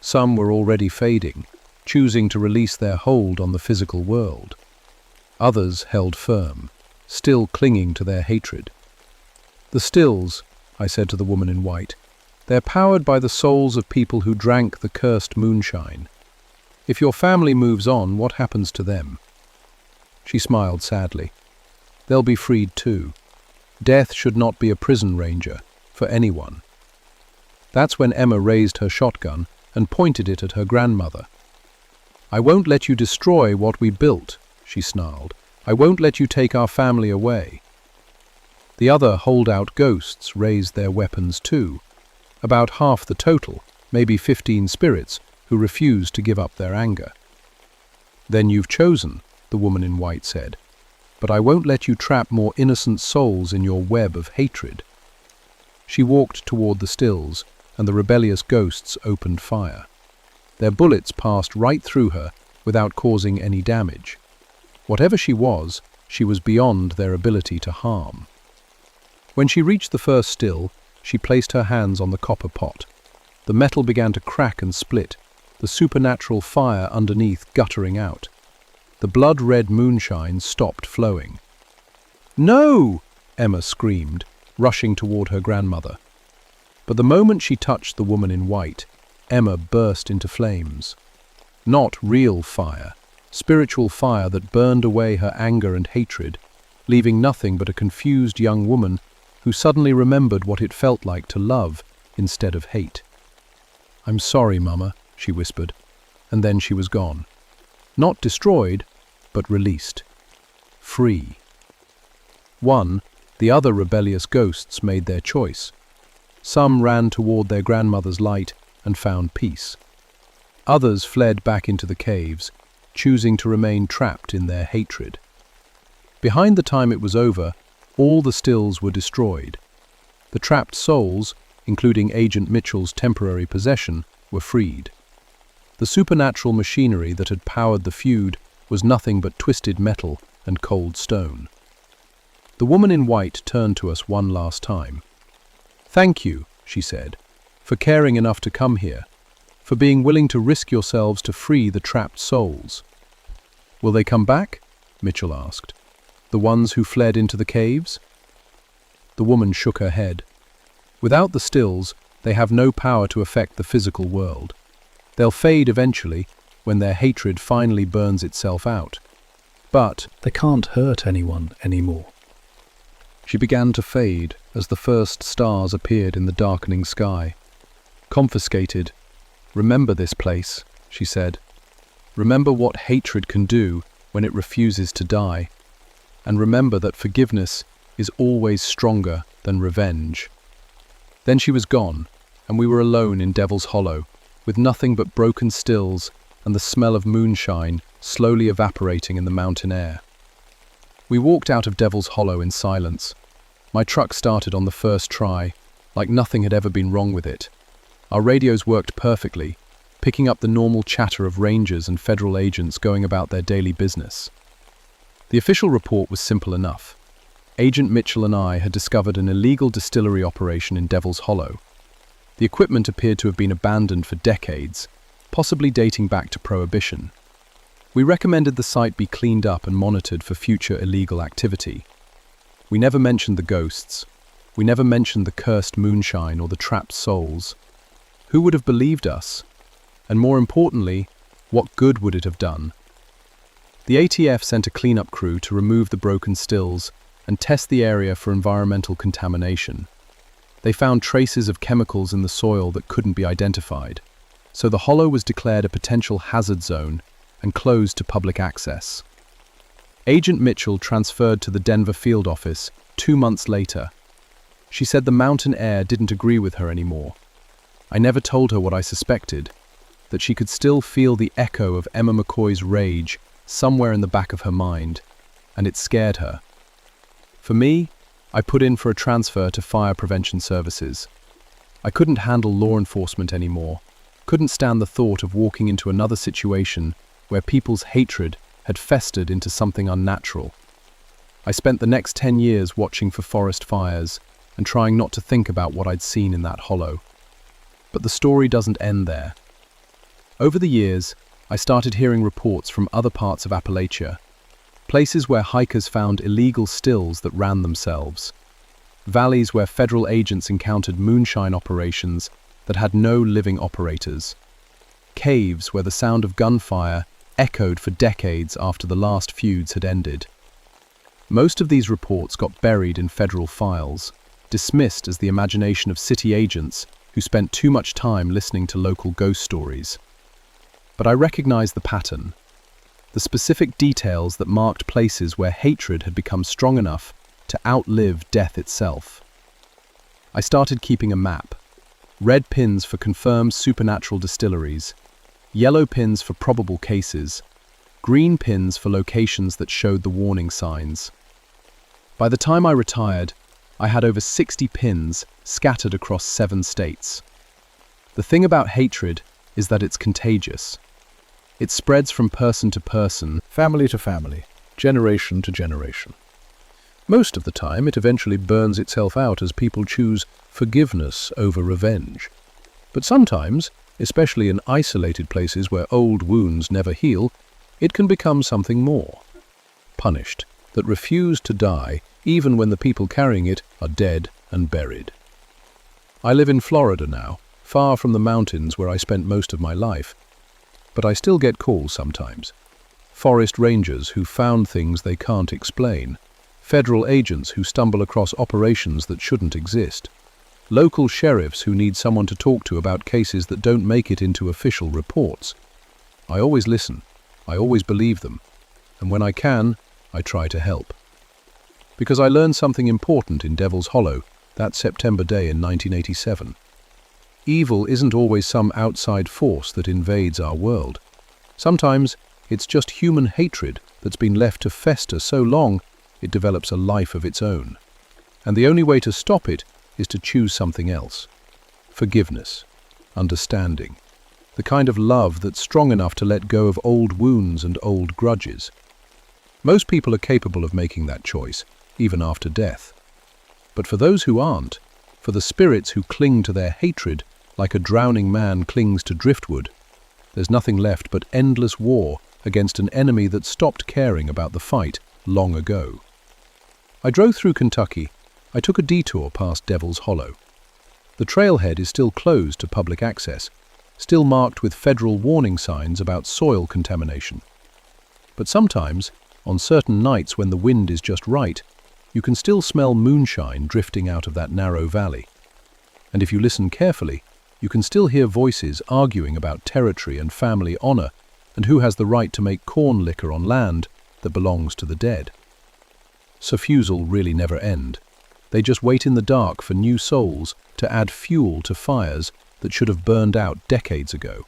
Some were already fading, choosing to release their hold on the physical world. Others held firm, still clinging to their hatred. "The stills," I said to the woman in white, "they're powered by the souls of people who drank the cursed moonshine. If your family moves on, what happens to them?" She smiled sadly. "They'll be freed too. Death should not be a prison ranger, for anyone." That's when Emma raised her shotgun and pointed it at her grandmother. "I won't let you destroy what we built," she snarled. "I won't let you take our family away." The other holdout ghosts raised their weapons too. About half the total, maybe 15 spirits, who refused to give up their anger. "Then you've chosen," the woman in white said. "But I won't let you trap more innocent souls in your web of hatred." She walked toward the stills, and the rebellious ghosts opened fire. Their bullets passed right through her without causing any damage. Whatever she was beyond their ability to harm. When she reached the first still, she placed her hands on the copper pot. The metal began to crack and split, the supernatural fire underneath guttering out. The blood-red moonshine stopped flowing. "No!" Emma screamed, rushing toward her grandmother. But the moment she touched the woman in white, Emma burst into flames. Not real fire, spiritual fire that burned away her anger and hatred, leaving nothing but a confused young woman who suddenly remembered what it felt like to love instead of hate. "I'm sorry, Mama," she whispered, and then she was gone. Not destroyed, but released. Free. The other rebellious ghosts made their choice. Some ran toward their grandmother's light and found peace. Others fled back into the caves, choosing to remain trapped in their hatred. Behind the time it was over, all the stills were destroyed. The trapped souls, including Agent Mitchell's temporary possession, were freed. The supernatural machinery that had powered the feud was nothing but twisted metal and cold stone. The woman in white turned to us one last time. "Thank you," she said, "for caring enough to come here, for being willing to risk yourselves to free the trapped souls." "Will they come back?" Mitchell asked. "The ones who fled into the caves?" The woman shook her head. "Without the stills, they have no power to affect the physical world. They'll fade eventually when their hatred finally burns itself out. But they can't hurt anyone anymore." She began to fade as the first stars appeared in the darkening sky. "Confiscated. Remember this place," she said. "Remember what hatred can do when it refuses to die. And remember that forgiveness is always stronger than revenge." Then she was gone, and we were alone in Devil's Hollow, with nothing but broken stills and the smell of moonshine slowly evaporating in the mountain air. We walked out of Devil's Hollow in silence. My truck started on the first try, like nothing had ever been wrong with it. Our radios worked perfectly, picking up the normal chatter of rangers and federal agents going about their daily business. The official report was simple enough. Agent Mitchell and I had discovered an illegal distillery operation in Devil's Hollow. The equipment appeared to have been abandoned for decades, possibly dating back to Prohibition. We recommended the site be cleaned up and monitored for future illegal activity. We never mentioned the ghosts. We never mentioned the cursed moonshine or the trapped souls. Who would have believed us? And more importantly, what good would it have done? The ATF sent a cleanup crew to remove the broken stills and test the area for environmental contamination. They found traces of chemicals in the soil that couldn't be identified, so the hollow was declared a potential hazard zone and closed to public access. Agent Mitchell transferred to the Denver field office 2 months later. She said the mountain air didn't agree with her anymore. I never told her what I suspected, that she could still feel the echo of Emma McCoy's rage somewhere in the back of her mind, and it scared her. For me, I put in for a transfer to fire prevention services. I couldn't handle law enforcement anymore, couldn't stand the thought of walking into another situation where people's hatred had festered into something unnatural. I spent the next 10 years watching for forest fires and trying not to think about what I'd seen in that hollow. But the story doesn't end there. Over the years, I started hearing reports from other parts of Appalachia, places where hikers found illegal stills that ran themselves, valleys where federal agents encountered moonshine operations that had no living operators, caves where the sound of gunfire echoed for decades after the last feuds had ended. Most of these reports got buried in federal files, dismissed as the imagination of city agents who spent too much time listening to local ghost stories. But I recognized the pattern, the specific details that marked places where hatred had become strong enough to outlive death itself. I started keeping a map. Red pins for confirmed supernatural distilleries, yellow pins for probable cases, green pins for locations that showed the warning signs. By the time I retired, I had over 60 pins scattered across 7 states. The thing about hatred is that it's contagious. It spreads from person to person, Family to family, generation to generation. Most of the time, it eventually burns itself out as people choose forgiveness over revenge. But sometimes, especially in isolated places where old wounds never heal, it can become something more. Punished, that refuse to die even when the people carrying it are dead and buried. I live in Florida now, far from the mountains where I spent most of my life, but I still get calls sometimes. Forest rangers who found things they can't explain, federal agents who stumble across operations that shouldn't exist, local sheriffs who need someone to talk to about cases that don't make it into official reports. I always listen, I always believe them, and when I can, I try to help. Because I learned something important in Devil's Hollow that September day in 1987. Evil isn't always some outside force that invades our world. Sometimes it's just human hatred that's been left to fester so long it develops a life of its own. And the only way to stop it is to choose something else. Forgiveness, understanding, the kind of love that's strong enough to let go of old wounds and old grudges. Most people are capable of making that choice, even after death. But for those who aren't, for the spirits who cling to their hatred like a drowning man clings to driftwood, there's nothing left but endless war against an enemy that stopped caring about the fight long ago. I drove through Kentucky. I took a detour past Devil's Hollow. The trailhead is still closed to public access, still marked with federal warning signs about soil contamination. But sometimes, on certain nights when the wind is just right, you can still smell moonshine drifting out of that narrow valley. And if you listen carefully, you can still hear voices arguing about territory and family honor and who has the right to make corn liquor on land that belongs to the dead. Sufusal really never end. They just wait in the dark for new souls to add fuel to fires that should have burned out decades ago.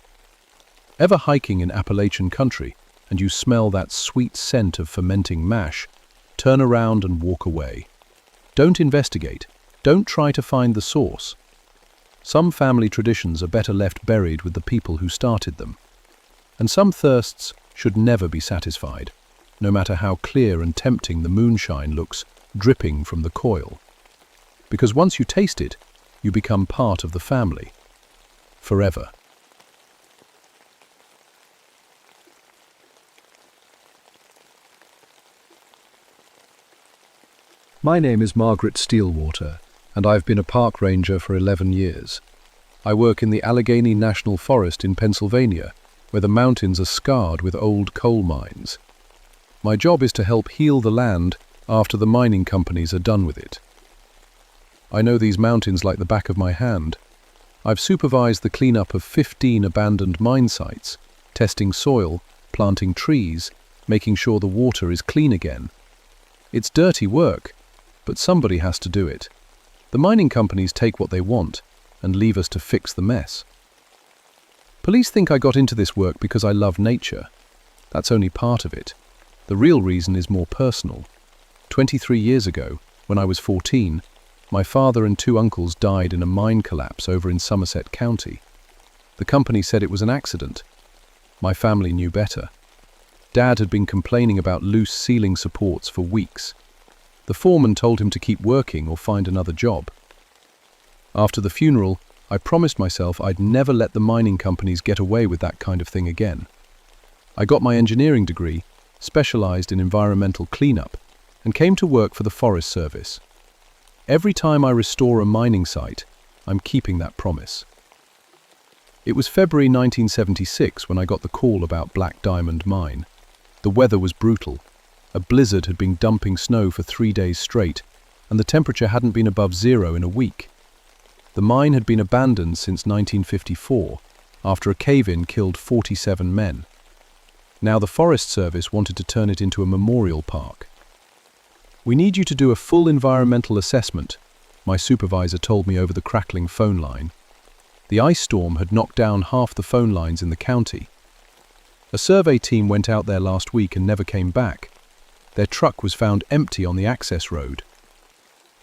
Ever hiking in Appalachian country and you smell that sweet scent of fermenting mash, turn around and walk away. Don't investigate. Don't try to find the source. Some family traditions are better left buried with the people who started them. And some thirsts should never be satisfied, no matter how clear and tempting the moonshine looks dripping from the coil. Because once you taste it, you become part of the family. Forever. My name is Margaret Steelwater, and I've been a park ranger for 11 years. I work in the Allegheny National Forest in Pennsylvania, where the mountains are scarred with old coal mines. My job is to help heal the land after the mining companies are done with it. I know these mountains like the back of my hand. I've supervised the cleanup of 15 abandoned mine sites, testing soil, planting trees, making sure the water is clean again. It's dirty work, but somebody has to do it. The mining companies take what they want and leave us to fix the mess. Police think I got into this work because I love nature. That's only part of it. The real reason is more personal. 23 years ago, when I was 14, my father and 2 uncles died in a mine collapse over in Somerset County. The company said it was an accident. My family knew better. Dad had been complaining about loose ceiling supports for weeks. The foreman told him to keep working or find another job. After the funeral, I promised myself I'd never let the mining companies get away with that kind of thing again. I got my engineering degree, specialized in environmental cleanup, and came to work for the Forest Service. Every time I restore a mining site, I'm keeping that promise. It was February 1976 when I got the call about Black Diamond Mine. The weather was brutal. A blizzard had been dumping snow for 3 days straight, and the temperature hadn't been above 0 in a week. The mine had been abandoned since 1954, after a cave-in killed 47 men. Now the Forest Service wanted to turn it into a memorial park. "We need you to do a full environmental assessment," my supervisor told me over the crackling phone line. The ice storm had knocked down half the phone lines in the county. A survey team went out there last week and never came back. Their truck was found empty on the access road.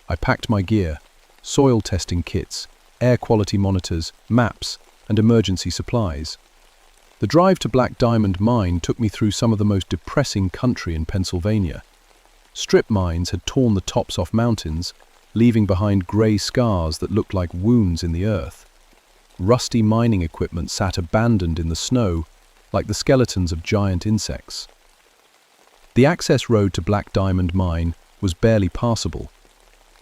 I packed my gear, soil testing kits, air quality monitors, maps, and emergency supplies. The drive to Black Diamond Mine took me through some of the most depressing country in Pennsylvania. Strip mines had torn the tops off mountains, leaving behind grey scars that looked like wounds in the earth. Rusty mining equipment sat abandoned in the snow, like the skeletons of giant insects. The access road to Black Diamond Mine was barely passable.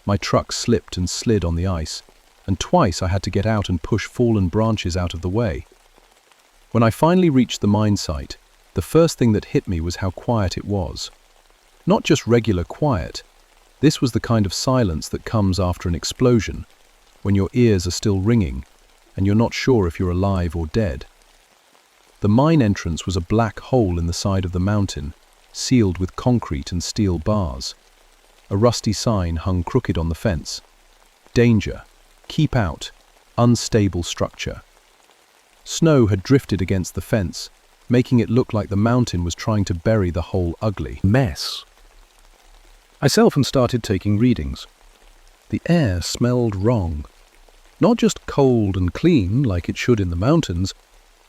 My truck slipped and slid on the ice, and twice I had to get out and push fallen branches out of the way. When I finally reached the mine site, the first thing that hit me was how quiet it was. Not just regular quiet. This was the kind of silence that comes after an explosion, when your ears are still ringing, and you're not sure if you're alive or dead. The mine entrance was a black hole in the side of the mountain, sealed with concrete and steel bars. A rusty sign hung crooked on the fence. "Danger. Keep out. Unstable structure." Snow had drifted against the fence, making it look like the mountain was trying to bury the whole ugly mess. I self and started taking readings. The air smelled wrong. Not just cold and clean like it should in the mountains,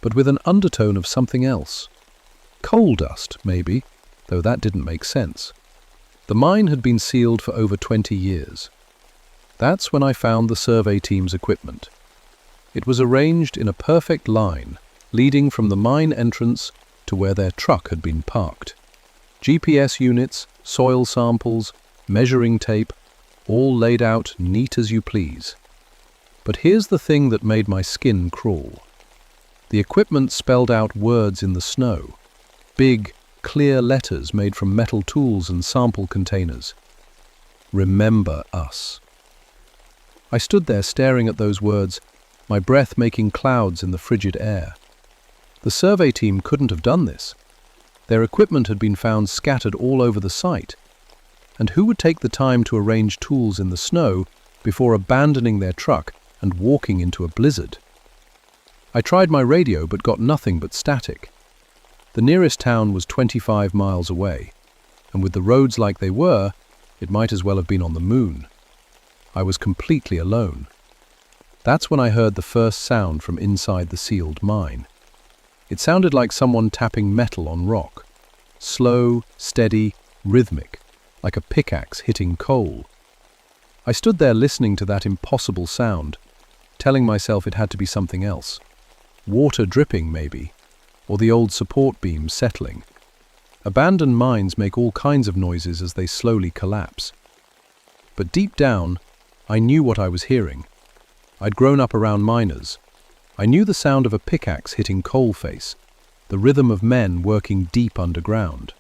but with an undertone of something else. Coal dust, maybe, though that didn't make sense. The mine had been sealed for over 20 years. That's when I found the survey team's equipment. It was arranged in a perfect line, leading from the mine entrance to where their truck had been parked. GPS units, soil samples, measuring tape, all laid out neat as you please. But here's the thing that made my skin crawl. The equipment spelled out words in the snow, big, clear letters made from metal tools and sample containers. Remember us. I stood there staring at those words, my breath making clouds in the frigid air. The survey team couldn't have done this. Their equipment had been found scattered all over the site. And who would take the time to arrange tools in the snow before abandoning their truck and walking into a blizzard? I tried my radio but got nothing but static. The nearest town was 25 miles away, and with the roads like they were, it might as well have been on the moon. I was completely alone. That's when I heard the first sound from inside the sealed mine. It sounded like someone tapping metal on rock. Slow, steady, rhythmic, like a pickaxe hitting coal. I stood there listening to that impossible sound, telling myself it had to be something else. Water dripping, maybe, or the old support beam settling. Abandoned mines make all kinds of noises as they slowly collapse. But deep down, I knew what I was hearing. I'd grown up around miners. I knew the sound of a pickaxe hitting coal face, the rhythm of men working deep underground.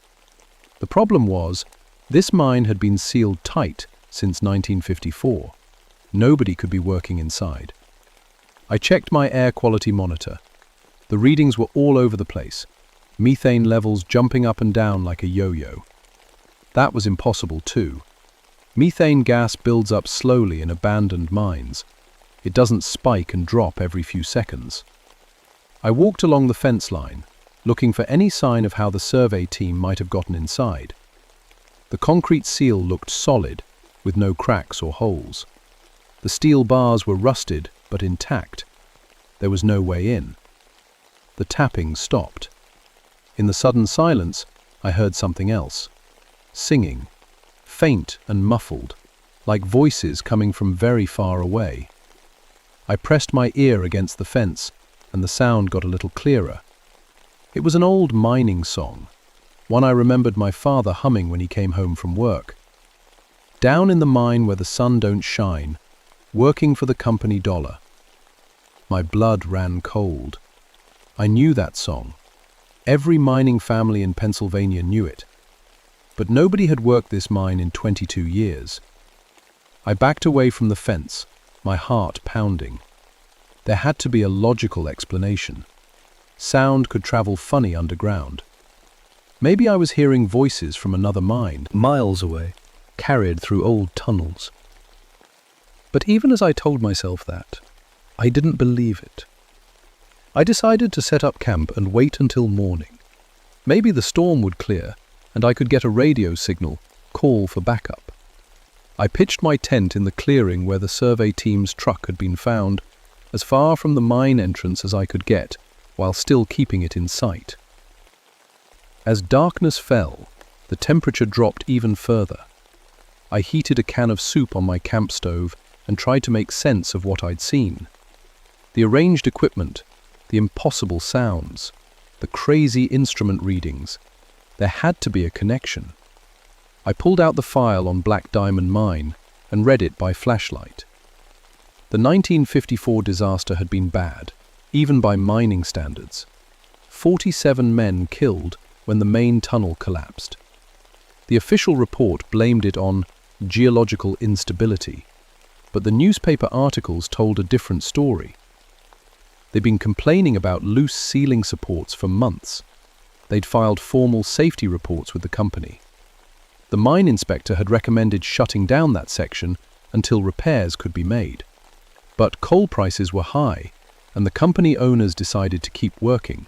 The problem was, this mine had been sealed tight since 1954. Nobody could be working inside. I checked my air quality monitor. The readings were all over the place, methane levels jumping up and down like a yo-yo. That was impossible too. Methane gas builds up slowly in abandoned mines. It doesn't spike and drop every few seconds. I walked along the fence line, looking for any sign of how the survey team might have gotten inside. The concrete seal looked solid, with no cracks or holes. The steel bars were rusted but intact. There was no way in. The tapping stopped. In the sudden silence, I heard something else. Singing, faint and muffled, like voices coming from very far away. I pressed my ear against the fence, and the sound got a little clearer. It was an old mining song, one I remembered my father humming when he came home from work. Down in the mine where the sun don't shine, working for the company dollar. My blood ran cold. I knew that song. Every mining family in Pennsylvania knew it. But nobody had worked this mine in 22 years. I backed away from the fence, my heart pounding. There had to be a logical explanation. Sound could travel funny underground. Maybe I was hearing voices from another mine, miles away, carried through old tunnels. But even as I told myself that, I didn't believe it. I decided to set up camp and wait until morning. Maybe the storm would clear, and I could get a radio signal, call for backup. I pitched my tent in the clearing where the survey team's truck had been found, as far from the mine entrance as I could get, while still keeping it in sight. As darkness fell, the temperature dropped even further. I heated a can of soup on my camp stove and tried to make sense of what I'd seen. The arranged equipment, the impossible sounds, the crazy instrument readings. There had to be a connection. I pulled out the file on Black Diamond Mine and read it by flashlight. The 1954 disaster had been bad, even by mining standards. 47 men killed when the main tunnel collapsed. The official report blamed it on geological instability, but the newspaper articles told a different story. They'd been complaining about loose ceiling supports for months. They'd filed formal safety reports with the company. The mine inspector had recommended shutting down that section until repairs could be made. But coal prices were high, and the company owners decided to keep working.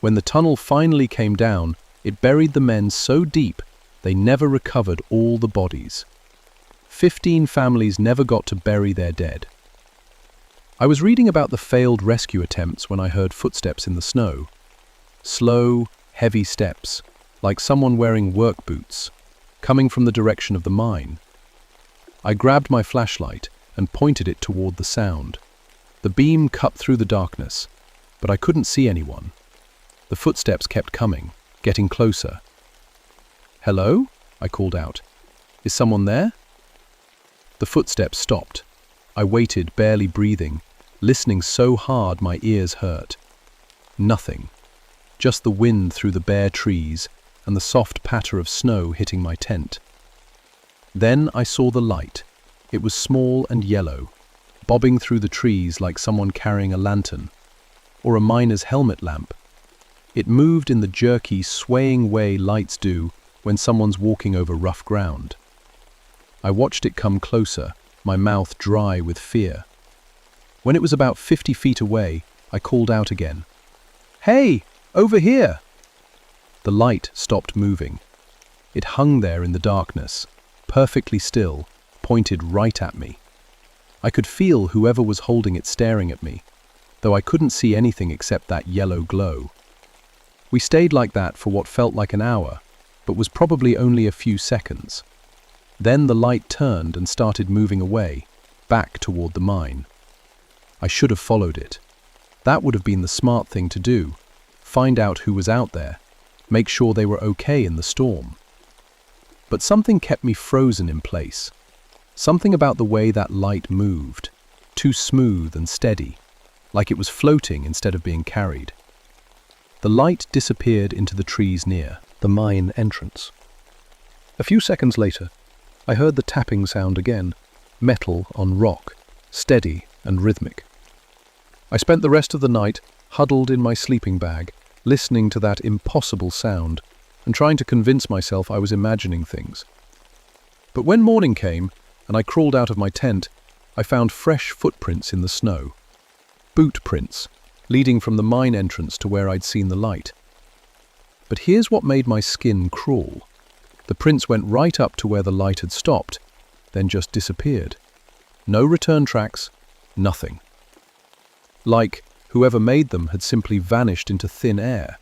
When the tunnel finally came down, it buried the men so deep they never recovered all the bodies. 15 families never got to bury their dead. I was reading about the failed rescue attempts when I heard footsteps in the snow. Slow, heavy steps, like someone wearing work boots, coming from the direction of the mine. I grabbed my flashlight and pointed it toward the sound. The beam cut through the darkness, but I couldn't see anyone. The footsteps kept coming, getting closer. "Hello?" I called out. "Is someone there?" The footsteps stopped. I waited, barely breathing, listening so hard my ears hurt. Nothing. Just the wind through the bare trees and the soft patter of snow hitting my tent. Then I saw the light. It was small and yellow, bobbing through the trees like someone carrying a lantern, or a miner's helmet lamp. It moved in the jerky, swaying way lights do when someone's walking over rough ground. I watched it come closer, my mouth dry with fear. When it was about 50 feet away, I called out again. "Hey, over here!" The light stopped moving. It hung there in the darkness, perfectly still, pointed right at me. I could feel whoever was holding it staring at me, though I couldn't see anything except that yellow glow. We stayed like that for what felt like an hour, but was probably only a few seconds. Then the light turned and started moving away, back toward the mine. I should have followed it. That would have been the smart thing to do. Find out who was out there, make sure they were okay in the storm. But something kept me frozen in place. Something about the way that light moved, too smooth and steady, like it was floating instead of being carried. The light disappeared into the trees near the mine entrance. A few seconds later, I heard the tapping sound again, metal on rock, steady and rhythmic. I spent the rest of the night huddled in my sleeping bag, listening to that impossible sound and trying to convince myself I was imagining things. But when morning came and I crawled out of my tent, I found fresh footprints in the snow. Boot prints, leading from the mine entrance to where I'd seen the light. But here's what made my skin crawl. The prints went right up to where the light had stopped, then just disappeared. No return tracks, nothing. Like whoever made them had simply vanished into thin air.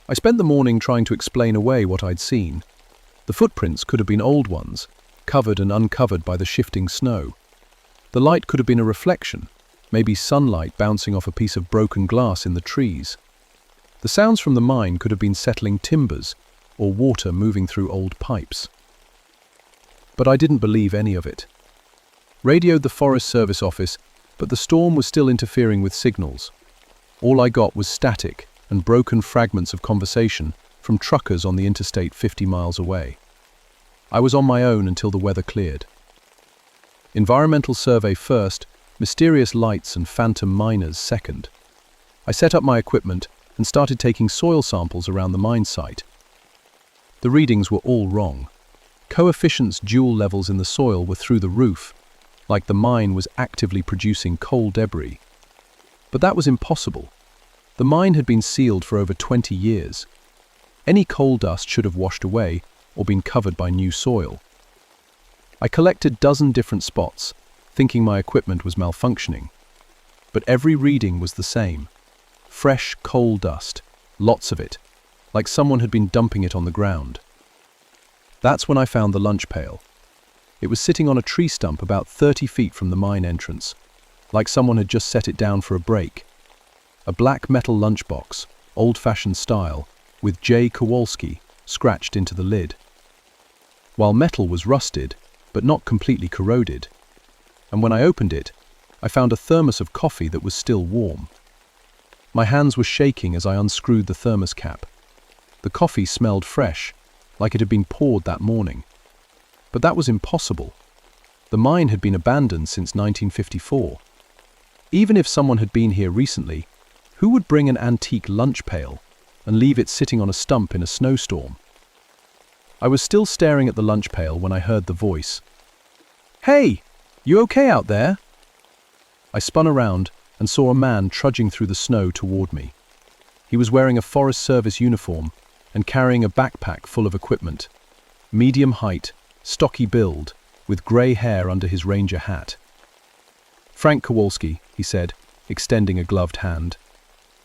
I spent the morning trying to explain away what I'd seen. The footprints could have been old ones, covered and uncovered by the shifting snow. The light could have been a reflection, maybe sunlight bouncing off a piece of broken glass in the trees. The sounds from the mine could have been settling timbers or water moving through old pipes. But I didn't believe any of it. Radioed the Forest Service office, but the storm was still interfering with signals. All I got was static and broken fragments of conversation from truckers on the interstate 50 miles away. I was on my own until the weather cleared. Environmental survey first, mysterious lights and phantom miners second. I set up my equipment and started taking soil samples around the mine site. The readings were all wrong. Coefficients joule levels in the soil were through the roof, like the mine was actively producing coal debris. But that was impossible. The mine had been sealed for over 20 years. Any coal dust should have washed away or been covered by new soil. I collected a dozen different spots, thinking my equipment was malfunctioning. But every reading was the same. Fresh coal dust, lots of it, like someone had been dumping it on the ground. That's when I found the lunch pail. It was sitting on a tree stump about 30 feet from the mine entrance, like someone had just set it down for a break. A black metal lunchbox, old-fashioned style, with J. Kowalski scratched into the lid. While metal was rusted, but not completely corroded. And when I opened it, I found a thermos of coffee that was still warm. My hands were shaking as I unscrewed the thermos cap. The coffee smelled fresh, like it had been poured that morning. But that was impossible. The mine had been abandoned since 1954. Even if someone had been here recently, who would bring an antique lunch pail and leave it sitting on a stump in a snowstorm? I was still staring at the lunch pail when I heard the voice. "Hey, you okay out there?" I spun around and saw a man trudging through the snow toward me. He was wearing a Forest Service uniform and carrying a backpack full of equipment. Medium height, stocky build, with grey hair under his ranger hat. "Frank Kowalski," he said, extending a gloved hand.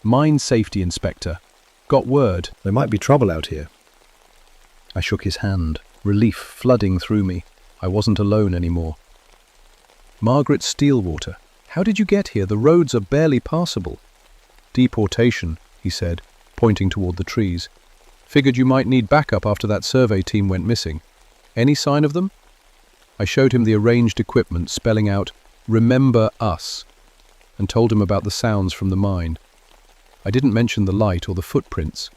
Mine safety inspector. Got word. There might be trouble out here. I shook his hand, relief flooding through me. I wasn't alone anymore. Margaret Steelwater, how did you get here? The roads are barely passable. Deportation, he said, pointing toward the trees. Figured you might need backup after that survey team went missing. Any sign of them? I showed him the arranged equipment spelling out, "Remember us," and told him about the sounds from the mine. I didn't mention the light or the footprints.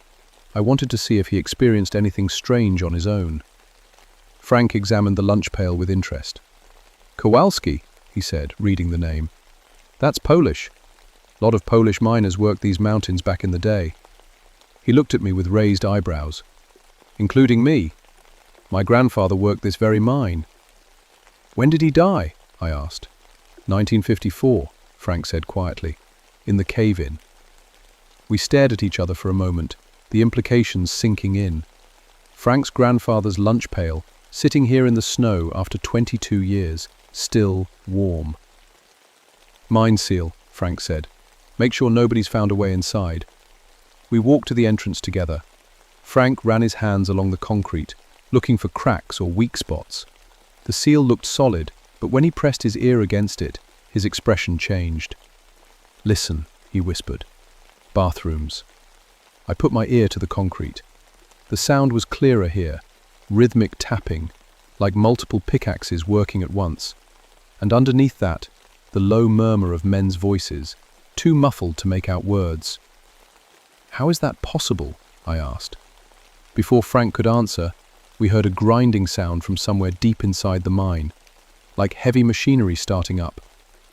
I wanted to see if he experienced anything strange on his own. Frank examined the lunch pail with interest. "Kowalski," he said, reading the name. "That's Polish. A lot of Polish miners worked these mountains back in the day." He looked at me with raised eyebrows. "Including me. My grandfather worked this very mine." "When did he die?" I asked. 1954, Frank said quietly, "in the cave-in." We stared at each other for a moment, the implications sinking in. Frank's grandfather's lunch pail, sitting here in the snow after 22 years, still warm. "Mine seal," Frank said. "Make sure nobody's found a way inside." We walked to the entrance together. Frank ran his hands along the concrete, looking for cracks or weak spots. The seal looked solid, but when he pressed his ear against it, his expression changed. "Listen," he whispered. "Bathrooms." I put my ear to the concrete. The sound was clearer here, rhythmic tapping, like multiple pickaxes working at once. And underneath that, the low murmur of men's voices, too muffled to make out words. "How is that possible?" I asked. Before Frank could answer, we heard a grinding sound from somewhere deep inside the mine, like heavy machinery starting up,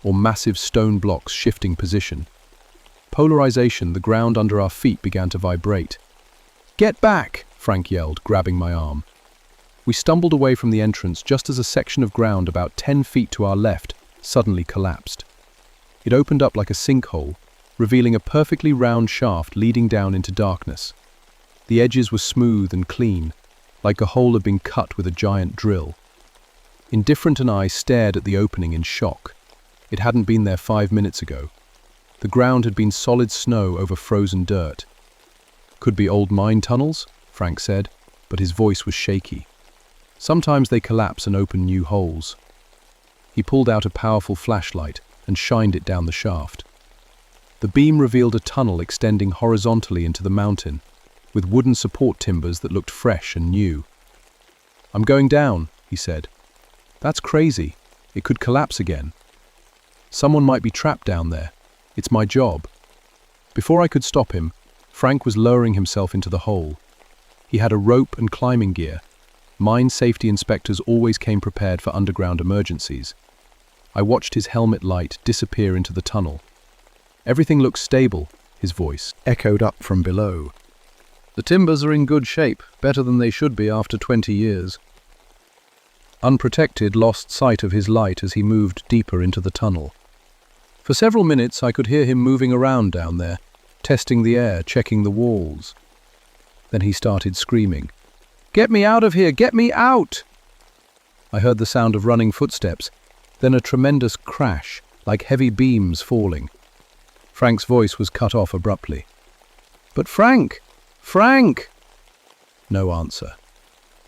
or massive stone blocks shifting position. Polarization, the ground under our feet began to vibrate. "Get back!" Frank yelled, grabbing my arm. We stumbled away from the entrance just as a section of ground about 10 feet to our left suddenly collapsed. It opened up like a sinkhole, revealing a perfectly round shaft leading down into darkness. The edges were smooth and clean, like a hole had been cut with a giant drill. Indifferent and I stared at the opening in shock. It hadn't been there 5 minutes ago. The ground had been solid snow over frozen dirt. "Could be old mine tunnels," Frank said, but his voice was shaky. "Sometimes they collapse and open new holes." He pulled out a powerful flashlight and shined it down the shaft. The beam revealed a tunnel extending horizontally into the mountain, with wooden support timbers that looked fresh and new. "I'm going down," he said. "That's crazy. It could collapse again. Someone might be trapped down there. It's my job." Before I could stop him, Frank was lowering himself into the hole. He had a rope and climbing gear. Mine safety inspectors always came prepared for underground emergencies. I watched his helmet light disappear into the tunnel. "Everything looks stable," his voice echoed up from below. "The timbers are in good shape, better than they should be after 20 years. Unprotected, lost sight of his light as he moved deeper into the tunnel. For several minutes I could hear him moving around down there, testing the air, checking the walls. Then he started screaming, "Get me out of here! Get me out!" I heard the sound of running footsteps, then a tremendous crash, like heavy beams falling. Frank's voice was cut off abruptly. "But Frank! Frank!" No answer.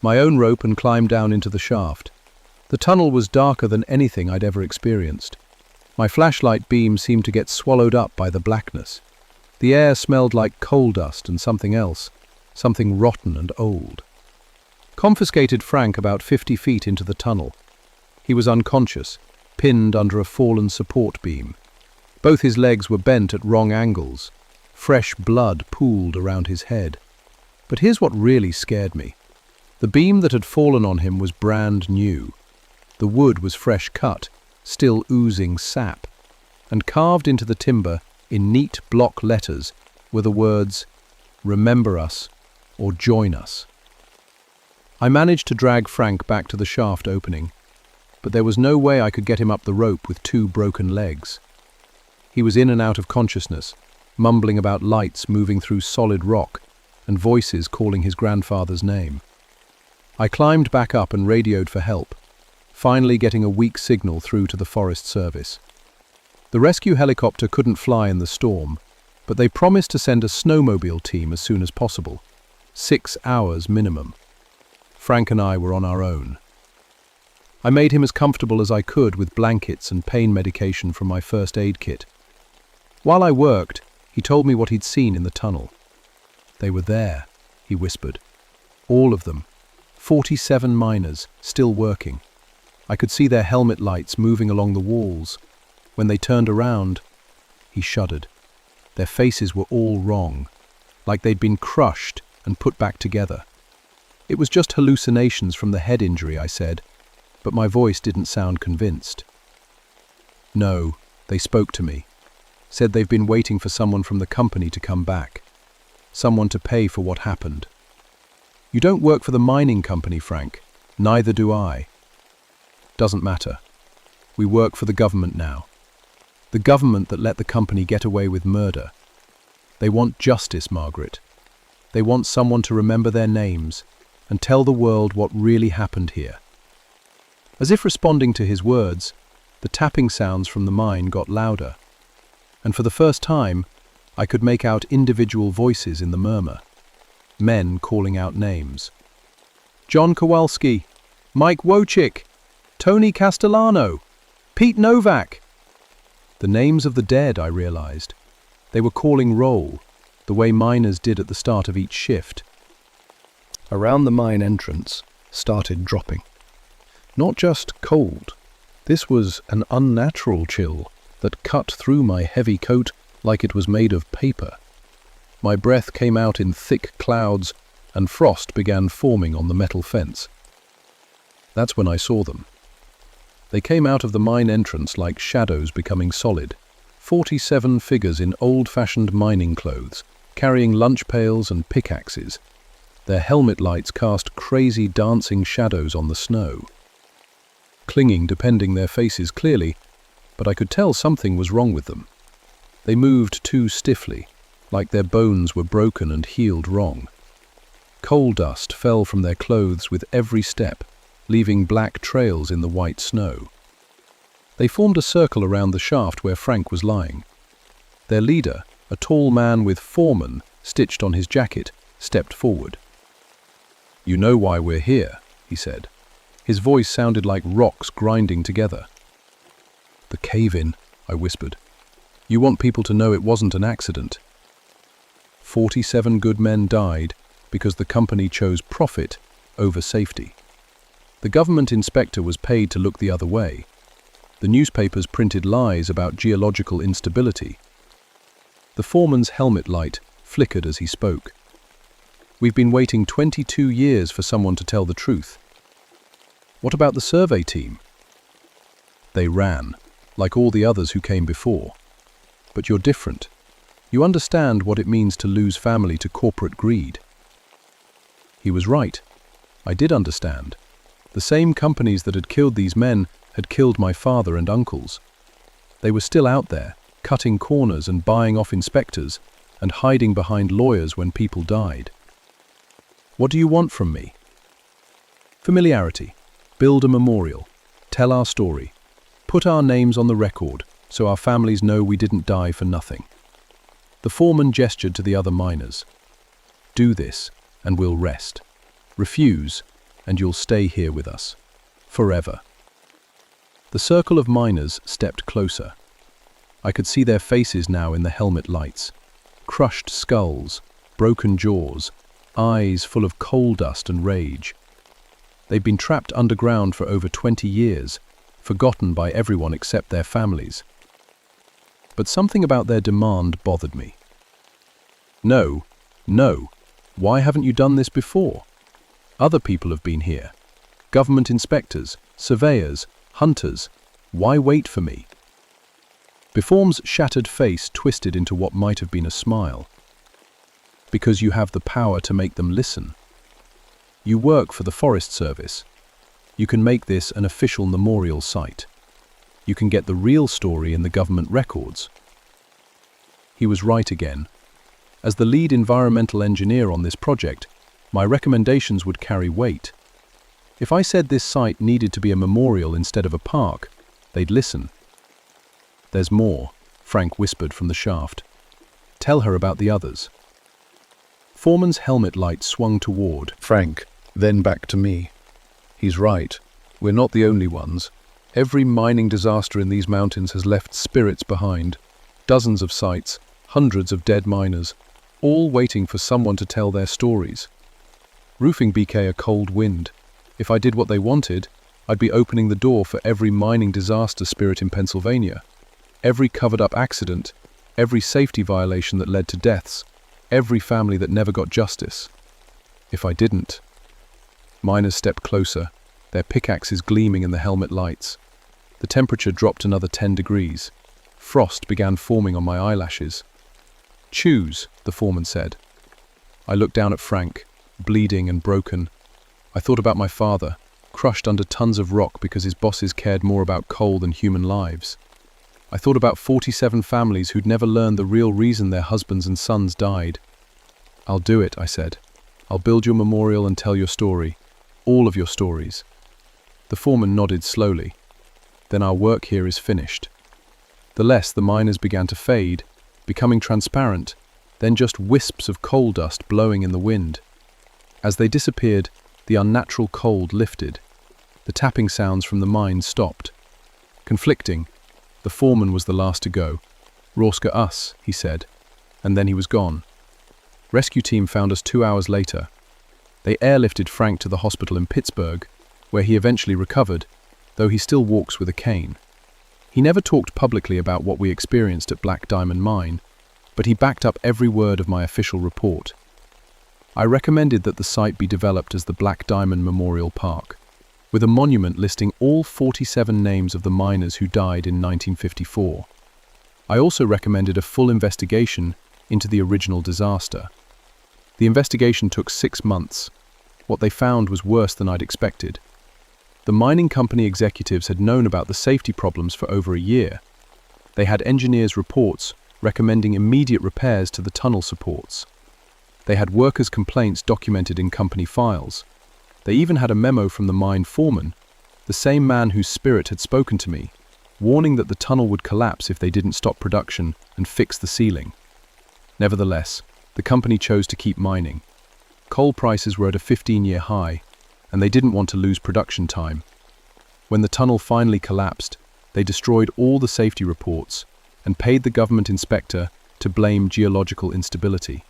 My own rope and climbed down into the shaft. The tunnel was darker than anything I'd ever experienced. My flashlight beam seemed to get swallowed up by the blackness. The air smelled like coal dust and something else, something rotten and old. Confiscated Frank about 50 feet into the tunnel. He was unconscious, pinned under a fallen support beam. Both his legs were bent at wrong angles. Fresh blood pooled around his head. But here's what really scared me. The beam that had fallen on him was brand new. The wood was fresh cut, still oozing sap, and carved into the timber in neat block letters were the words, "Remember us," or "Join us." I managed to drag Frank back to the shaft opening, but there was no way I could get him up the rope with 2 broken legs. He was in and out of consciousness, mumbling about lights moving through solid rock and voices calling his grandfather's name. I climbed back up and radioed for help, finally getting a weak signal through to the Forest Service. The rescue helicopter couldn't fly in the storm, but they promised to send a snowmobile team as soon as possible. 6 hours minimum. Frank and I were on our own. I made him as comfortable as I could with blankets and pain medication from my first aid kit. While I worked, he told me what he'd seen in the tunnel. They were there, he whispered. All of them. 47 miners, still working. I could see their helmet lights moving along the walls. When they turned around, he shuddered. Their faces were all wrong, like they'd been crushed and put back together. It was just hallucinations from the head injury, I said, but my voice didn't sound convinced. No, they spoke to me. Said they've been waiting for someone from the company to come back. Someone to pay for what happened. You don't work for the mining company, Frank. Neither do I. Doesn't matter. We work for the government now. The government that let the company get away with murder. They want justice, Margaret. They want someone to remember their names and tell the world what really happened here. As if responding to his words, the tapping sounds from the mine got louder, and for the first time, I could make out individual voices in the murmur. Men calling out names. John Kowalski, Mike Wojcik, Tony Castellano, Pete Novak. The names of the dead, I realized. They were calling roll, the way miners did at the start of each shift. Around the mine entrance started dropping. Not just cold. This was an unnatural chill that cut through my heavy coat like it was made of paper. My breath came out in thick clouds, and frost began forming on the metal fence. That's when I saw them. They came out of the mine entrance like shadows becoming solid. 47 figures in old-fashioned mining clothes, carrying lunch pails and pickaxes. Their helmet lights cast crazy dancing shadows on the snow. Clinging, depending their faces clearly, but I could tell something was wrong with them. They moved too stiffly, like their bones were broken and healed wrong. Coal dust fell from their clothes with every step, leaving black trails in the white snow. They formed a circle around the shaft where Frank was lying. Their leader, a tall man with foreman stitched on his jacket, stepped forward. "You know why we're here," he said. His voice sounded like rocks grinding together. "The cave-in," I whispered. "You want people to know it wasn't an accident." 47 good men died because the company chose profit over safety. The government inspector was paid to look the other way. The newspapers printed lies about geological instability. The foreman's helmet light flickered as he spoke. "We've been waiting 22 years for someone to tell the truth." "What about the survey team?" "They ran, like all the others who came before. But you're different. You understand what it means to lose family to corporate greed." He was right. I did understand. The same companies that had killed these men had killed my father and uncles. They were still out there, cutting corners and buying off inspectors, and hiding behind lawyers when people died. "What do you want from me?" "Familiarity. Build a memorial. Tell our story. Put our names on the record so our families know we didn't die for nothing." The foreman gestured to the other miners. "Do this, and we'll rest. Refuse, and you'll stay here with us. Forever." The circle of miners stepped closer. I could see their faces now in the helmet lights. Crushed skulls, broken jaws, eyes full of coal dust and rage. They'd been trapped underground for over 20 years, forgotten by everyone except their families. But something about their demand bothered me. No, why haven't you done this before? Other people have been here. Government inspectors, surveyors, hunters. Why wait for me?" Beform's shattered face twisted into what might have been a smile. "Because you have the power to make them listen. You work for the Forest Service. You can make this an official memorial site. You can get the real story in the government records." He was right again. As the lead environmental engineer on this project, my recommendations would carry weight. If I said this site needed to be a memorial instead of a park, they'd listen. "There's more," Frank whispered from the shaft. "Tell her about the others." Foreman's helmet light swung toward Frank, then back to me. "He's right. We're not the only ones. Every mining disaster in these mountains has left spirits behind. Dozens of sites, hundreds of dead miners, all waiting for someone to tell their stories. Roofing became a cold wind. If I did what they wanted, I'd be opening the door for every mining disaster spirit in Pennsylvania. Every covered-up accident, every safety violation that led to deaths, every family that never got justice. If I didn't. Miners stepped closer, their pickaxes gleaming in the helmet lights. The temperature dropped another 10 degrees. Frost began forming on my eyelashes. "Choose," the foreman said. I looked down at Frank, bleeding and broken. I thought about my father, crushed under tons of rock because his bosses cared more about coal than human lives. I thought about 47 families who'd never learned the real reason their husbands and sons died. "I'll do it," I said. "I'll build your memorial and tell your story. All of your stories." The foreman nodded slowly. "Then our work here is finished." The miners began to fade, becoming transparent, then just wisps of coal dust blowing in the wind. As they disappeared, the unnatural cold lifted. The tapping sounds from the mine stopped. Conflicting, the foreman was the last to go. "Rorska us," he said, and then he was gone. Rescue team found us 2 hours later. They airlifted Frank to the hospital in Pittsburgh, where he eventually recovered, though he still walks with a cane. He never talked publicly about what we experienced at Black Diamond Mine, but he backed up every word of my official report. I recommended that the site be developed as the Black Diamond Memorial Park, with a monument listing all 47 names of the miners who died in 1954. I also recommended a full investigation into the original disaster. The investigation took 6 months. What they found was worse than I'd expected. The mining company executives had known about the safety problems for over a year. They had engineers' reports recommending immediate repairs to the tunnel supports. They had workers' complaints documented in company files. They even had a memo from the mine foreman, the same man whose spirit had spoken to me, warning that the tunnel would collapse if they didn't stop production and fix the ceiling. Nevertheless, the company chose to keep mining. Coal prices were at a 15-year high, and they didn't want to lose production time. When the tunnel finally collapsed, they destroyed all the safety reports and paid the government inspector to blame geological instability.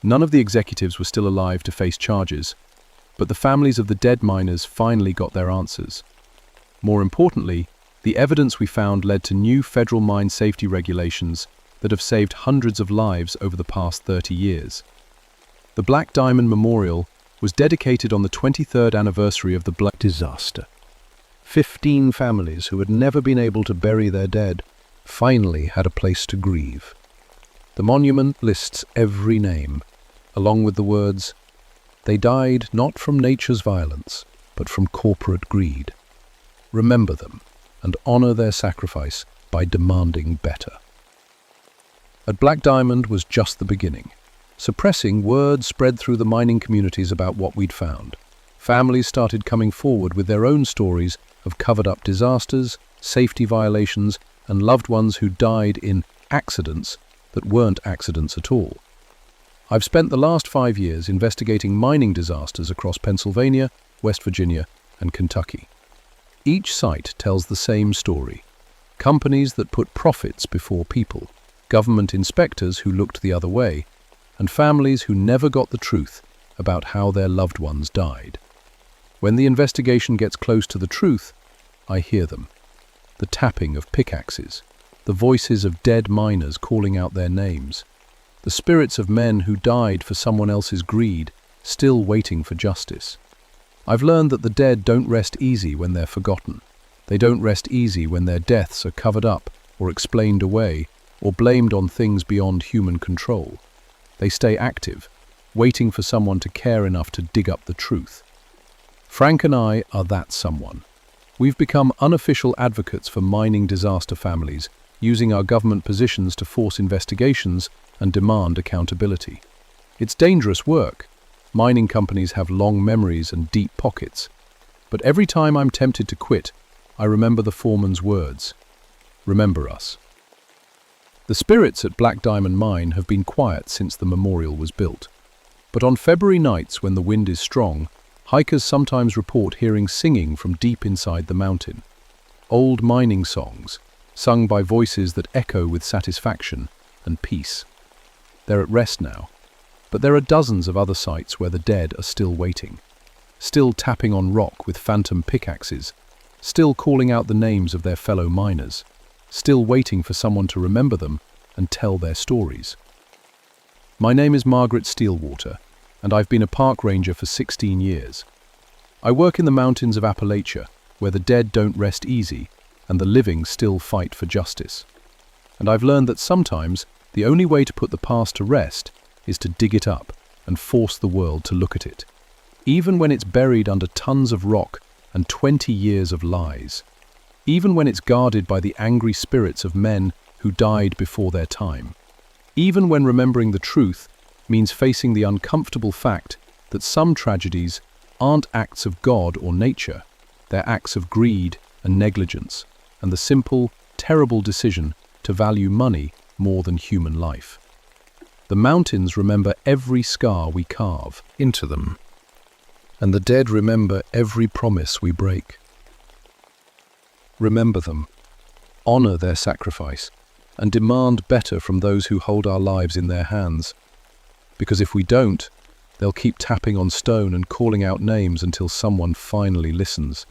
None of the executives were still alive to face charges, but the families of the dead miners finally got their answers. More importantly, the evidence we found led to new federal mine safety regulations that have saved hundreds of lives over the past 30 years. The Black Diamond Memorial was dedicated on the 23rd anniversary of the Black disaster. 15 families who had never been able to bury their dead finally had a place to grieve. The monument lists every name, along with the words, "They died not from nature's violence, but from corporate greed. Remember them and honor their sacrifice by demanding better." At Black Diamond was just the beginning. Suppressing, word spread through the mining communities about what we'd found. Families started coming forward with their own stories of covered-up disasters, safety violations, and loved ones who died in accidents that weren't accidents at all. I've spent the last 5 years investigating mining disasters across Pennsylvania, West Virginia, and Kentucky. Each site tells the same story. Companies that put profits before people, government inspectors who looked the other way, and families who never got the truth about how their loved ones died. When the investigation gets close to the truth, I hear them. The tapping of pickaxes, the voices of dead miners calling out their names, the spirits of men who died for someone else's greed, still waiting for justice. I've learned that the dead don't rest easy when they're forgotten. They don't rest easy when their deaths are covered up or explained away or blamed on things beyond human control. They stay active, waiting for someone to care enough to dig up the truth. Frank and I are that someone. We've become unofficial advocates for mining disaster families, using our government positions to force investigations and demand accountability. It's dangerous work. Mining companies have long memories and deep pockets. But every time I'm tempted to quit, I remember the foreman's words. remember us. The spirits at Black Diamond Mine have been quiet since the memorial was built. But on February nights when the wind is strong, hikers sometimes report hearing singing from deep inside the mountain. Old mining songs, sung by voices that echo with satisfaction and peace. They're at rest now, but there are dozens of other sites where the dead are still waiting, still tapping on rock with phantom pickaxes, still calling out the names of their fellow miners, still waiting for someone to remember them and tell their stories. My name is Margaret Steelwater, and I've been a park ranger for 16 years. I work in the mountains of Appalachia, where the dead don't rest easy and the living still fight for justice. And I've learned that sometimes the only way to put the past to rest is to dig it up and force the world to look at it, even when it's buried under tons of rock and 20 years of lies, even when it's guarded by the angry spirits of men who died before their time, even when remembering the truth means facing the uncomfortable fact that some tragedies aren't acts of God or nature, they're acts of greed and negligence, and the simple, terrible decision to value money more than human life. The mountains remember every scar we carve into them, and the dead remember every promise we break. Remember them, honor their sacrifice, and demand better from those who hold our lives in their hands. Because if we don't, they'll keep tapping on stone and calling out names until someone finally listens.